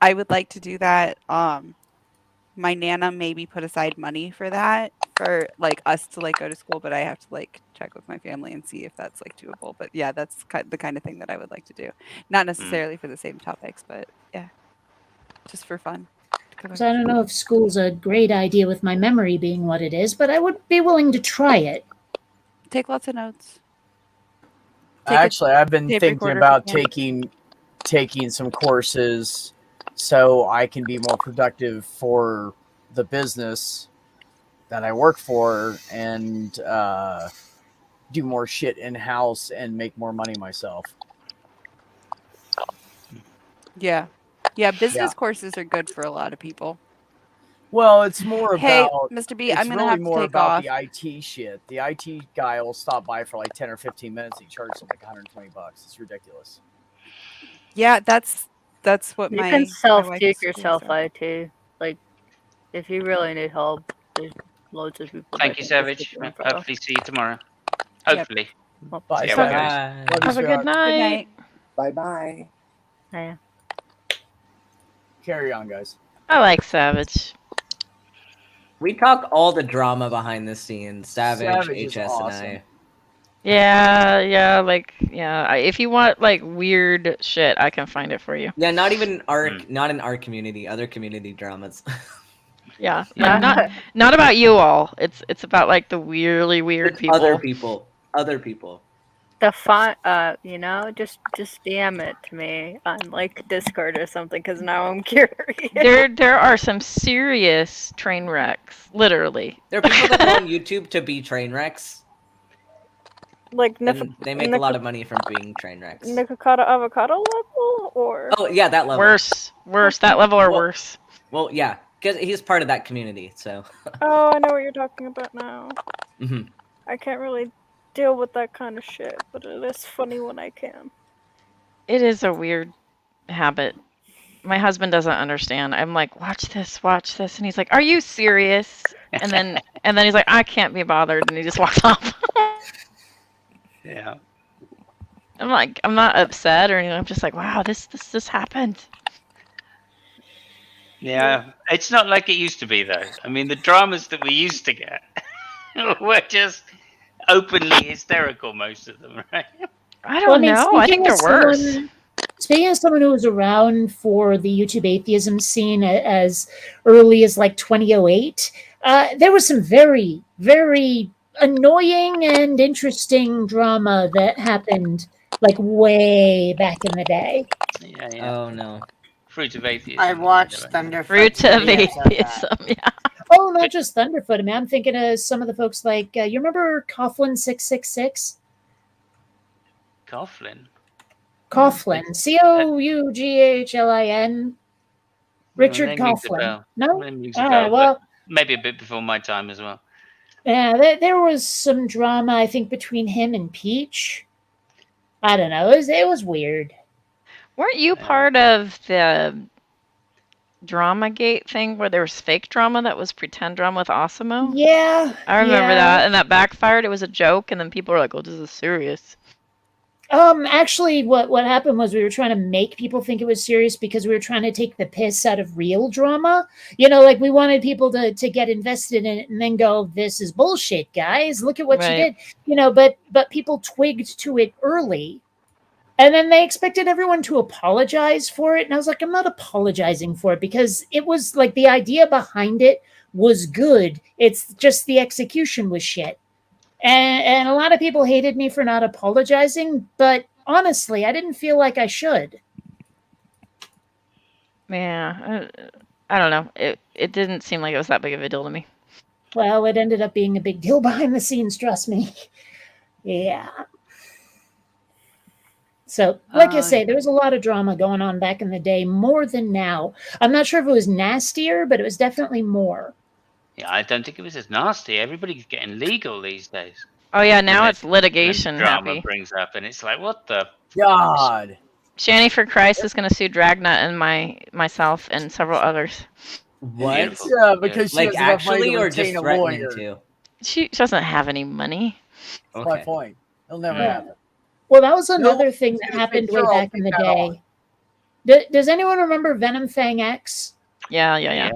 I would like to do that. My Nana maybe put aside money for that, for like us to like go to school, but I have to like check with my family and see if that's like doable. But yeah, that's the kind of thing that I would like to do. Not necessarily for the same topics, but yeah, just for fun. Because I don't know if school's a great idea with my memory being what it is, but I would be willing to try it. Take lots of notes. Actually, I've been thinking about taking some courses so I can be more productive for the business that I work for and do more shit in-house and make more money myself. Yeah. Yeah, business courses are good for a lot of people. Well, it's more about... Hey, Mr. B, I'm going to have to take off. The IT shit. The IT guy will stop by for like 10 or 15 minutes. He charges him like $120. It's ridiculous. Yeah, that's what you can self-teach yourself IT. Like, if you really need help, there's loads of people. Thank you, Savage. Hopefully see you tomorrow. Hopefully. Yep. Bye, Savage. Have a good night. Bye-bye. Yeah. Carry on, guys. I like Savage. We talk all the drama behind the scenes. Savage HS, awesome. And I. Yeah. If you want like weird shit, I can find it for you. Yeah, not even not in our community, other community dramas. Yeah, not about you all. It's about like the really weird people. Other people. The font, just DM it to me on like Discord or something, because now I'm curious. There are some serious train wrecks, literally. There are people that go on YouTube to be train wrecks. Like they make a lot of money from being train wrecks. Nikocado avocado level, or yeah, that level. Worse, that level or worse. Well, yeah, because he's part of that community, so. Oh, I know what you're talking about now. Mm-hmm. I can't really deal with that kind of shit, but it is funny when I can. It is a weird habit. My husband doesn't understand. I'm like, watch this, and he's like, are you serious? And then he's like, I can't be bothered, and he just walks off. Yeah. I'm like, I'm not upset or anything. I'm just like, wow, this happened. Yeah, it's not like it used to be, though. I mean, the dramas that we used to get were just openly hysterical, most of them, right? I don't know. I think they're worse. Speaking of someone who was around for the YouTube atheism scene as early as like 2008, there was some very, very annoying and interesting drama that happened like way back in the day. Yeah, yeah. Oh no. Fruit of Atheism. I watched Thunderfoot. Fruit of Atheism, yeah. Oh, not just Thunderfoot. I mean, I'm thinking of some of the folks like, you remember Coughlin 666? Coughlin? Coughlin. Coughlin. Richard Coughlin. No? Well, maybe a bit before my time as well. Yeah, there was some drama, I think, between him and Peach. I don't know. It was weird. Weren't you part of the Dramagate thing where there was fake drama that was pretend drama with Osimo? Yeah. I remember that, and that backfired. It was a joke, and then people were like, oh, this is serious. Actually, what happened was we were trying to make people think it was serious because we were trying to take the piss out of real drama. You know, like we wanted people to get invested in it and then go, this is bullshit, guys. Look at what you did. You know, but people twigged to it early. And then they expected everyone to apologize for it. And I was like, I'm not apologizing for it because it was like the idea behind it was good. It's just the execution was shit. And a lot of people hated me for not apologizing, but honestly, I didn't feel like I should. Yeah, I don't know. It didn't seem like it was that big of a deal to me. Well, it ended up being a big deal behind the scenes, trust me. Yeah. So, like I say, there was a lot of drama going on back in the day, more than now. I'm not sure if it was nastier, but it was definitely more. Yeah, I don't think it was as nasty. Everybody's getting legal these days. Oh yeah, now it's litigation. Drama brings up, and it's like, what the God? Shanny for Christ is going to sue Dragnet and myself and several others. What? Beautiful. Yeah, because she like has enough money actually, to or retain just a threatening lawyer. to? She doesn't have any money. That's my point. It'll never happen. Well, that was another thing that happened way back in the day. Does anyone remember Venom Fang X? Yeah.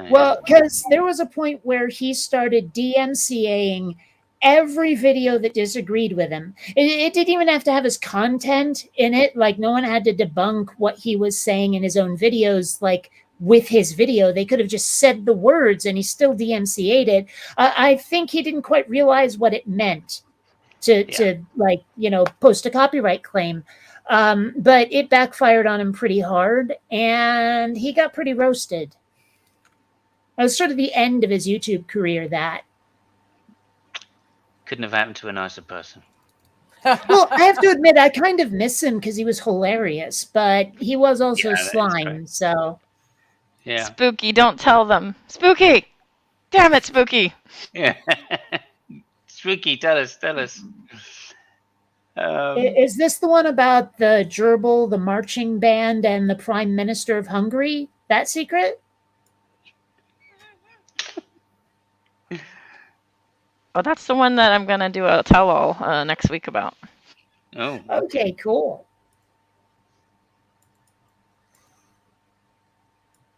Well, because there was a point where he started DMCAing every video that disagreed with him. It didn't even have to have his content in it. Like, no one had to debunk what he was saying in his own videos, like, with his video. They could have just said the words and he still DMCA'd it. I think he didn't quite realize what it meant to like, you know, post a copyright claim. But it backfired on him pretty hard, and he got pretty roasted. That was sort of the end of his YouTube career, that. Couldn't have happened to a nicer person. Well, I have to admit, I kind of miss him because he was hilarious, but he was also slime, so. Yeah. Spooky, don't tell them. Spooky! Damn it, Spooky! Yeah. Spooky, tell us. Is this the one about the gerbil, the marching band, and the Prime Minister of Hungary? That secret? Oh, that's the one that I'm going to do a tell-all next week about. Oh. Okay, cool.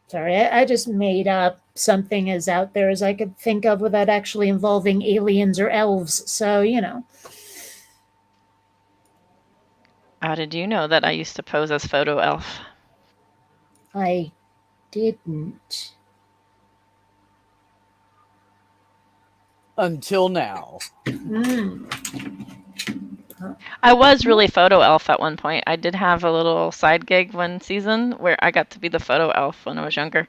Sorry, I just made up something as out there as I could think of without actually involving aliens or elves, so, you know. How did you know that I used to pose as Photo Elf? I didn't. Until now. I was really Photo Elf at one point. I did have a little side gig one season where I got to be the Photo Elf when I was younger.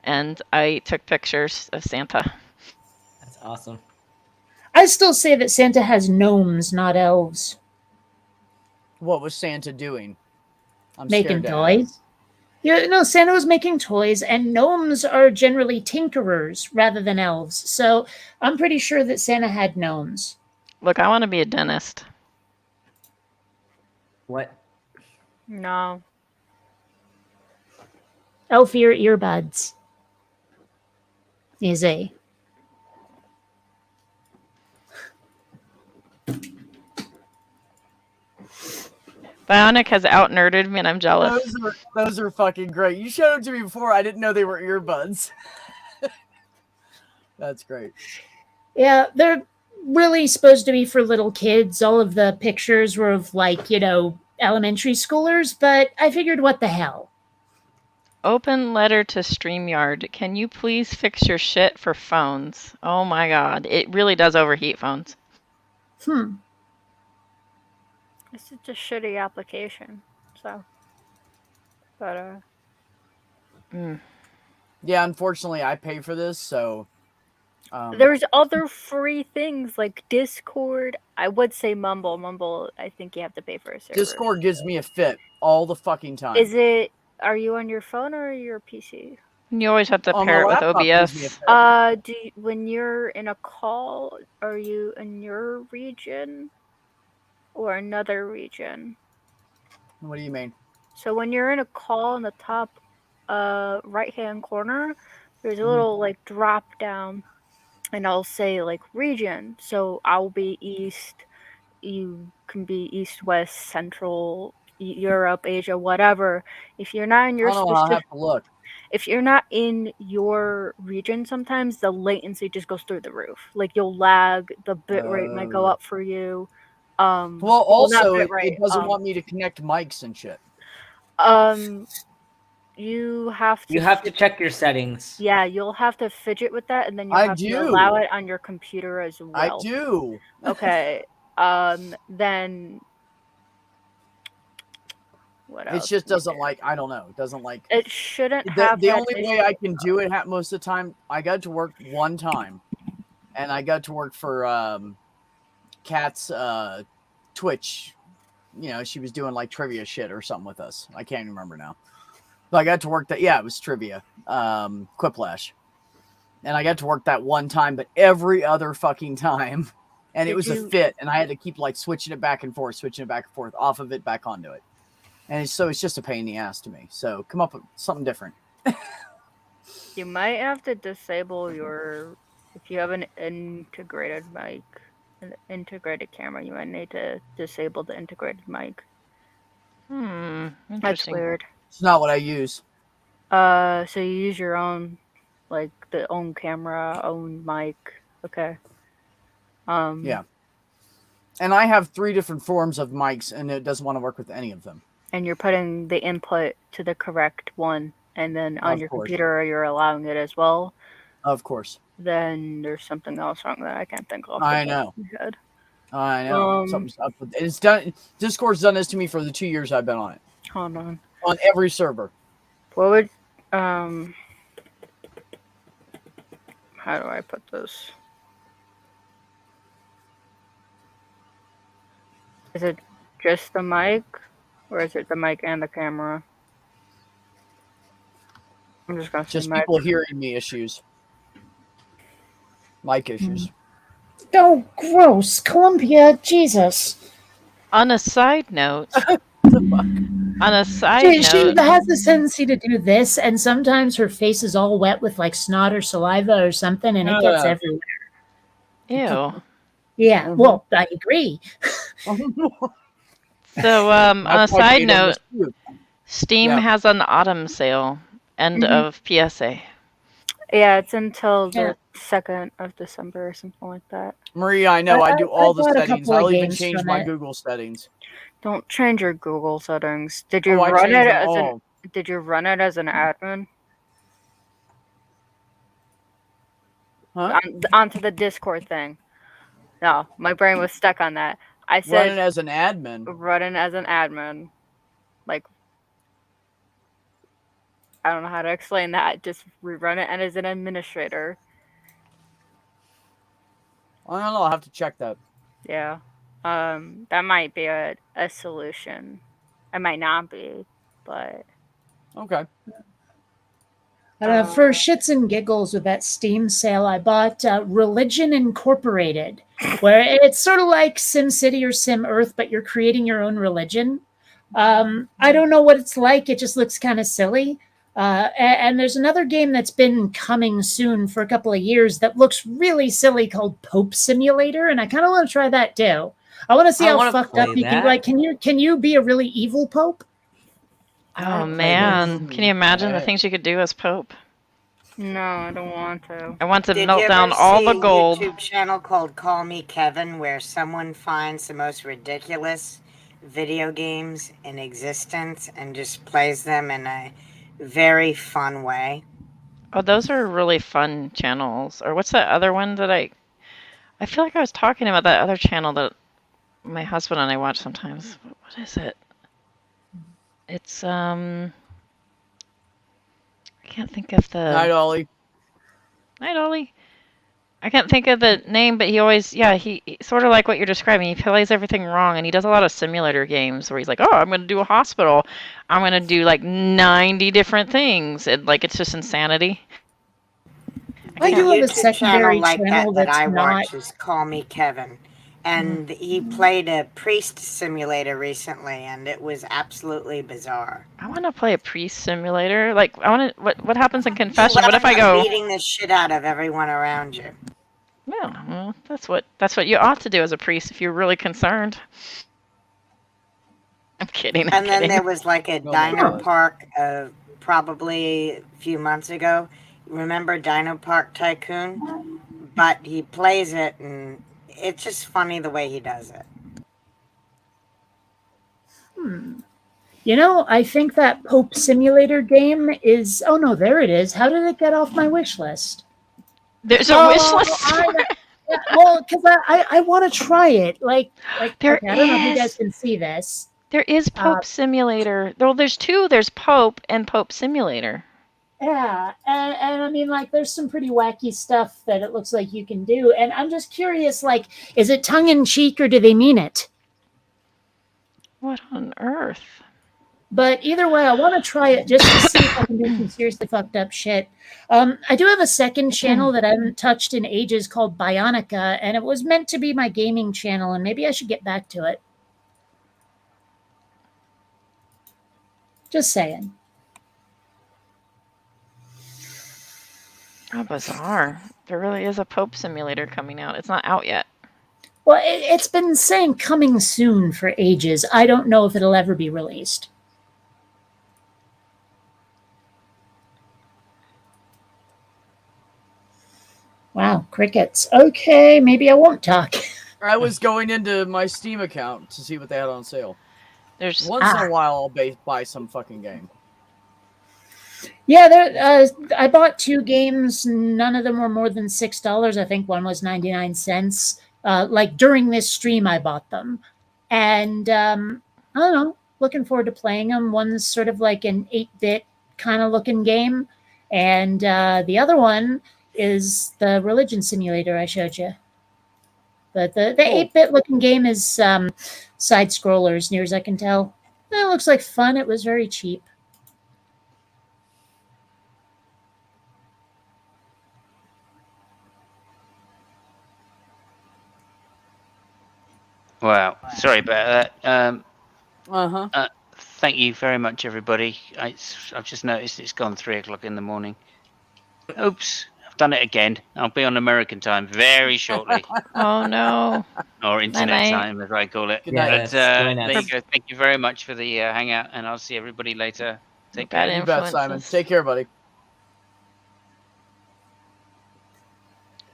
And I took pictures of Santa. That's awesome. I still say that Santa has gnomes, not elves. What was Santa doing? I'm making toys. Yeah, no, Santa was making toys, and gnomes are generally tinkerers rather than elves. So I'm pretty sure that Santa had gnomes. Look, I want to be a dentist. What? No. Elf earbuds. Easy. Bionic has out-nerded me, and I'm jealous. Those are fucking great. You showed them to me before. I didn't know they were earbuds. That's great. Yeah, they're really supposed to be for little kids. All of the pictures were of, like, elementary schoolers, but I figured, what the hell? Open letter to StreamYard. Can you please fix your shit for phones? Oh my god. It really does overheat phones. This is a shitty application. So. But, Yeah, unfortunately, I pay for this, so... there's other free things like Discord. I would say Mumble. Mumble, I think you have to pay for a server. Discord gives me a fit all the fucking time. Are you on your phone or your PC? You always have to pair it with OBS. When you're in a call, are you in your region or another region? What do you mean? So when you're in a call in the top right-hand corner, there's a little like drop down, and I'll say like region. So I'll be east. You can be east, west, central, Europe, Asia, whatever. If you're not in your I'll have to look. If you're not in your region, sometimes the latency just goes through the roof. Like you'll lag, the bitrate might go up for you. Well, also it doesn't want me to connect mics and shit. You have to check your settings. Yeah, you'll have to fidget with that, and then you'll have to allow it on your computer as well. I do. Okay. Then what else? It just doesn't like. I don't know. It doesn't like. It shouldn't have. The only way I can do it most of the time, I got to work one time, and I got to work for Kat's Twitch. She was doing like trivia shit or something with us. I can't even remember now. But I got to work that. Yeah, it was trivia. Quiplash. And I got to work that one time, but every other fucking time. And it was a fit. And I had to keep like switching it back and forth, off of it, back onto it. And it's just a pain in the ass to me. So come up with something different. You might have to disable if you have an integrated mic, an integrated camera, you might need to disable the integrated mic. That's weird. It's not what I use. So you use your own, like the own camera, own mic. Okay. Yeah. And I have 3 different forms of mics, and it doesn't want to work with any of them. And you're putting the input to the correct one, and then on your computer you're allowing it as well. Of course. Then there's something else wrong that I can't think of. I know. Something's up with it. It's done. Discord's done this to me for the 2 years I've been on it. Hold on. On every server. What would how do I put this? Is it just the mic, or is it the mic and the camera? I'm just gonna say just people hearing me issues. Mic issues. Oh, gross. Columbia, Jesus. On a side note, she has a tendency to do this, and sometimes her face is all wet with like snot or saliva or something, and it gets everywhere. Ew. Yeah, well, I agree. So, on a side note, Steam has an autumn sale, end of PSA. Yeah, it's until the 2nd of December or something like that. Maria, I know. I do all the settings. I'll even change my Google settings. Don't change your Google settings. Did you run it as an admin? Huh? Onto the Discord thing. No, my brain was stuck on that. I said running as an admin. Running as an admin. Like, I don't know how to explain that. Just rerun it and as an administrator. I don't know. I'll have to check that. Yeah. That might be a solution. It might not be, but... Okay. For shits and giggles with that Steam sale, I bought Religion Incorporated, where it's sort of like SimCity or Sim Earth, but you're creating your own religion. I don't know what it's like. It just looks kind of silly. And there's another game that's been coming soon for a couple of years that looks really silly called Pope Simulator, and I kind of want to try that too. I want to see how fucked up you can be. Like, can you be a really evil pope? Oh man, can you imagine the things you could do as pope? No, I don't want to. I want to Did melt you down ever all see the a gold. YouTube channel called Call Me Kevin, where someone finds the most ridiculous video games in existence and just plays them in a very fun way? Oh, those are really fun channels. Or what's that other one that I feel like I was talking about that other channel that my husband and I watch sometimes. What is it? It's I can't think of the Night Ollie. Night Ollie. I can't think of the name, but he always, he sort of like what you're describing. He plays everything wrong, and he does a lot of simulator games where he's like, oh, I'm going to do a hospital. I'm going to do like 90 different things. And like, it's just insanity. I do have a YouTube secondary like channel that that's I not. watch is Call Me Kevin. And he played a priest simulator recently, and it was absolutely bizarre. I want to play a priest simulator. Like, I want to. What happens in confession? What if I You'll go end up beating the shit out of everyone around you? Well, that's what you ought to do as a priest if you're really concerned. I'm kidding. And then there was like a Dino Park probably a few months ago. Remember Dino Park Tycoon? But he plays it, and it's just funny the way he does it. You know, I think that Pope Simulator game is. Oh no, there it is. How did it get off my wish list? There's a wish list. Well, because I want to try it. Like there okay, I don't know if you guys can see this. There is Pope Simulator. Well, there's two. There's Pope and Pope Simulator. Yeah, and I mean, like, there's some pretty wacky stuff that it looks like you can do, and I'm just curious, like, is it tongue in cheek or do they mean it? What on earth? But either way, I want to try it just to see if I can do some seriously fucked up shit. I do have a second channel that I haven't touched in ages called Bionica, and it was meant to be my gaming channel, and maybe I should get back to it. Just saying. How bizarre. There really is a Pope Simulator coming out. It's not out yet. Well, it's been saying coming soon for ages. I don't know if it'll ever be released. Wow, crickets. Okay, maybe I won't talk. I was going into my Steam account to see what they had on sale. There's once in a while I'll buy some fucking game. Yeah, I bought 2 games. None of them were more than $6. I think one was 99 cents. Like during this stream, I bought them, and I don't know. Looking forward to playing them. One's sort of like an 8-bit kind of looking game, and the other one is the religion simulator I showed you. But the 8-bit looking game is side scrollers, near as I can tell. It looks like fun. It was very cheap. Wow, sorry about that. Uh-huh. Thank you very much, everybody. I've just noticed it's gone 3 o'clock in the morning. Oops, I've done it again. I'll be on American time very shortly. Oh no. Or internet time, as I call it. Good night. But there you go. Thank you very much for the hangout, and I'll see everybody later. Take care. You bet, Simon. Take care, buddy.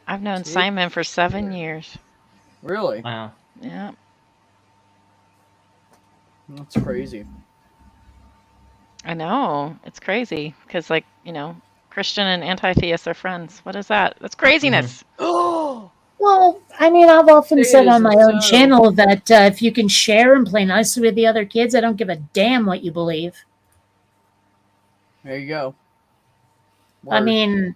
I've known Simon for 7 years. Really? Wow. Yeah. That's crazy. I know. It's crazy because, like, you know, Christian and anti-theists are friends. What is that? That's craziness. Oh. Well, I mean, I've often said on my own channel that if you can share and play nicely with the other kids, I don't give a damn what you believe. There you go. I mean,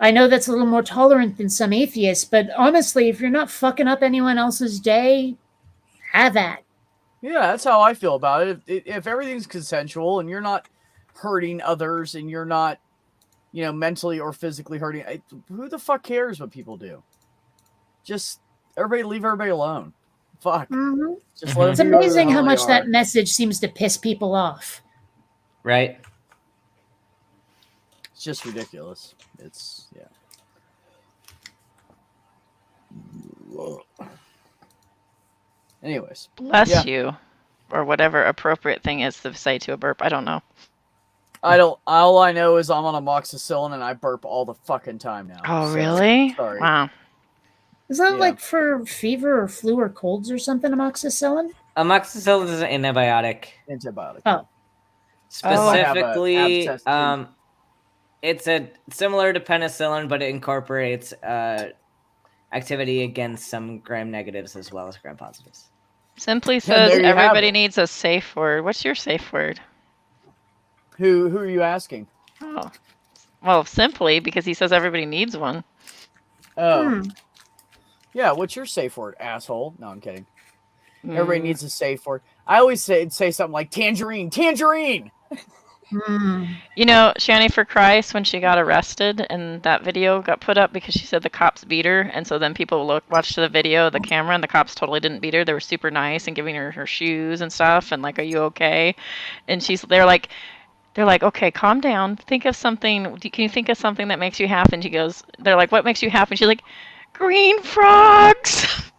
I know that's a little more tolerant than some atheists, but honestly, if you're not fucking up anyone else's day, have at. Yeah, that's how I feel about it. If everything's consensual and you're not hurting others and you're not, you know, mentally or physically hurting, who the fuck cares what people do? Just leave everybody alone. Fuck. Mm-hmm. Just let it's amazing how much that message seems to piss people off. Right. It's just ridiculous. It's, yeah. Anyways. Bless you. Or whatever appropriate thing is to say to a burp. I don't know. All I know is I'm on amoxicillin and I burp all the fucking time now. Oh, really? Sorry. Wow. Is that like for fever or flu or colds or something, amoxicillin? Amoxicillin is an antibiotic. Oh. Specifically, it's similar to penicillin, but it incorporates activity against some gram negatives as well as gram positives. Simply says everybody needs a safe word. What's your safe word? Who are you asking? Oh, well, Simply, because he says everybody needs one. Oh. Yeah, what's your safe word, asshole? No, I'm kidding. Everybody needs a safe word. I always say something like tangerine. You know, Shani for Christ, when she got arrested and that video got put up because she said the cops beat her, and so then people watched the video of the camera and the cops totally didn't beat her. They were super nice and giving her shoes and stuff and like, are you okay? And they're like, okay, calm down. Think of something. Can you think of something that makes you happy? And they're like, what makes you happy? And she's like, green frogs.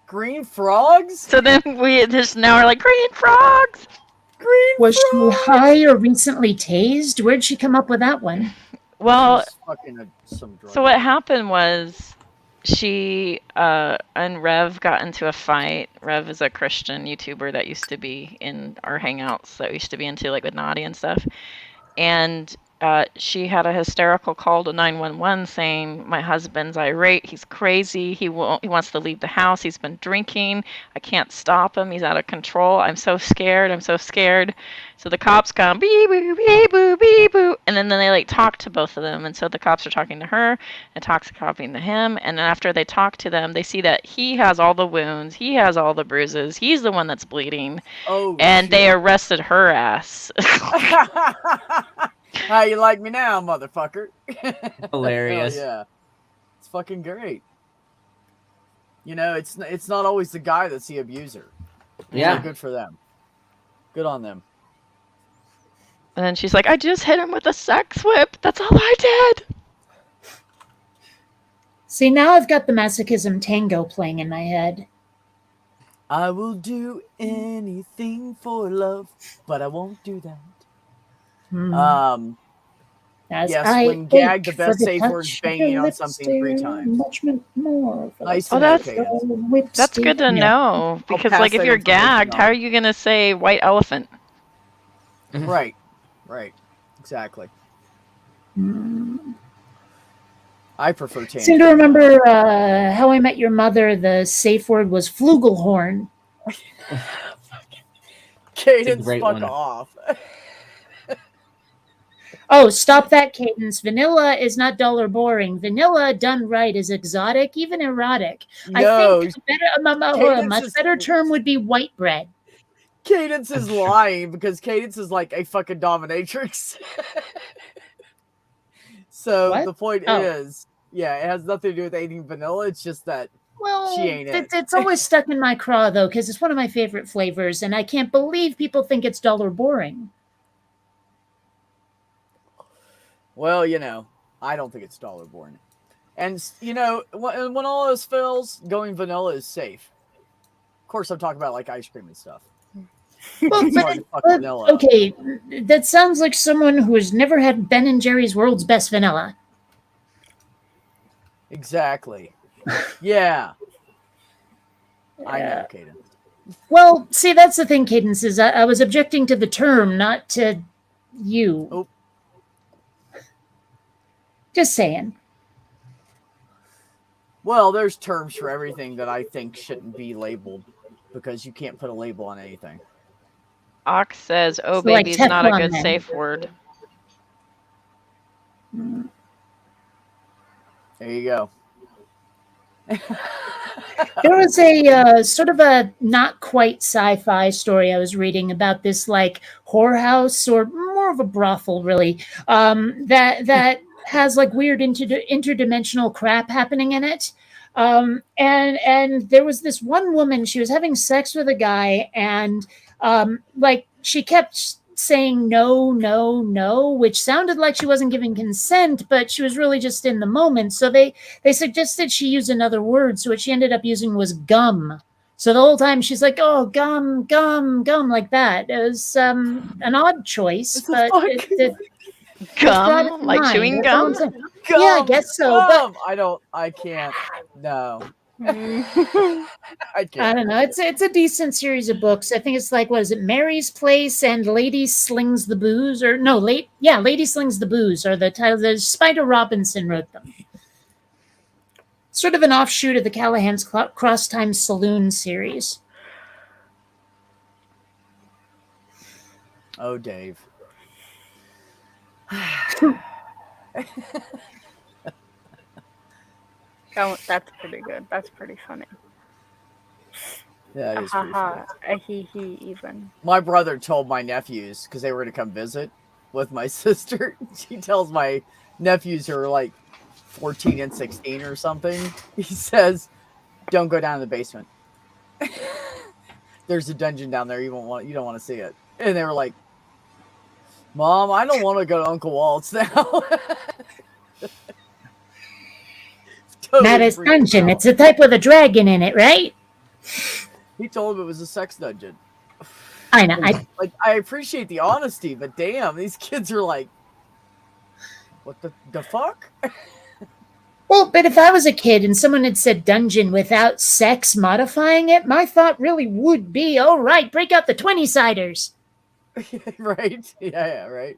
Green frogs? So then we just now are like, green frogs. Was she high or recently tased? Where'd she come up with that one? Well, so what happened was she and Rev got into a fight. Rev is a Christian YouTuber that used to be in our hangouts that we used to be into, like with Naughty and stuff. And she had a hysterical call to 911 saying, my husband's irate, he's crazy, he wants to leave the house, he's been drinking, I can't stop him, he's out of control, I'm so scared. So the cops come, beep, boo, beep, boo, beep, boo. And then they like talk to both of them. And so the cops are talking to her and talking to him. And then after they talk to them, they see that he has all the wounds, he has all the bruises, he's the one that's bleeding. And they arrested her ass. How you like me now, motherfucker? Hilarious. Hell yeah. It's fucking great. You know, it's not always the guy that's the abuser. Yeah. So good for them. Good on them. And then she's like, I just hit him with a sex whip. That's all I did. See, now I've got the Masochism Tango playing in my head. I will do anything for love, but I won't do that. When gagged, the best safe word is banging on something 3 times. Much more. Nice. That's good to know. Because like if you're gagged, how are you gonna say white elephant? Right. Exactly. I prefer tango. I seem to remember How I Met Your Mother, the safe word was flugelhorn. Cadence, fuck off. Oh, stop that, Cadence. Vanilla is not dull or boring. Vanilla, done right, is exotic, even erotic. No, I think a much better term would be white bread. Cadence is lying because Cadence is like a fucking dominatrix. So the point is, it has nothing to do with eating vanilla. It's just that she ain't it. It's always stuck in my craw, though, because it's one of my favorite flavors, and I can't believe people think it's dull or boring. Well, you know, I don't think it's dull or boring. And, you know, when all this fails, going vanilla is safe. Of course, I'm talking about, like, ice cream and stuff. Well, okay, that sounds like someone who has never had Ben & Jerry's World's Best Vanilla. Exactly. Yeah. I know, Cadence. Well, see, that's the thing, Cadence, is I was objecting to the term, not to you. Oh. Just saying. Well, there's terms for everything that I think shouldn't be labeled because you can't put a label on anything. Ox says, oh, so baby's like not a good safe word. There you go. There was a sort of a not quite sci-fi story I was reading about this like whorehouse or more of a brothel, really, that has like weird interdimensional crap happening in it. And there was this one woman, she was having sex with a guy, and like she kept saying no, which sounded like she wasn't giving consent, but she was really just in the moment. So they suggested she use another word. So what she ended up using was gum. So the whole time she's like, "Oh, gum, gum, gum," like that. It was an odd choice, but gum, like chewing gum. Yeah, I guess so. But I can't. No. I don't know. It's a decent series of books. I think it's like, what is it? Mary's Place and Lady Slings the Booze, or no, Lady Slings the Booze are the titles. The Spider Robinson wrote them. Sort of an offshoot of the Callahan's Cross Time Saloon series. Oh, Dave. Oh, that's pretty good. That's pretty funny. Yeah, it is pretty funny. He even. My brother told my nephews, because they were going to come visit with my sister. She tells my nephews who are like 14 and 16 or something. He says, "Don't go down in the basement. There's a dungeon down there. You don't want to see it." And they were like, "Mom, I don't want to go to Uncle Walt's now." Not a dungeon. It's a type with a dragon in it, right? He told him it was a sex dungeon. I know. I appreciate the honesty, but damn, these kids are like, what the fuck? Well, but if I was a kid and someone had said dungeon without sex modifying it, my thought really would be, all right, break out the 20-siders. Right? Yeah, right.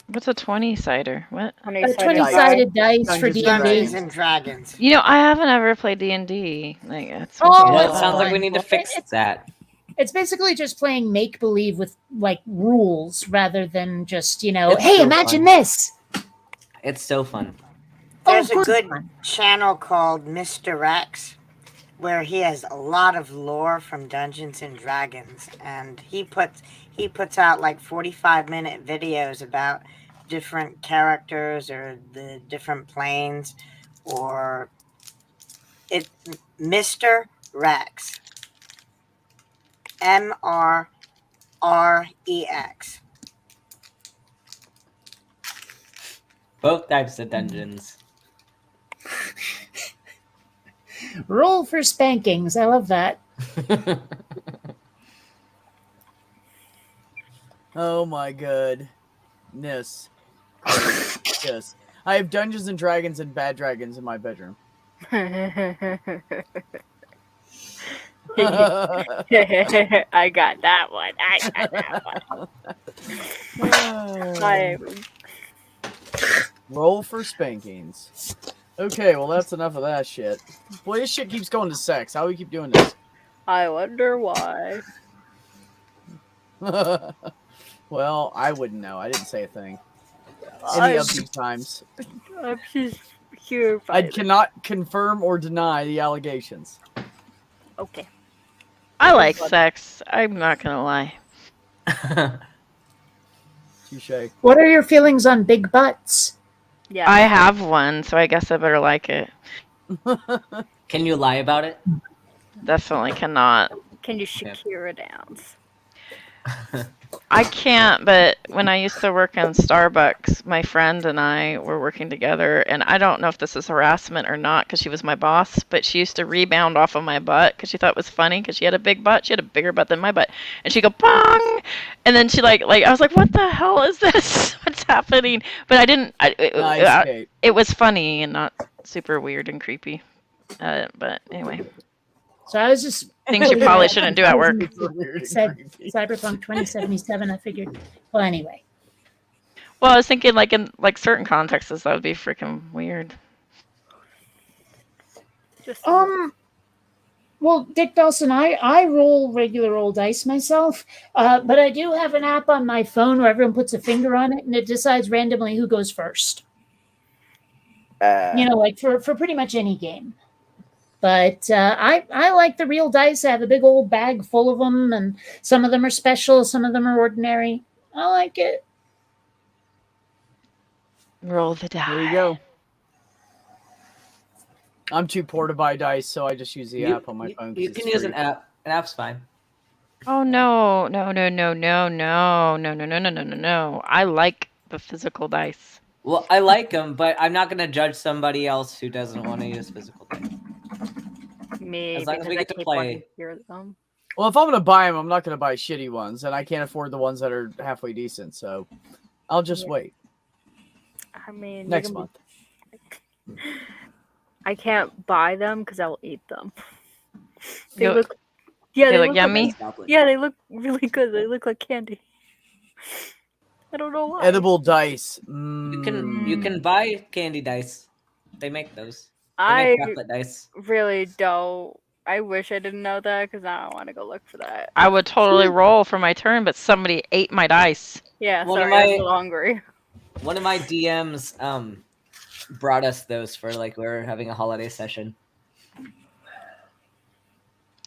What's a 20-sider? What? A 20-sided dice for D&D. Dungeons and Dragons. You know, I haven't ever played D&D. Like, It sounds like we need to fix that. It's basically just playing make-believe with, like, rules rather than just, It's hey, so imagine fun. this. It's so fun. There's a good channel called Mr. Rex where he has a lot of lore from Dungeons and Dragons, and he puts out like 45-minute videos about different characters or the different planes, or Mr. Rex. MRREX. Both types of dungeons. Roll for spankings. I love that. Oh my goodness. Yes. I have Dungeons and Dragons and Bad Dragons in my bedroom. I got that one. Roll for spankings. Okay, well that's enough of that shit. Boy, this shit keeps going to sex. How do we keep doing this? I wonder why. Well, I wouldn't know. I didn't say a thing. Any of these times. I'm just here. I cannot confirm or deny the allegations. Okay. I like sex. I'm not gonna lie. Touche. What are your feelings on big butts? Yeah. I have one, so I guess I better like it. Can you lie about it? Definitely cannot. Can you Shakira dance? I can't, but when I used to work in Starbucks, my friend and I were working together, and I don't know if this is harassment or not because she was my boss, but she used to rebound off of my butt because she thought it was funny because she had a big butt. She had a bigger butt than my butt. And she'd go, bong! And then she like I was like, what the hell is this? What's happening? But I didn't, it was funny and not super weird and creepy. But anyway. So I was just things you probably shouldn't do at work. Said Cyberpunk 2077. I figured. Well, anyway. Well, I was thinking like in like certain contexts that would be freaking weird. Well, Dick Dawson, I roll regular old dice myself, but I do have an app on my phone where everyone puts a finger on it and it decides randomly who goes first. Like for pretty much any game. But I like the real dice. I have a big old bag full of them, and some of them are special, some of them are ordinary. I like it. Roll the die. There you go. I'm too poor to buy dice, so I just use the app on my phone. You can use an app. An app's fine. Oh no. I like the physical dice. Well, I like them, but I'm not going to judge somebody else who doesn't want to use physical dice. me As long as because we I get to keep play. wanting to hear them. Well, if I'm gonna buy them, I'm not gonna buy shitty ones, and I can't afford the ones that are halfway decent. So I'll just wait. I mean, next month. I can't buy them because I will eat them. They You'll- look, yeah, they look look yummy? Like, yeah, they look really good. They look like candy. I don't know why. Edible dice. You can buy candy dice. They make those. They I make chocolate dice. really don't. I wish I didn't know that because I don't want to go look for that. I would totally roll for my turn, but somebody ate my dice. Yeah, One of sorry, I'm my- a little hungry. One of my DMs brought us those for like we were having a holiday session.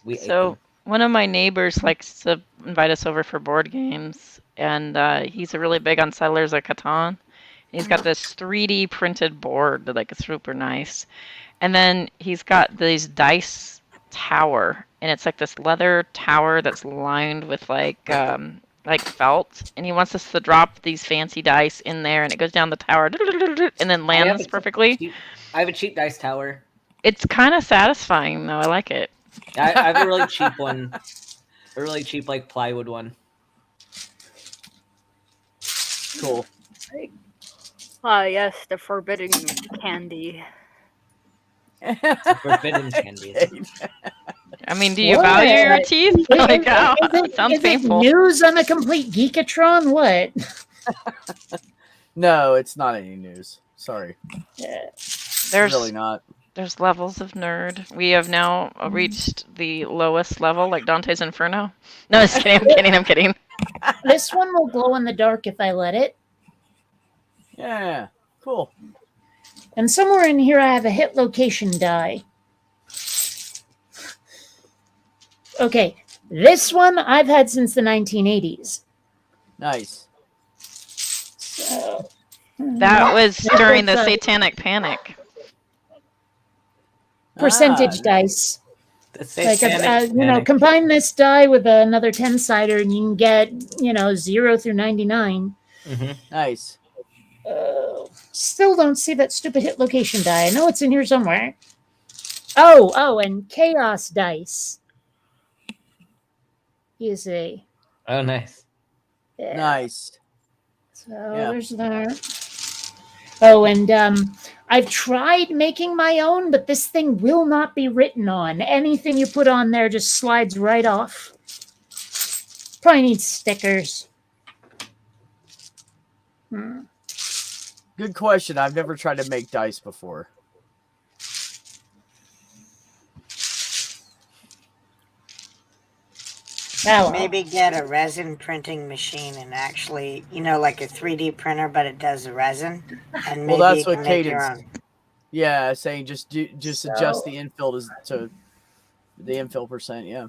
We ate them. One of my neighbors likes to invite us over for board games, and he's really big on Settlers of Catan. He's got this 3D printed board that like is super nice, and then he's got these dice tower, and it's like this leather tower that's lined with like felt, and he wants us to drop these fancy dice in there, and it goes down the tower and then lands perfectly. I have a cheap dice tower. It's kind of satisfying though. I like it. I have a really cheap one. A really cheap like plywood one. Cool. Ah, yes, the forbidden candy. Forbidden candy. I mean, do you value your teeth? Like, oh, it sounds painful. News on a complete geekatron? What? No, it's not any news. Sorry. There's really not. There's levels of nerd. We have now reached the lowest level, like Dante's Inferno. No, just kidding. I'm kidding. This one will glow in the dark if I let it. Yeah, cool. And somewhere in here I have a hit location die. Okay, this one I've had since the 1980s. Nice. So, that was during the Satanic Panic. Percentage dice. Like combine this die with another 10-sider, and you can get 0 through 99. Mm-hmm. Nice. Still don't see that stupid hit location die. I know it's in here somewhere. Oh, and chaos dice. You see. Oh, nice. Yeah. Nice. So there's that. Oh, and I've tried making my own, but this thing will not be written on. Anything you put on there just slides right off. Probably needs stickers. Good question. I've never tried to make dice before. Maybe get a resin printing machine and actually, like a 3D printer, but it does the resin. And maybe that's you what can make your Cadence. own. Yeah, saying just adjust the infill to the infill percent. Yeah.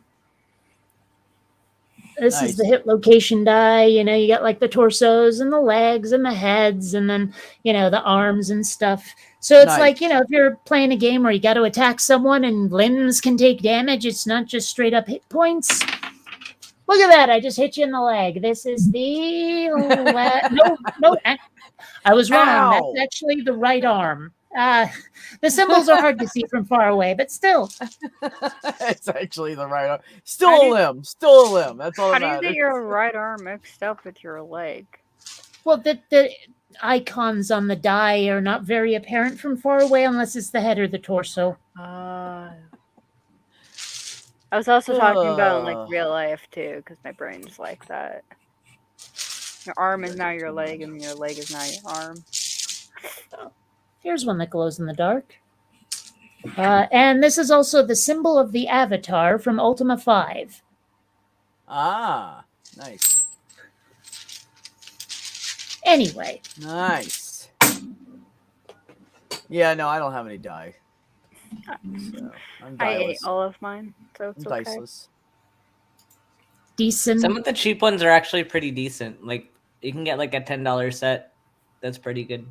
This is the hit location die. You got like the torsos and the legs and the heads, and then the arms and stuff. So it's like if you're playing a game where you got to attack someone and limbs can take damage, it's not just straight up hit points. Look at that! I just hit you in the leg. This is the no. I was wrong. Ow. That's actually the right arm. The symbols are hard to see from far away, but still. It's actually the right arm. Still a limb. Still a limb. That's all that How matters. do you get your right arm mixed up with your leg? Well, the icons on the die are not very apparent from far away unless it's the head or the torso. I was also talking about in like real life too, because my brain's like that. Your arm is now your leg, and your leg is now your arm. Here's one that glows in the dark. And this is also the symbol of the Avatar from Ultima 5. Ah, nice. Anyway. Nice. Yeah, no, I don't have any die. So I ate all of mine, so it's okay. Diceless. Decent. Some of the cheap ones are actually pretty decent. Like you can get like a $10 set. That's pretty good.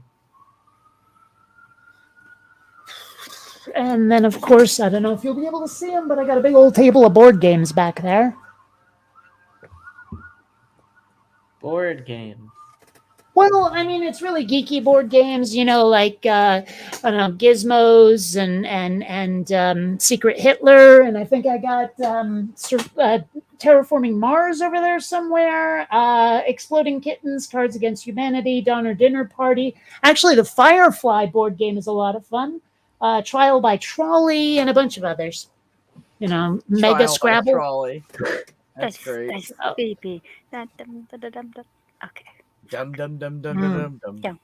And then, of course, I don't know if you'll be able to see them, but I got a big old table of board games back there. Board game. Well, I mean, it's really geeky board games, like I don't know, Gizmos and Secret Hitler, and I think I got Terraforming Mars over there somewhere. Exploding Kittens, Cards Against Humanity, Donner Dinner Party. Actually, the Firefly board game is a lot of fun. Trial by Trolley, and a bunch of others. Mega Scrabble. Trolley. That's great. Nice baby. Okay. Dum dum dum dum dum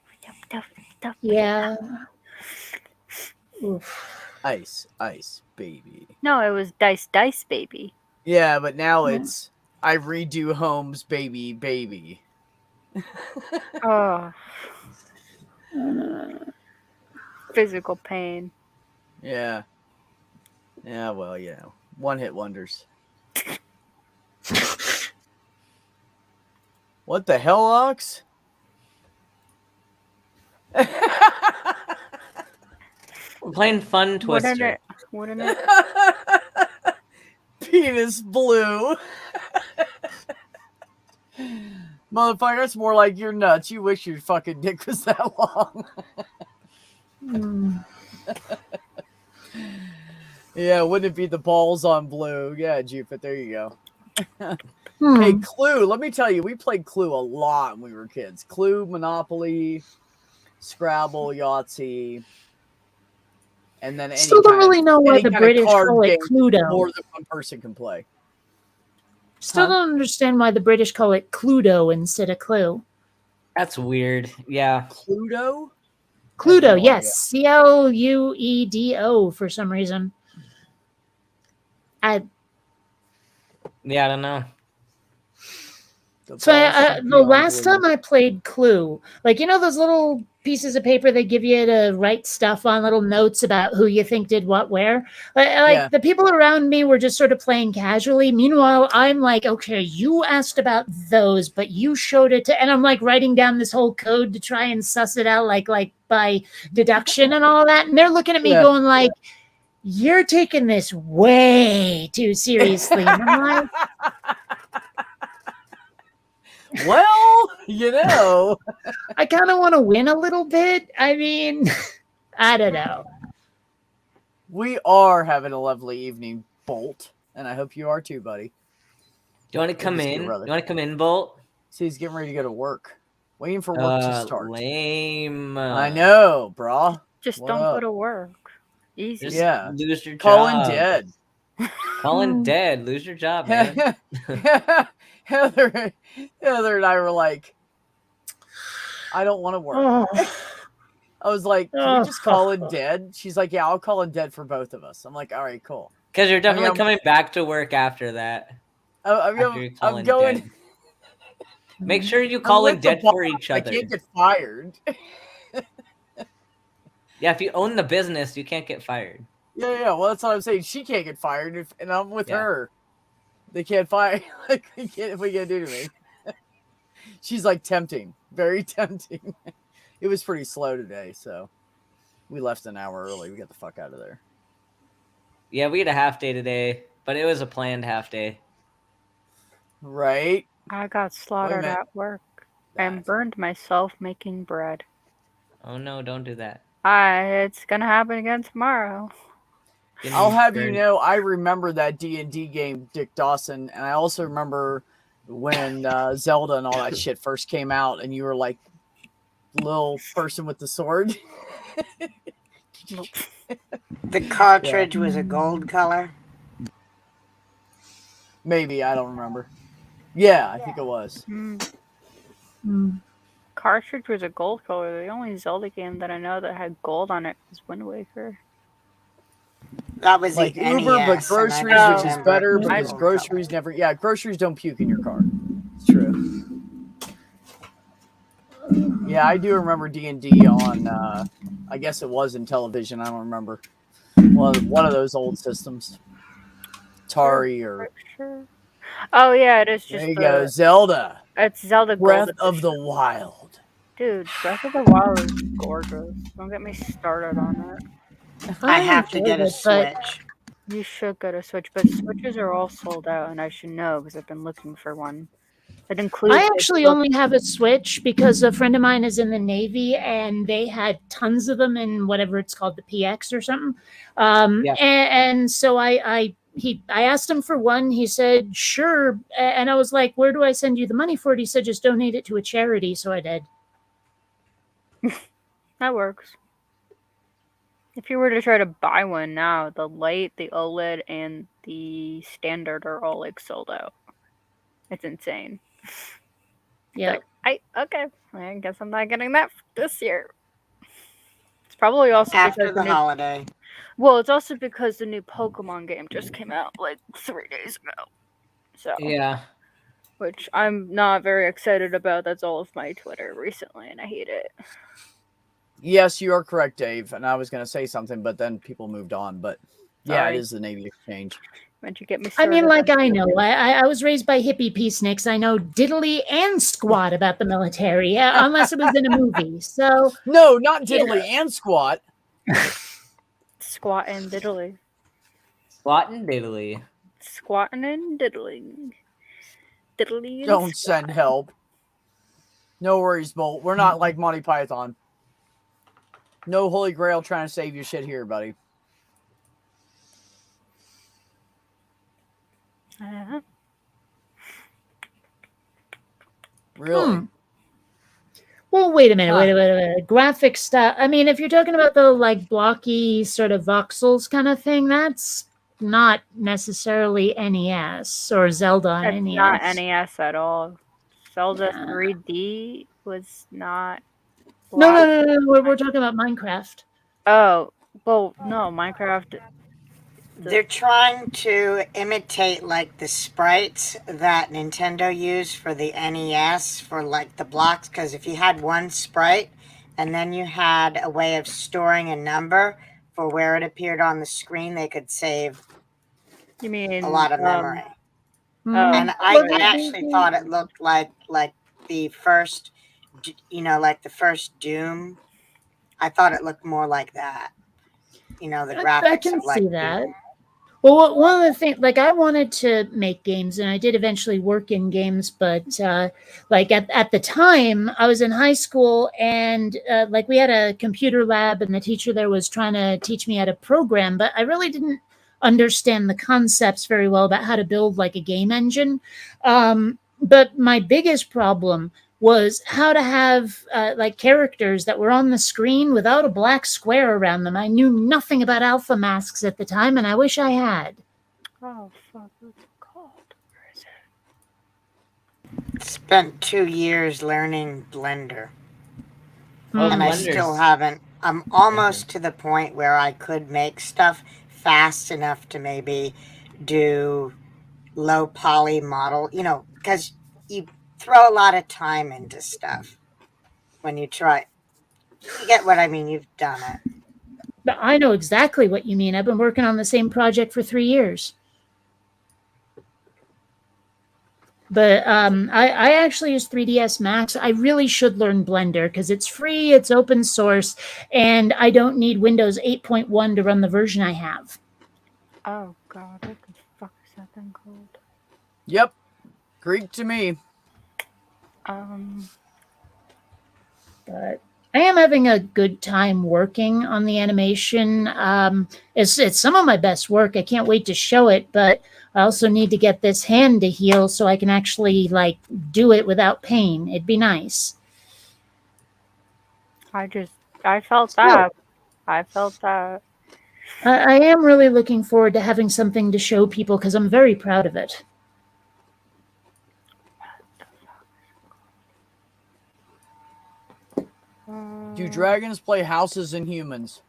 dum. Yeah. Oof. Ice baby. No, it was Dice baby. Yeah, but now it's I redo Holmes baby. Oh. Physical pain. Yeah. Yeah, well, one-hit wonders. What the hell, Ox? We're playing Fun Twister. Wouldn't it? Penis blue. Motherfucker, that's more like you're nuts. You wish your fucking dick was that long. Yeah, wouldn't it be the balls on blue? Yeah, Jupiter, there you go. Hey, Clue, let me tell you, we played Clue a lot when we were kids. Clue, Monopoly, Scrabble, Yahtzee, and then still don't really know why the British call it Cluedo. More than one person can play. Still don't understand why the British call it Cluedo instead of Clue. That's weird. Yeah. Cluedo? Cluedo, yes. Cluedo for some reason. I don't know. So the last time I played Clue, those little pieces of paper they give you to write stuff on, little notes about who you think did what where. The people around me were just sort of playing casually. Meanwhile, I'm like, okay, you asked about those, but you showed it to, and I'm like writing down this whole code to try and suss it out, like by deduction and all that. And they're looking at me going like, you're taking this way too seriously. And I'm like, well, I kind of want to win a little bit. I mean, I don't know. We are having a lovely evening, Bolt, and I hope you are too, buddy. Do you want to come in? You want to come in, Bolt? See, he's getting ready to go to work. Waiting for work to start. Lame. I know, brah. Just don't go to work. Easy. Just lose your job. Calling dead. Calling dead. Lose your job, man. Heather and I were like, I don't want to work. I was like, can we just call in dead? She's like, yeah, I'll call in dead for both of us. I'm like, all right, cool. Because you're definitely coming back to work after that. I'm going. Dead. Make sure you call in dead for each other. I can't get fired. Yeah, if you own the business, you can't get fired. Yeah. Well, that's what I'm saying. She can't get fired, and I'm with her. They can't fire. If we can't do anything. She's like tempting, very tempting. It was pretty slow today, so we left an hour early. We got the fuck out of there. Yeah, we had a half day today, but it was a planned half day. Right? I got slaughtered at work and burned myself making bread. Oh no, don't do that. It's gonna happen again tomorrow. I'll have you know, I remember that D&D game, Dick Dawson, and I also remember when Zelda and all that shit first came out, and you were like, little person with the sword. The cartridge was a gold color? Maybe, I don't remember. Yeah, I think it was. Cartridge was a gold color. The only Zelda game that I know that had gold on it was Wind Waker. That was like Uber, but groceries, which is better because groceries never. Yeah, groceries don't puke in your car. It's true. Yeah, I do remember D&D on. I guess it was in television. I don't remember. One of those old systems, Atari or. Oh yeah, it is just. There you go, Zelda. It's Zelda Breath of the Wild. Dude, Breath of the Wild is gorgeous. Don't get me started on it. I have to get a Switch. You should get a Switch, but Switches are all sold out, and I should know because I've been looking for one. It includes. I actually only have a Switch because a friend of mine is in the Navy, and they had tons of them in whatever it's called, the PX or something. And so I asked him for one. He said, sure. And I was like, where do I send you the money for it? He said, just donate it to a charity. So I did. That works. If you were to try to buy one now, the light, the OLED, and the standard are all like sold out. It's insane. Yeah. Like, okay. I guess I'm not getting that this year. It's probably also after because the holiday. Well, it's also because the new Pokemon game just came out like 3 days ago. So yeah. Which I'm not very excited about. That's all of my Twitter recently, and I hate it. Yes, you are correct, Dave. And I was going to say something, but then people moved on. But yeah, Sorry. It is the Navy Exchange. Meant you get me I mean, started. like I know. I was raised by hippie peaceniks. I know diddly and squat about the military, unless it was in a movie. So no, not diddly and squat. Squat and diddly. Squat and diddly. Squatting and diddling. Diddly and Don't send help. No worries, Bolt. We're not like Monty Python. No Holy Grail trying to save your shit here, buddy. Really? Well, wait a minute. Wait a minute. Graphic style. I mean, if you're talking about the like blocky sort of voxels kind of thing, that's not necessarily NES or Zelda on That's NES. not NES at all. Zelda 3D was not. No. We're talking about Minecraft. Oh, well, no, Minecraft. They're trying to imitate like the sprites that Nintendo used for the NES for like the blocks, because if you had one sprite and then you had a way of storing a number for where it appeared on the screen, they could save You mean a lot of memory. And I actually thought it looked like the first, like the first Doom. I thought it looked more like that. The graphics. I can of like see that. Well, one of the things, like I wanted to make games, and I did eventually work in games, but like at the time, I was in high school, and like we had a computer lab, and the teacher there was trying to teach me how to program, but I really didn't understand the concepts very well about how to build like a game engine. But my biggest problem was how to have like characters that were on the screen without a black square around them. I knew nothing about alpha masks at the time, and I wish I had. Oh, fuck, what's it called? Where is it? Spent 2 years learning Blender. Oh, and I still haven't. I'm almost to the point where I could make stuff fast enough to maybe do low poly model, because you throw a lot of time into stuff when you try. You get what I mean? You've done it. But I know exactly what you mean. I've been working on the same project for 3 years. But I actually use 3ds Max. I really should learn Blender because it's free, it's open source, and I don't need Windows 8.1 to run the version I have. Oh, God. What the fuck is that thing called? Yep. Greek to me. But I am having a good time working on the animation. It's some of my best work. I can't wait to show it, but I also need to get this hand to heal so I can actually like do it without pain. It'd be nice. I felt that. I felt that. I am really looking forward to having something to show people because I'm very proud of it. Do dragons play houses and humans?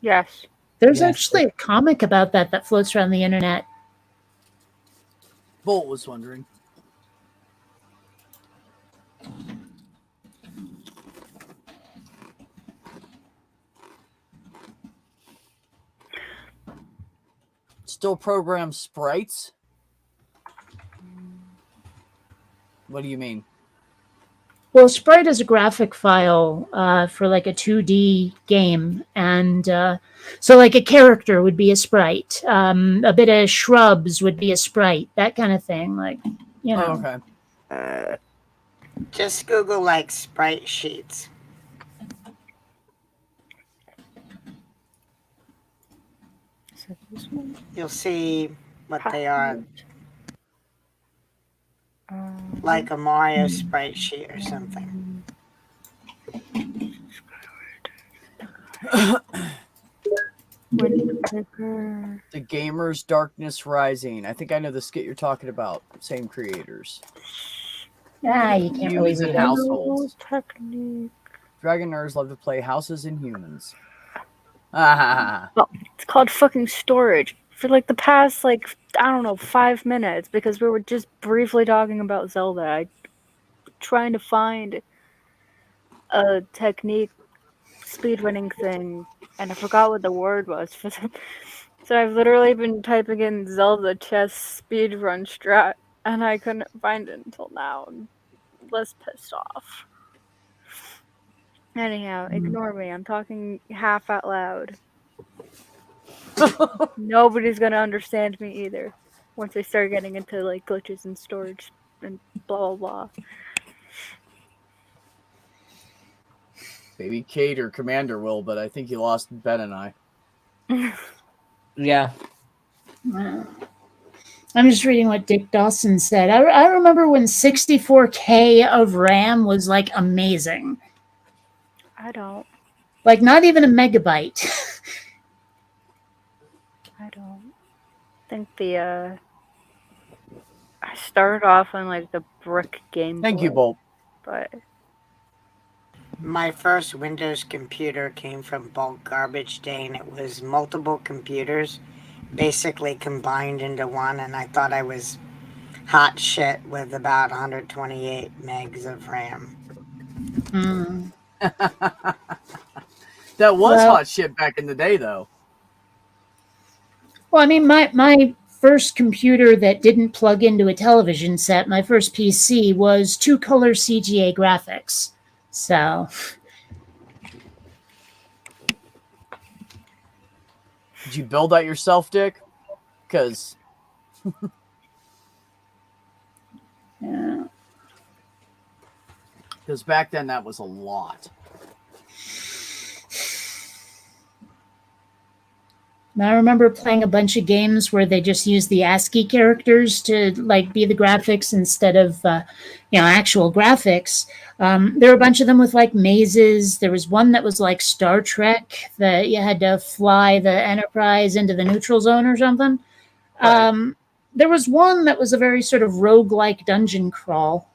Yes. There's actually a comic about that floats around the internet. Bolt was wondering. Still program sprites? What do you mean? Well, sprite is a graphic file for like a 2D game. And so like a character would be a sprite. A bit of shrubs would be a sprite, that kind of thing. Like, you know. Okay. Just Google like sprite sheets. You'll see what they are. Like a Mario sprite sheet or something. The Gamer's Darkness Rising. I think I know the skit you're talking about. Same creators. Yeah, you can't really Humans and read households. Dragon nerds love to play houses and humans. It's called fucking storage. For like the past, like, I don't know, 5 minutes, because we were just briefly talking about Zelda. I'm trying to find a technique speedrunning thing, and I forgot what the word was for them. So I've literally been typing in Zelda chess speedrun strat, and I couldn't find it until now. I'm less pissed off. Anyhow, ignore me. I'm talking half out loud. Nobody's gonna understand me either once I start getting into like glitches and storage and blah blah blah. Maybe Kate or Commander will, but I think you lost Ben and I. Yeah. I'm just reading what Dick Dawson said. I remember when 64K of RAM was like amazing. I don't. Like not even a megabyte. I don't think the I started off on like the brick game. Thank you, Bolt. But my first Windows computer came from bulk garbage day, and it was multiple computers basically combined into one, and I thought I was hot shit with about 128 megs of RAM. That was hot shit back in the day, though. Well, I mean, my first computer that didn't plug into a television set, my first PC, was 2-color CGA graphics. So... Did you build that yourself, Dick? Because... yeah. Because back then, that was a lot. I remember playing a bunch of games where they just used the ASCII characters to like be the graphics instead of actual graphics. There were a bunch of them with like mazes. There was one that was like Star Trek that you had to fly the Enterprise into the neutral zone or something. Right. There was one that was a very sort of roguelike dungeon crawl,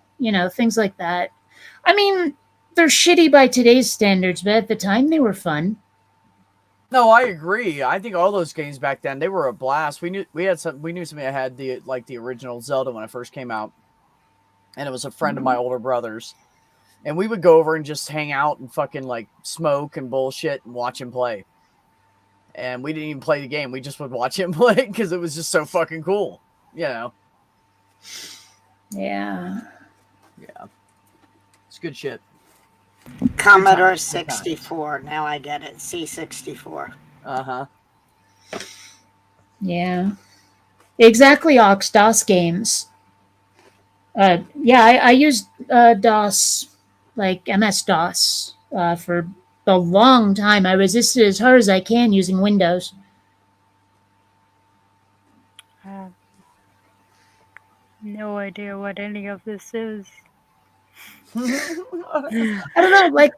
things like that. I mean, they're shitty by today's standards, but at the time they were fun. No, I agree. I think all those games back then, they were a blast. We knew somebody that had the original Zelda when it first came out, and it was a friend of my older brother's, and we would go over and just hang out and fucking like smoke and bullshit and watch him play. And we didn't even play the game; we just would watch him play because it was just so fucking cool, Yeah. Yeah, it's good shit. Commodore 64. Now I get it. C64. Yeah. Exactly, Ox. DOS games. I used DOS, like MS-DOS, for a long time. I resisted as hard as I can using Windows. I have no idea what any of this is. I don't know, like...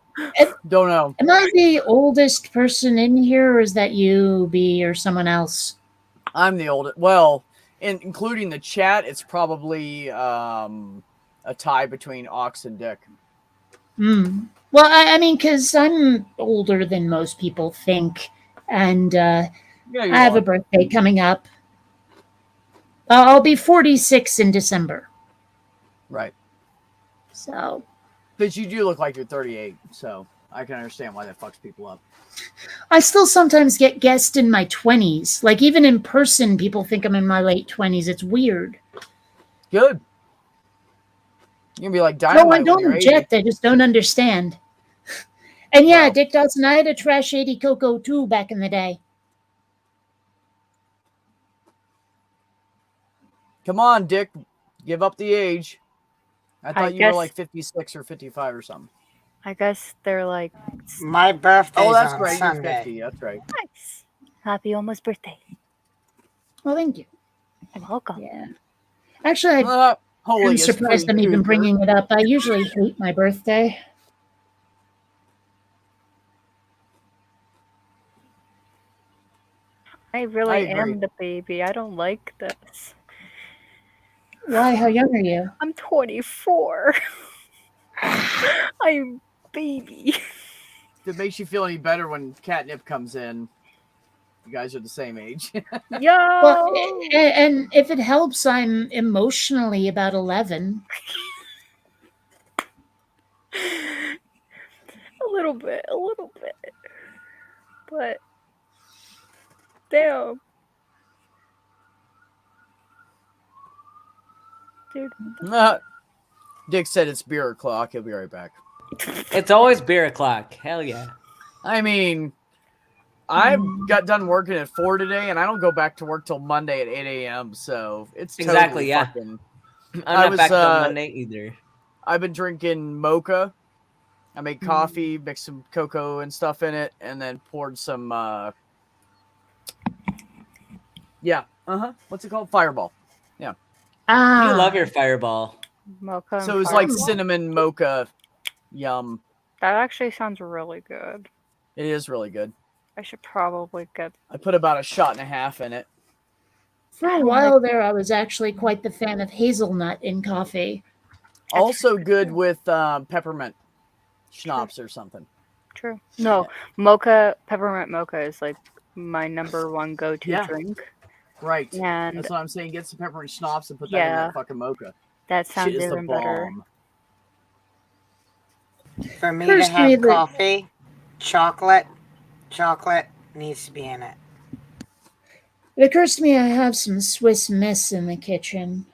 Don't know. Am I the oldest person in here, or is that you, B, or someone else? I'm the oldest. Well, including the chat, it's probably a tie between Ox and Dick. Well, I mean, because I'm older than most people think, and I have a birthday coming up. I'll be 46 in December. Right. So. But you do look like you're 38, so I can understand why that fucks people up. I still sometimes get guessed in my 20s. Like, even in person, people think I'm in my late 20s. It's weird. Good. You're going to be like Dynamite. No, I don't object. I just don't understand. And yeah, Dick Dawson, I had a Trash 80 Coco too back in the day. Come on, Dick. Give up the age. I thought you were like 56 or 55 or something. I guess they're like... My birthday's Oh, that's on right. Sunday. You're 50. That's right. Nice. Happy almost birthday. Well, thank you. You're welcome. Yeah. Actually, I'm surprised I'm even bringing it up. I usually hate my birthday. I really am the baby. I don't like this. Why? How young are you? I'm 24. I'm baby. If it makes you feel any better when Catnip comes in, you guys are the same age. Yo! Well, and if it helps, I'm emotionally about 11. A little bit. But, damn. Dude. Dick said it's beer o'clock. He'll be right back. It's always beer o'clock. Hell yeah. I mean, I got done working at 4 today, and I don't go back to work till Monday at 8 a.m. So it's exactly totally I'm not back till Monday either. I've been drinking mocha. I made coffee, mixed some cocoa and stuff in it, and then poured some. What's it called? Fireball. Yeah. You love your Fireball. Mocha. So it was like cinnamon mocha. Yum. That actually sounds really good. It is really good. I should probably get... I put about a shot and a half in it. For a while there, I was actually quite the fan of hazelnut in coffee. Also good with peppermint schnapps or something. True. No, mocha, peppermint mocha is like my number one go-to drink. Right. And that's what I'm saying. Get some peppermint schnapps and put that in that fucking mocha. That sounds even better. For me to have coffee, chocolate needs to be in it. It occurs to me I have some Swiss Miss in the kitchen.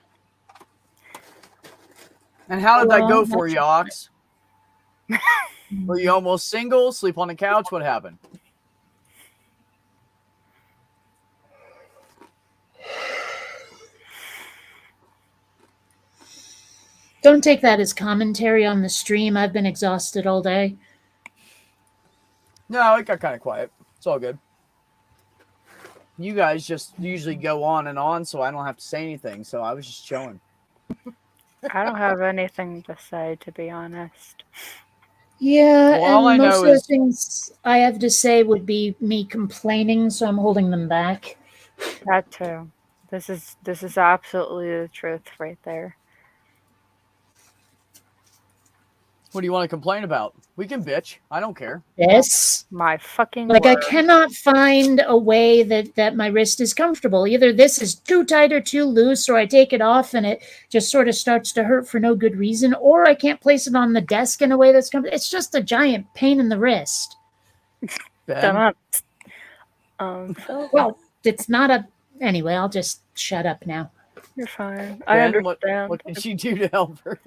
And how did that go for you, Ox? Were you almost single? Sleep on the couch? What happened? Don't take that as commentary on the stream. I've been exhausted all day. No, it got kind of quiet. It's all good. You guys just usually go on and on, so I don't have to say anything. So I was just chilling. I don't have anything to say, to be honest. Yeah, well, and most of the things I have to say would be me complaining, so I'm holding them back. That too. This is absolutely the truth right there. What do you want to complain about? We can bitch. I don't care. Yes. My fucking word. I word. cannot find a way that my wrist is comfortable. Either this is too tight or too loose, or I take it off and it just sort of starts to hurt for no good reason, or I can't place it on the desk in a way that's comfortable. It's just a giant pain in the wrist. Well, it's not a... Anyway, I'll just shut up now. You're fine. I understand. What can she do to help her?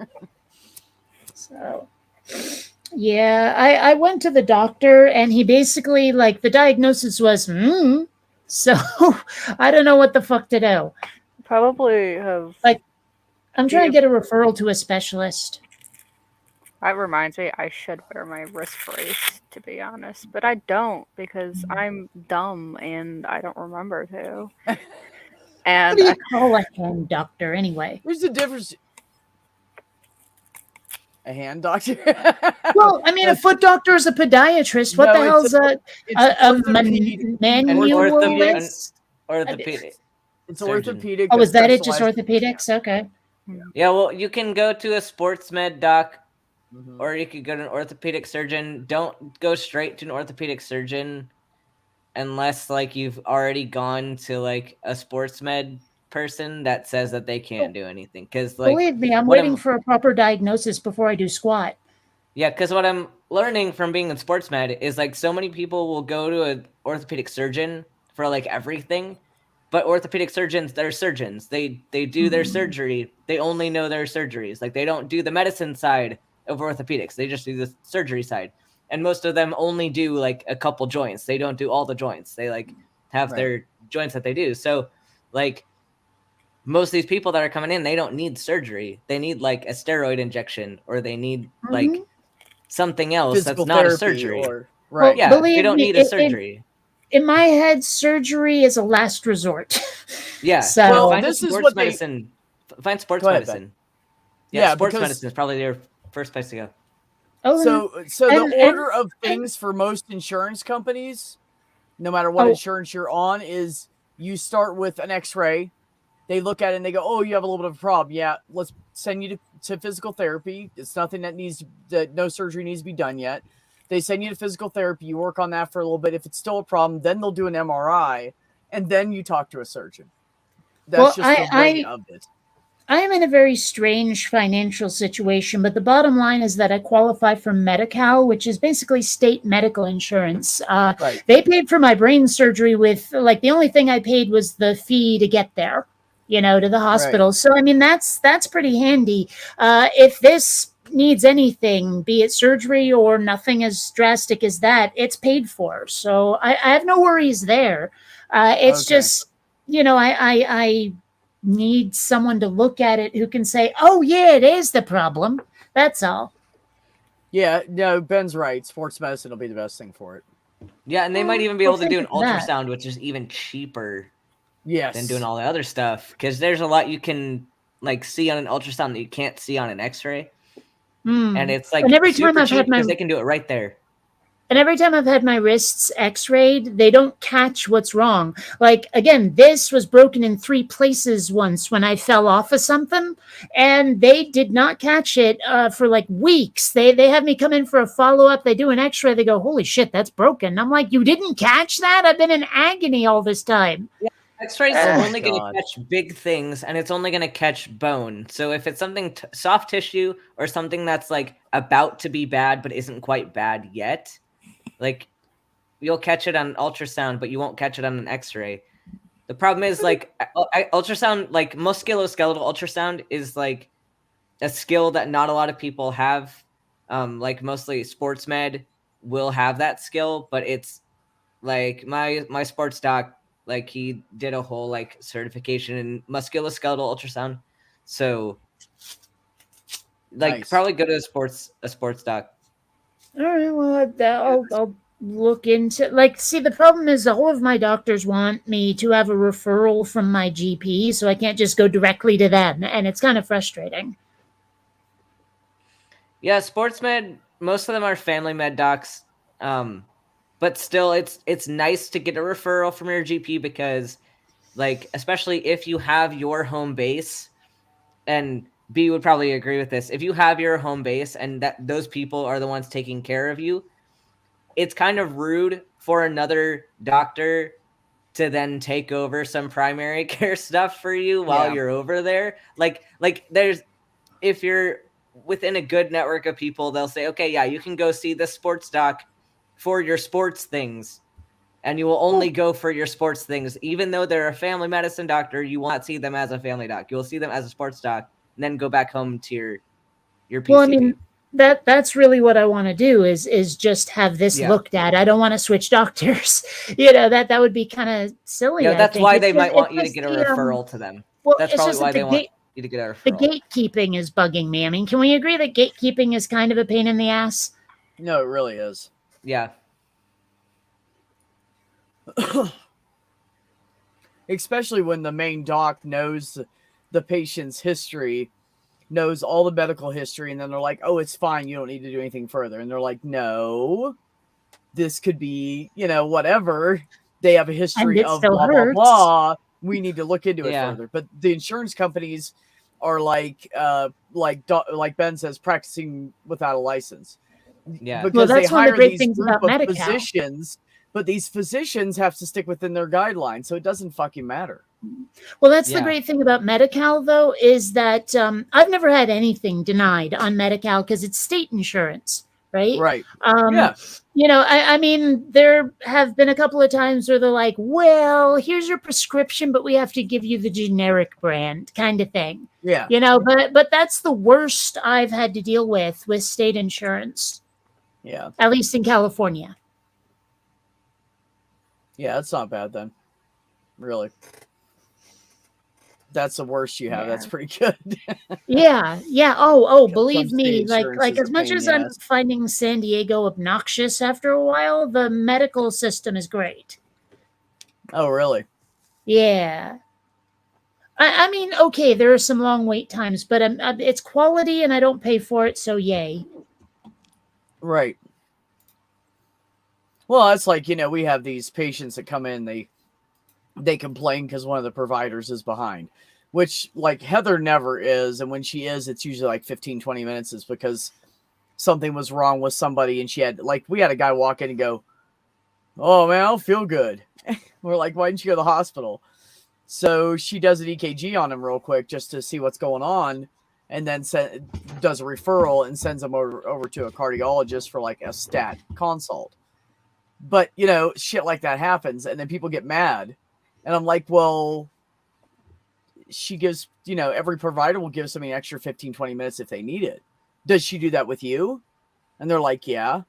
So... Yeah, I went to the doctor and he basically, like, the diagnosis was, so I don't know what the fuck to do. Probably have... Like, I'm trying to get a referral to a specialist. That reminds me, I should wear my wrist brace, to be honest. But I don't, because I'm dumb and I don't remember to. And what do you call a hand doctor, anyway? Where's the difference... A hand doctor? Well, I mean, a foot doctor is a podiatrist. What the hell's a manualist? Orthopedic. It's orthopedic. Oh, is that it? Just orthopedics? Okay. Yeah, well, you can go to a sports med doc, or you could go to an orthopedic surgeon. Don't go straight to an orthopedic surgeon unless, like, you've already gone to, like, a sports med person that says that they can't do anything. Because, like, believe me, I'm waiting for a proper diagnosis before I do squat. Yeah, because what I'm learning from being in sports med is, like, so many people will go to an orthopedic surgeon for, like, everything, but orthopedic surgeons, they're surgeons. They do their surgery. They only know their surgeries. Like, they don't do the medicine side of orthopedics. They just do the surgery side. And most of them only do, like, a couple joints. They don't do all the joints. They, like, have their joints that they do. So, like, most of these people that are coming in, they don't need surgery. They need like a steroid injection, or they need like something else Physical that's not a therapy surgery. or right. Well, Yeah, they believe don't me, need a surgery. in my head, surgery is a last resort. Yeah. So well, find this is sports what medicine. Find sports Go ahead, medicine. Ben. Yeah, sports because medicine is probably your first place to go. So the order of things for most insurance companies, no matter what insurance you're on, is you start with an X-ray. They look at it and they go, "Oh, you have a little bit of a problem. Yeah, let's send you to physical therapy. It's nothing that no surgery needs to be done yet." They send you to physical therapy. You work on that for a little bit. If it's still a problem, then they'll do an MRI, and then you talk to a surgeon. That's just the way of it. I am in a very strange financial situation, but the bottom line is that I qualify for Medi-Cal, which is basically state medical insurance. Right. They paid for my brain surgery with, like, the only thing I paid was the fee to get there, to the hospital. Right. So, I mean, that's pretty handy. If this needs anything, be it surgery or nothing as drastic as that, it's paid for. So I have no worries there. It's just, I need someone to look at it who can say, "Oh yeah, it is the problem." That's all. Yeah, no, Ben's right. Sports medicine will be the best thing for it. Yeah, and they might even be able to do an ultrasound, which is even cheaper. Than doing all the other stuff, because there's a lot you can like see on an ultrasound that you can't see on an X-ray, and it's like super cheap because they can do it right there. And every time I've had my wrists X-rayed, they don't catch what's wrong. Like, again, this was broken in 3 places once when I fell off of something, and they did not catch it for like weeks. They had me come in for a follow-up. They do an X-ray. They go, "Holy shit, that's broken." I'm like, "You didn't catch that? I've been in agony all this time." Yeah, X-rays are only going to catch big things, and it's only going to catch bone. So if it's something soft tissue or something that's like about to be bad but isn't quite bad yet, like you'll catch it on ultrasound, but you won't catch it on an X-ray. The problem is like ultrasound, like musculoskeletal ultrasound is like a skill that not a lot of people have. Like mostly sports med will have that skill, but it's like my sports doc, like he did a whole like certification in musculoskeletal ultrasound. So like probably go to a sports doc. All right, well, I'll look into, like, see, the problem is all of my doctors want me to have a referral from my GP, so I can't just go directly to them, and it's kind of frustrating. Yeah, sports med, most of them are family med docs. But still, it's nice to get a referral from your GP because, like, especially if you have your home base, and B would probably agree with this. If you have your home base and that those people are the ones taking care of you, it's kind of rude for another doctor to then take over some primary care stuff for you while you're over there. Like there's, if you're within a good network of people, they'll say, "Okay, yeah, you can go see the sports doc for your sports things, and you will only go for your sports things. Even though they're a family medicine doctor, you will not see them as a family doc. You will see them as a sports doc, and then go back home to your PCP." Well, I mean, that's really what I want to do is just have this looked at. I don't want to switch doctors. That would be kind of silly. Yeah, that's why they might want you to get a referral to them. Well, that's probably why they want you to get a referral. The gatekeeping is bugging me. I mean, can we agree that gatekeeping is kind of a pain in the ass? No, it really is. Yeah. Especially when the main doc knows the patient's history, knows all the medical history, and then they're like, "Oh, it's fine. You don't need to do anything further." And they're like, "No, this could be, whatever. They have a history of blah, blah, blah. We need to look into it further." But the insurance companies are like Ben says, practicing without a license. Yeah. Because they hire these group of physicians, but these physicians have to stick within their guidelines, so it doesn't fucking matter. Well, that's the great thing about Medi-Cal, though, is that I've never had anything denied on Medi-Cal because it's state insurance, right? Right. I mean, there have been a couple of times where they're like, "Well, here's your prescription, but we have to give you the generic brand," kind of thing. Yeah. But that's the worst I've had to deal with state insurance. Yeah. At least in California. Yeah, that's not bad then. Really. the worst you have. Yeah. That's pretty good. Yeah. Oh, believe me, like as much as I'm finding San Diego obnoxious after a while, the medical system is great. Oh, really? Yeah. I mean, okay, there are some long wait times, but it's quality and I don't pay for it, so yay. Right. Well, it's like, we have these patients that come in, they complain because one of the providers is behind, which like Heather never is. And when she is, it's usually like 15, 20 minutes is because something was wrong with somebody. And we had a guy walk in and go, "Oh man, I don't feel good." We're like, "Why didn't you go to the hospital?" So she does an EKG on him real quick just to see what's going on. And then does a referral and sends him over to a cardiologist for like a stat consult. But, shit like that happens. And then people get mad. And I'm like, well, she gives, every provider will give somebody an extra 15, 20 minutes if they need it. Does she do that with you? And they're like, yeah.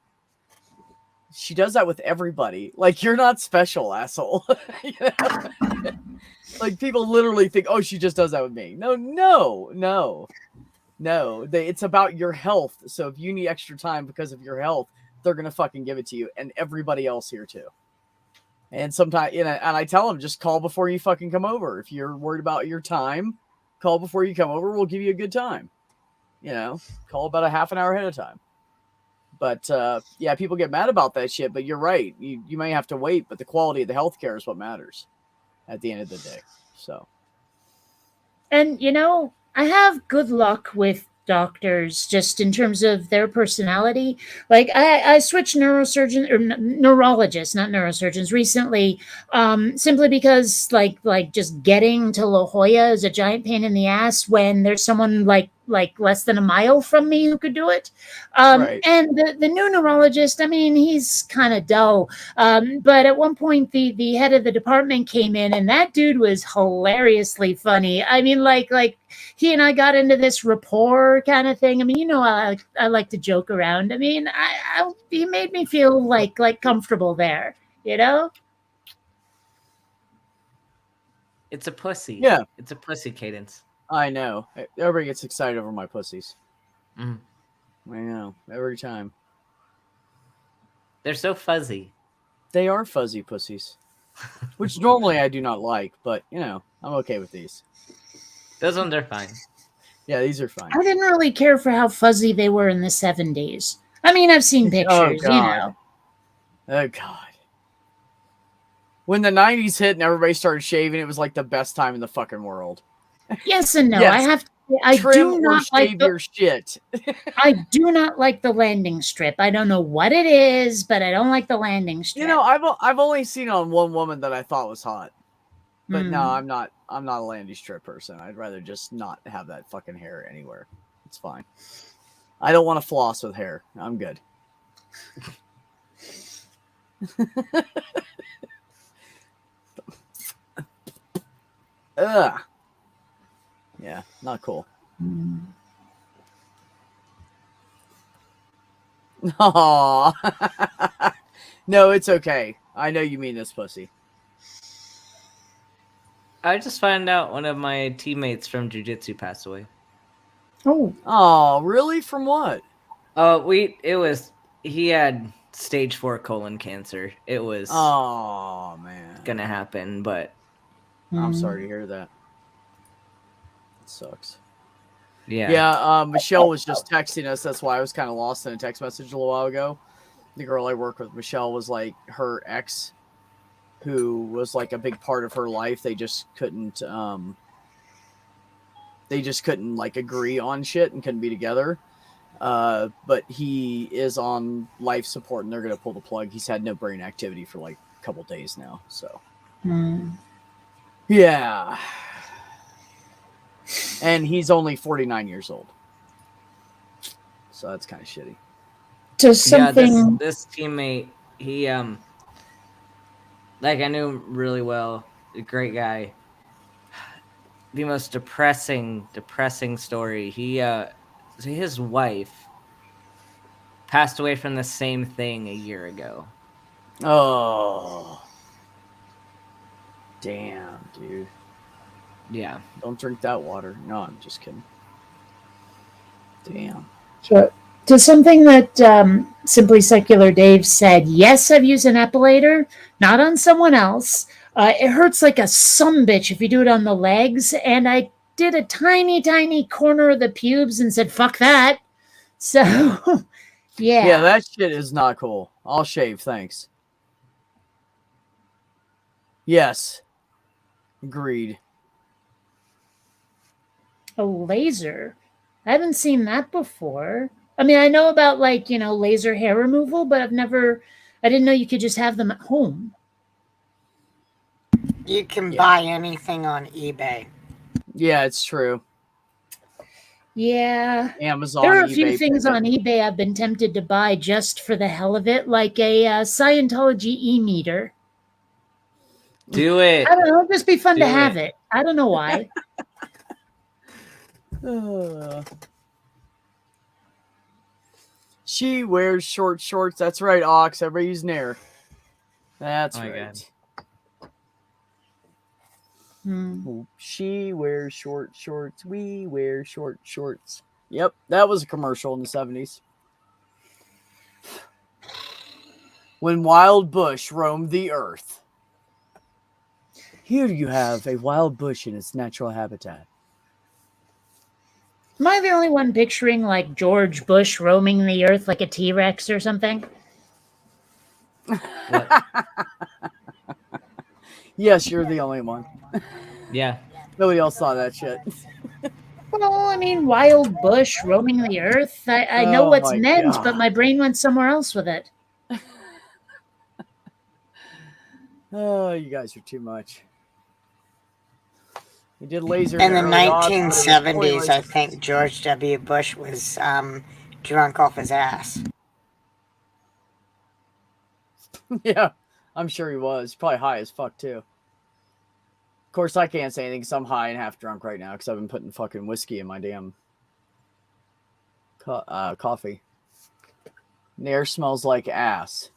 She does that with everybody. Like, you're not special, asshole. Like, people literally think, oh, she just does that with me. No. It's about your health. So if you need extra time because of your health, they're going to fucking give it to you. And everybody else here, too. And sometimes, and I tell them, just call before you fucking come over. If you're worried about your time, call before you come over. We'll give you a good time. Call about a half an hour ahead of time. But, yeah, people get mad about that shit. But you're right. You may have to wait, but the quality of the healthcare is what matters at the end of the day. So. And, I have good luck with doctors just in terms of their personality. Like I switched neurologists, not neurosurgeons, recently, simply because like just getting to La Jolla is a giant pain in the ass when there's someone like less than a mile from me who could do it. Right. And the new neurologist, I mean, he's kind of dull. But at one point the head of the department came in and that dude was hilariously funny. I mean, like he and I got into this rapport kind of thing. I mean, I like to joke around. I mean, he made me feel like comfortable there, It's a pussy. Yeah. It's a pussy cadence. I know. Everybody gets excited over my pussies. I know. Every time. They're so fuzzy. They are fuzzy pussies. Which normally I do not like, but, I'm okay with these. Those ones are fine. Yeah, these are fine. I didn't really care for how fuzzy they were in the 70s. I mean, I've seen pictures, Oh, God. When the 90s hit and everybody started shaving, it was like the best time in the fucking world. Yes and no. Yes. I do not like your shit. I do not like the landing strip. I don't know what it is, but I don't like the landing strip. I've only seen it on one woman that I thought was hot. But no, I'm not a landing strip person. I'd rather just not have that fucking hair anywhere. It's fine. I don't want to floss with hair. I'm good. Ugh. Yeah, not cool. Aww. No, it's okay. I know you mean this, pussy. I just found out one of my teammates from jiu-jitsu passed away. Oh, really? From what? He had stage 4 colon cancer. It was man, gonna happen, but I'm sorry to hear that. It sucks. Yeah. Michelle was just texting us. That's why I was kind of lost in a text message a little while ago. The girl I work with, Michelle, was like her ex, who was like a big part of her life. They just couldn't like agree on shit and couldn't be together. But he is on life support and they're going to pull the plug. He's had no brain activity for like a couple days now. So, yeah. And he's only 49 years old. So that's kind of shitty. So something... this teammate, he, like I knew him really well, a great guy. The most depressing story. His wife passed away from the same thing a year ago. Oh. Damn, dude. Yeah. Don't drink that water. No, I'm just kidding. Damn. Sure. To something that Simply Secular Dave said, yes, I've used an epilator, not on someone else. It hurts like a sumbitch if you do it on the legs, and I did a tiny, tiny corner of the pubes and said, fuck that. So, yeah. Yeah, that shit is not cool. I'll shave, thanks. Yes. Agreed. A laser? I haven't seen that before. I mean, I know about laser hair removal, but I didn't know you could just have them at home. You can buy anything on eBay. Yeah, it's true. Yeah. Amazon, there are a eBay, few things on eBay I've been tempted to buy just for the hell of it, like a Scientology e-meter. Do it. I don't know, it'd just be fun to have it. I don't know why. She wears short shorts. That's right, Ox. Everybody's near. That's right. She wears short shorts. We wear short shorts. Yep, that was a commercial in the 70s. When wild bush roamed the earth. Here you have a wild bush in its natural habitat. Am I the only one picturing like George Bush roaming the earth like a T-Rex or something? Yes, you're the only one. Yeah. Nobody else saw that shit. Well, I mean, wild bush roaming the earth. I know what's meant, but my brain went somewhere else with it. Oh, you guys are too much. We did laser in the 1970s. I think George W. Bush was drunk off his ass. Yeah, I'm sure he was. Probably high as fuck, too. Of course, I can't say anything because I'm high and half drunk right now because I've been putting fucking whiskey in my damn coffee. Nair smells like ass.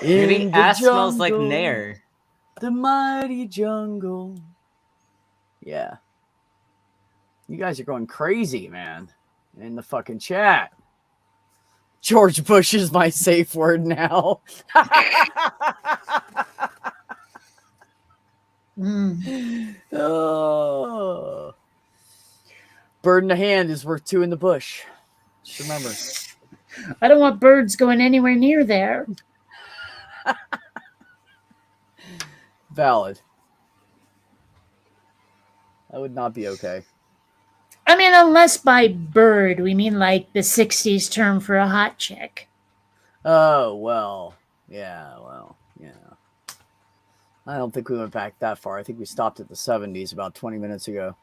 Maybe ass smells like Nair. The mighty jungle. Yeah. You guys are going crazy, man. In the fucking chat. George Bush is my safe word now. Oh. Bird in the hand is worth two in the bush. Just remember. I don't want birds going anywhere near there. Valid. That would not be okay. I mean, unless by bird we mean like the 60s term for a hot chick. Oh, well. Yeah, well, yeah. I don't think we went back that far. I think we stopped at the 70s about 20 minutes ago.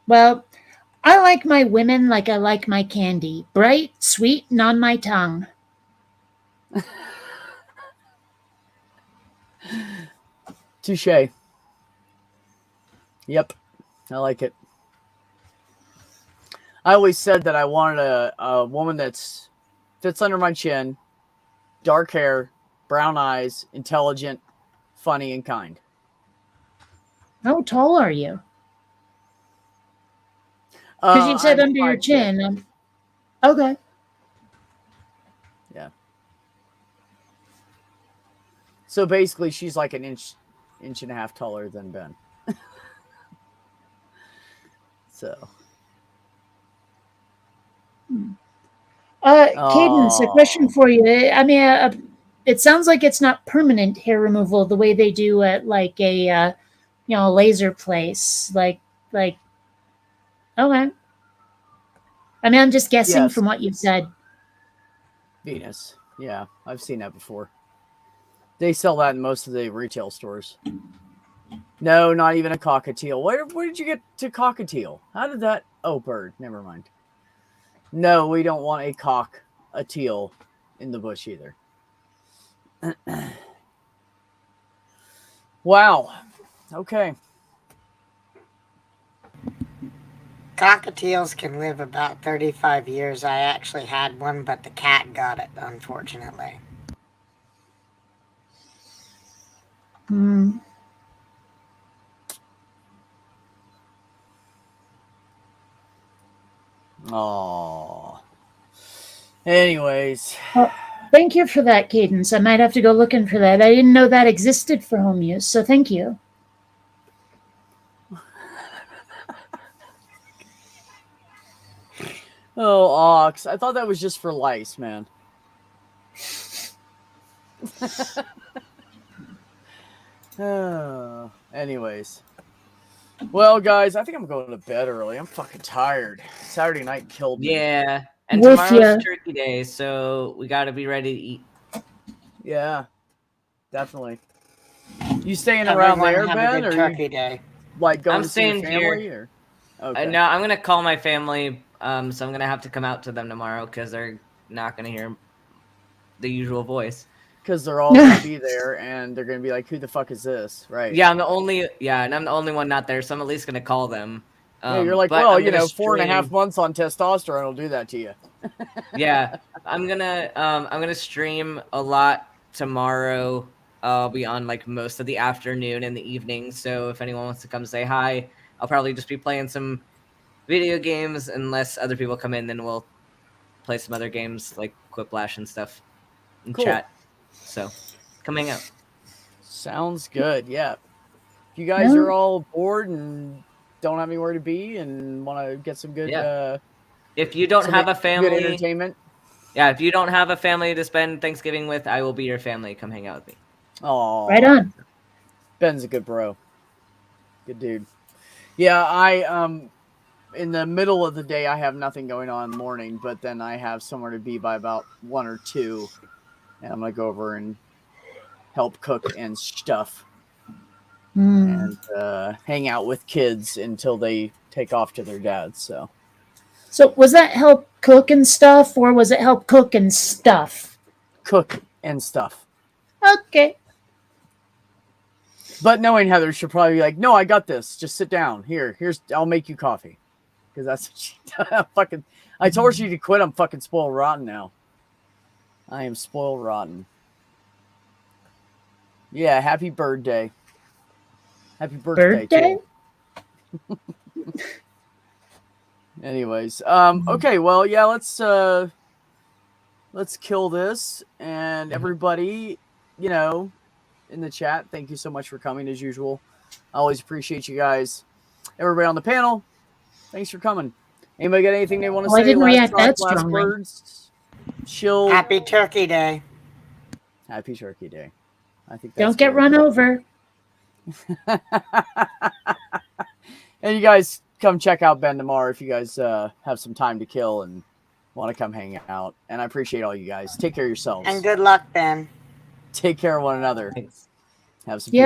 Well, I like my women like I like my candy. Bright, sweet, and on my tongue. Touche. Yep. I like it. I always said that I wanted a woman that's fits under my chin, dark hair, brown eyes, intelligent, funny, and kind. How tall are you? Because you said under your chin. Okay. Yeah. So basically, she's like an inch and a half taller than Ben. So. Cadence, a question for you. I mean, it sounds like it's not permanent hair removal the way they do at like a, laser place. Like, okay. I mean, I'm just guessing from what you've said. Venus. Yeah, I've seen that before. They sell that in most of the retail stores. No, not even a cockatiel. Where did you get to cockatiel? How did that... Oh, bird. Never mind. No, we don't want a teal in the bush either. Wow. Okay. Cockatiels can live about 35 years. I actually had one, but the cat got it, unfortunately. Oh. Anyways. Well, thank you for that, Cadence. I might have to go looking for that. I didn't know that existed for home use, so thank you. Oh, Ox. I thought that was just for lice, man. Anyways. Well, guys, I think I'm going to bed early. I'm fucking tired. Saturday night killed me. Yeah. And With tomorrow's ya. Turkey Day, so we got to be ready to eat. Yeah. Definitely. You staying Everyone around there, have Ben? a good Or turkey you, day. like, going I'm to see your staying family? here. Or? Okay. No, I'm going to call my family, so I'm going to have to come out to them tomorrow because they're not going to hear the usual voice. Because they're all going to be there, and they're going to be like, who the fuck is this? Right. Yeah, and I'm the only one not there, so I'm at least going to call them. Yeah, you're like, but well, I'm you know, stream... 4.5 months on testosterone will do that to you. Yeah, I'm gonna stream a lot tomorrow. I'll be on like most of the afternoon and the evening, so if anyone wants to come say hi, I'll probably just be playing some video games unless other people come in, then we'll play some other games like Quiplash and stuff and chat. So come hang out. Sounds good. Yeah. If you guys are all bored and don't have anywhere to be and want to get some good if you don't have a family, good entertainment. Yeah, if you don't have a family to spend Thanksgiving with, I will be your family. Come hang out with me. Oh, right on. Ben's a good bro. Good dude. Yeah, I in the middle of the day I have nothing going on in the morning, but then I have somewhere to be by about 1 or 2, and I'm gonna go over and help cook and stuff. And hang out with kids until they take off to their dads. So was that help cook and stuff, or was it help cook and stuff? Cook and stuff. Okay. But knowing Heather, she'll probably be like, "No, I got this. Just sit down. I'll make you coffee." Because that's what she fucking. I told her she to quit. I'm fucking spoiled rotten now. I am spoiled rotten. Yeah, happy birthday. Happy birthday. Too. Anyways, okay, well, yeah, let's kill this. And everybody, you know, in the chat, thank you so much for coming as usual. I always appreciate you guys. Everybody on the panel, thanks for coming. Anybody got anything they want to say? I didn't react that last strongly. words. Chill. Happy Turkey Day. Happy Turkey Day. I think. Don't get run over. And you guys come check out Ben tomorrow if you guys have some time to kill and want to come hang out. And I appreciate all you guys. Take care of yourselves. And good luck, Ben. Take care of one another. Thanks. Have some peace.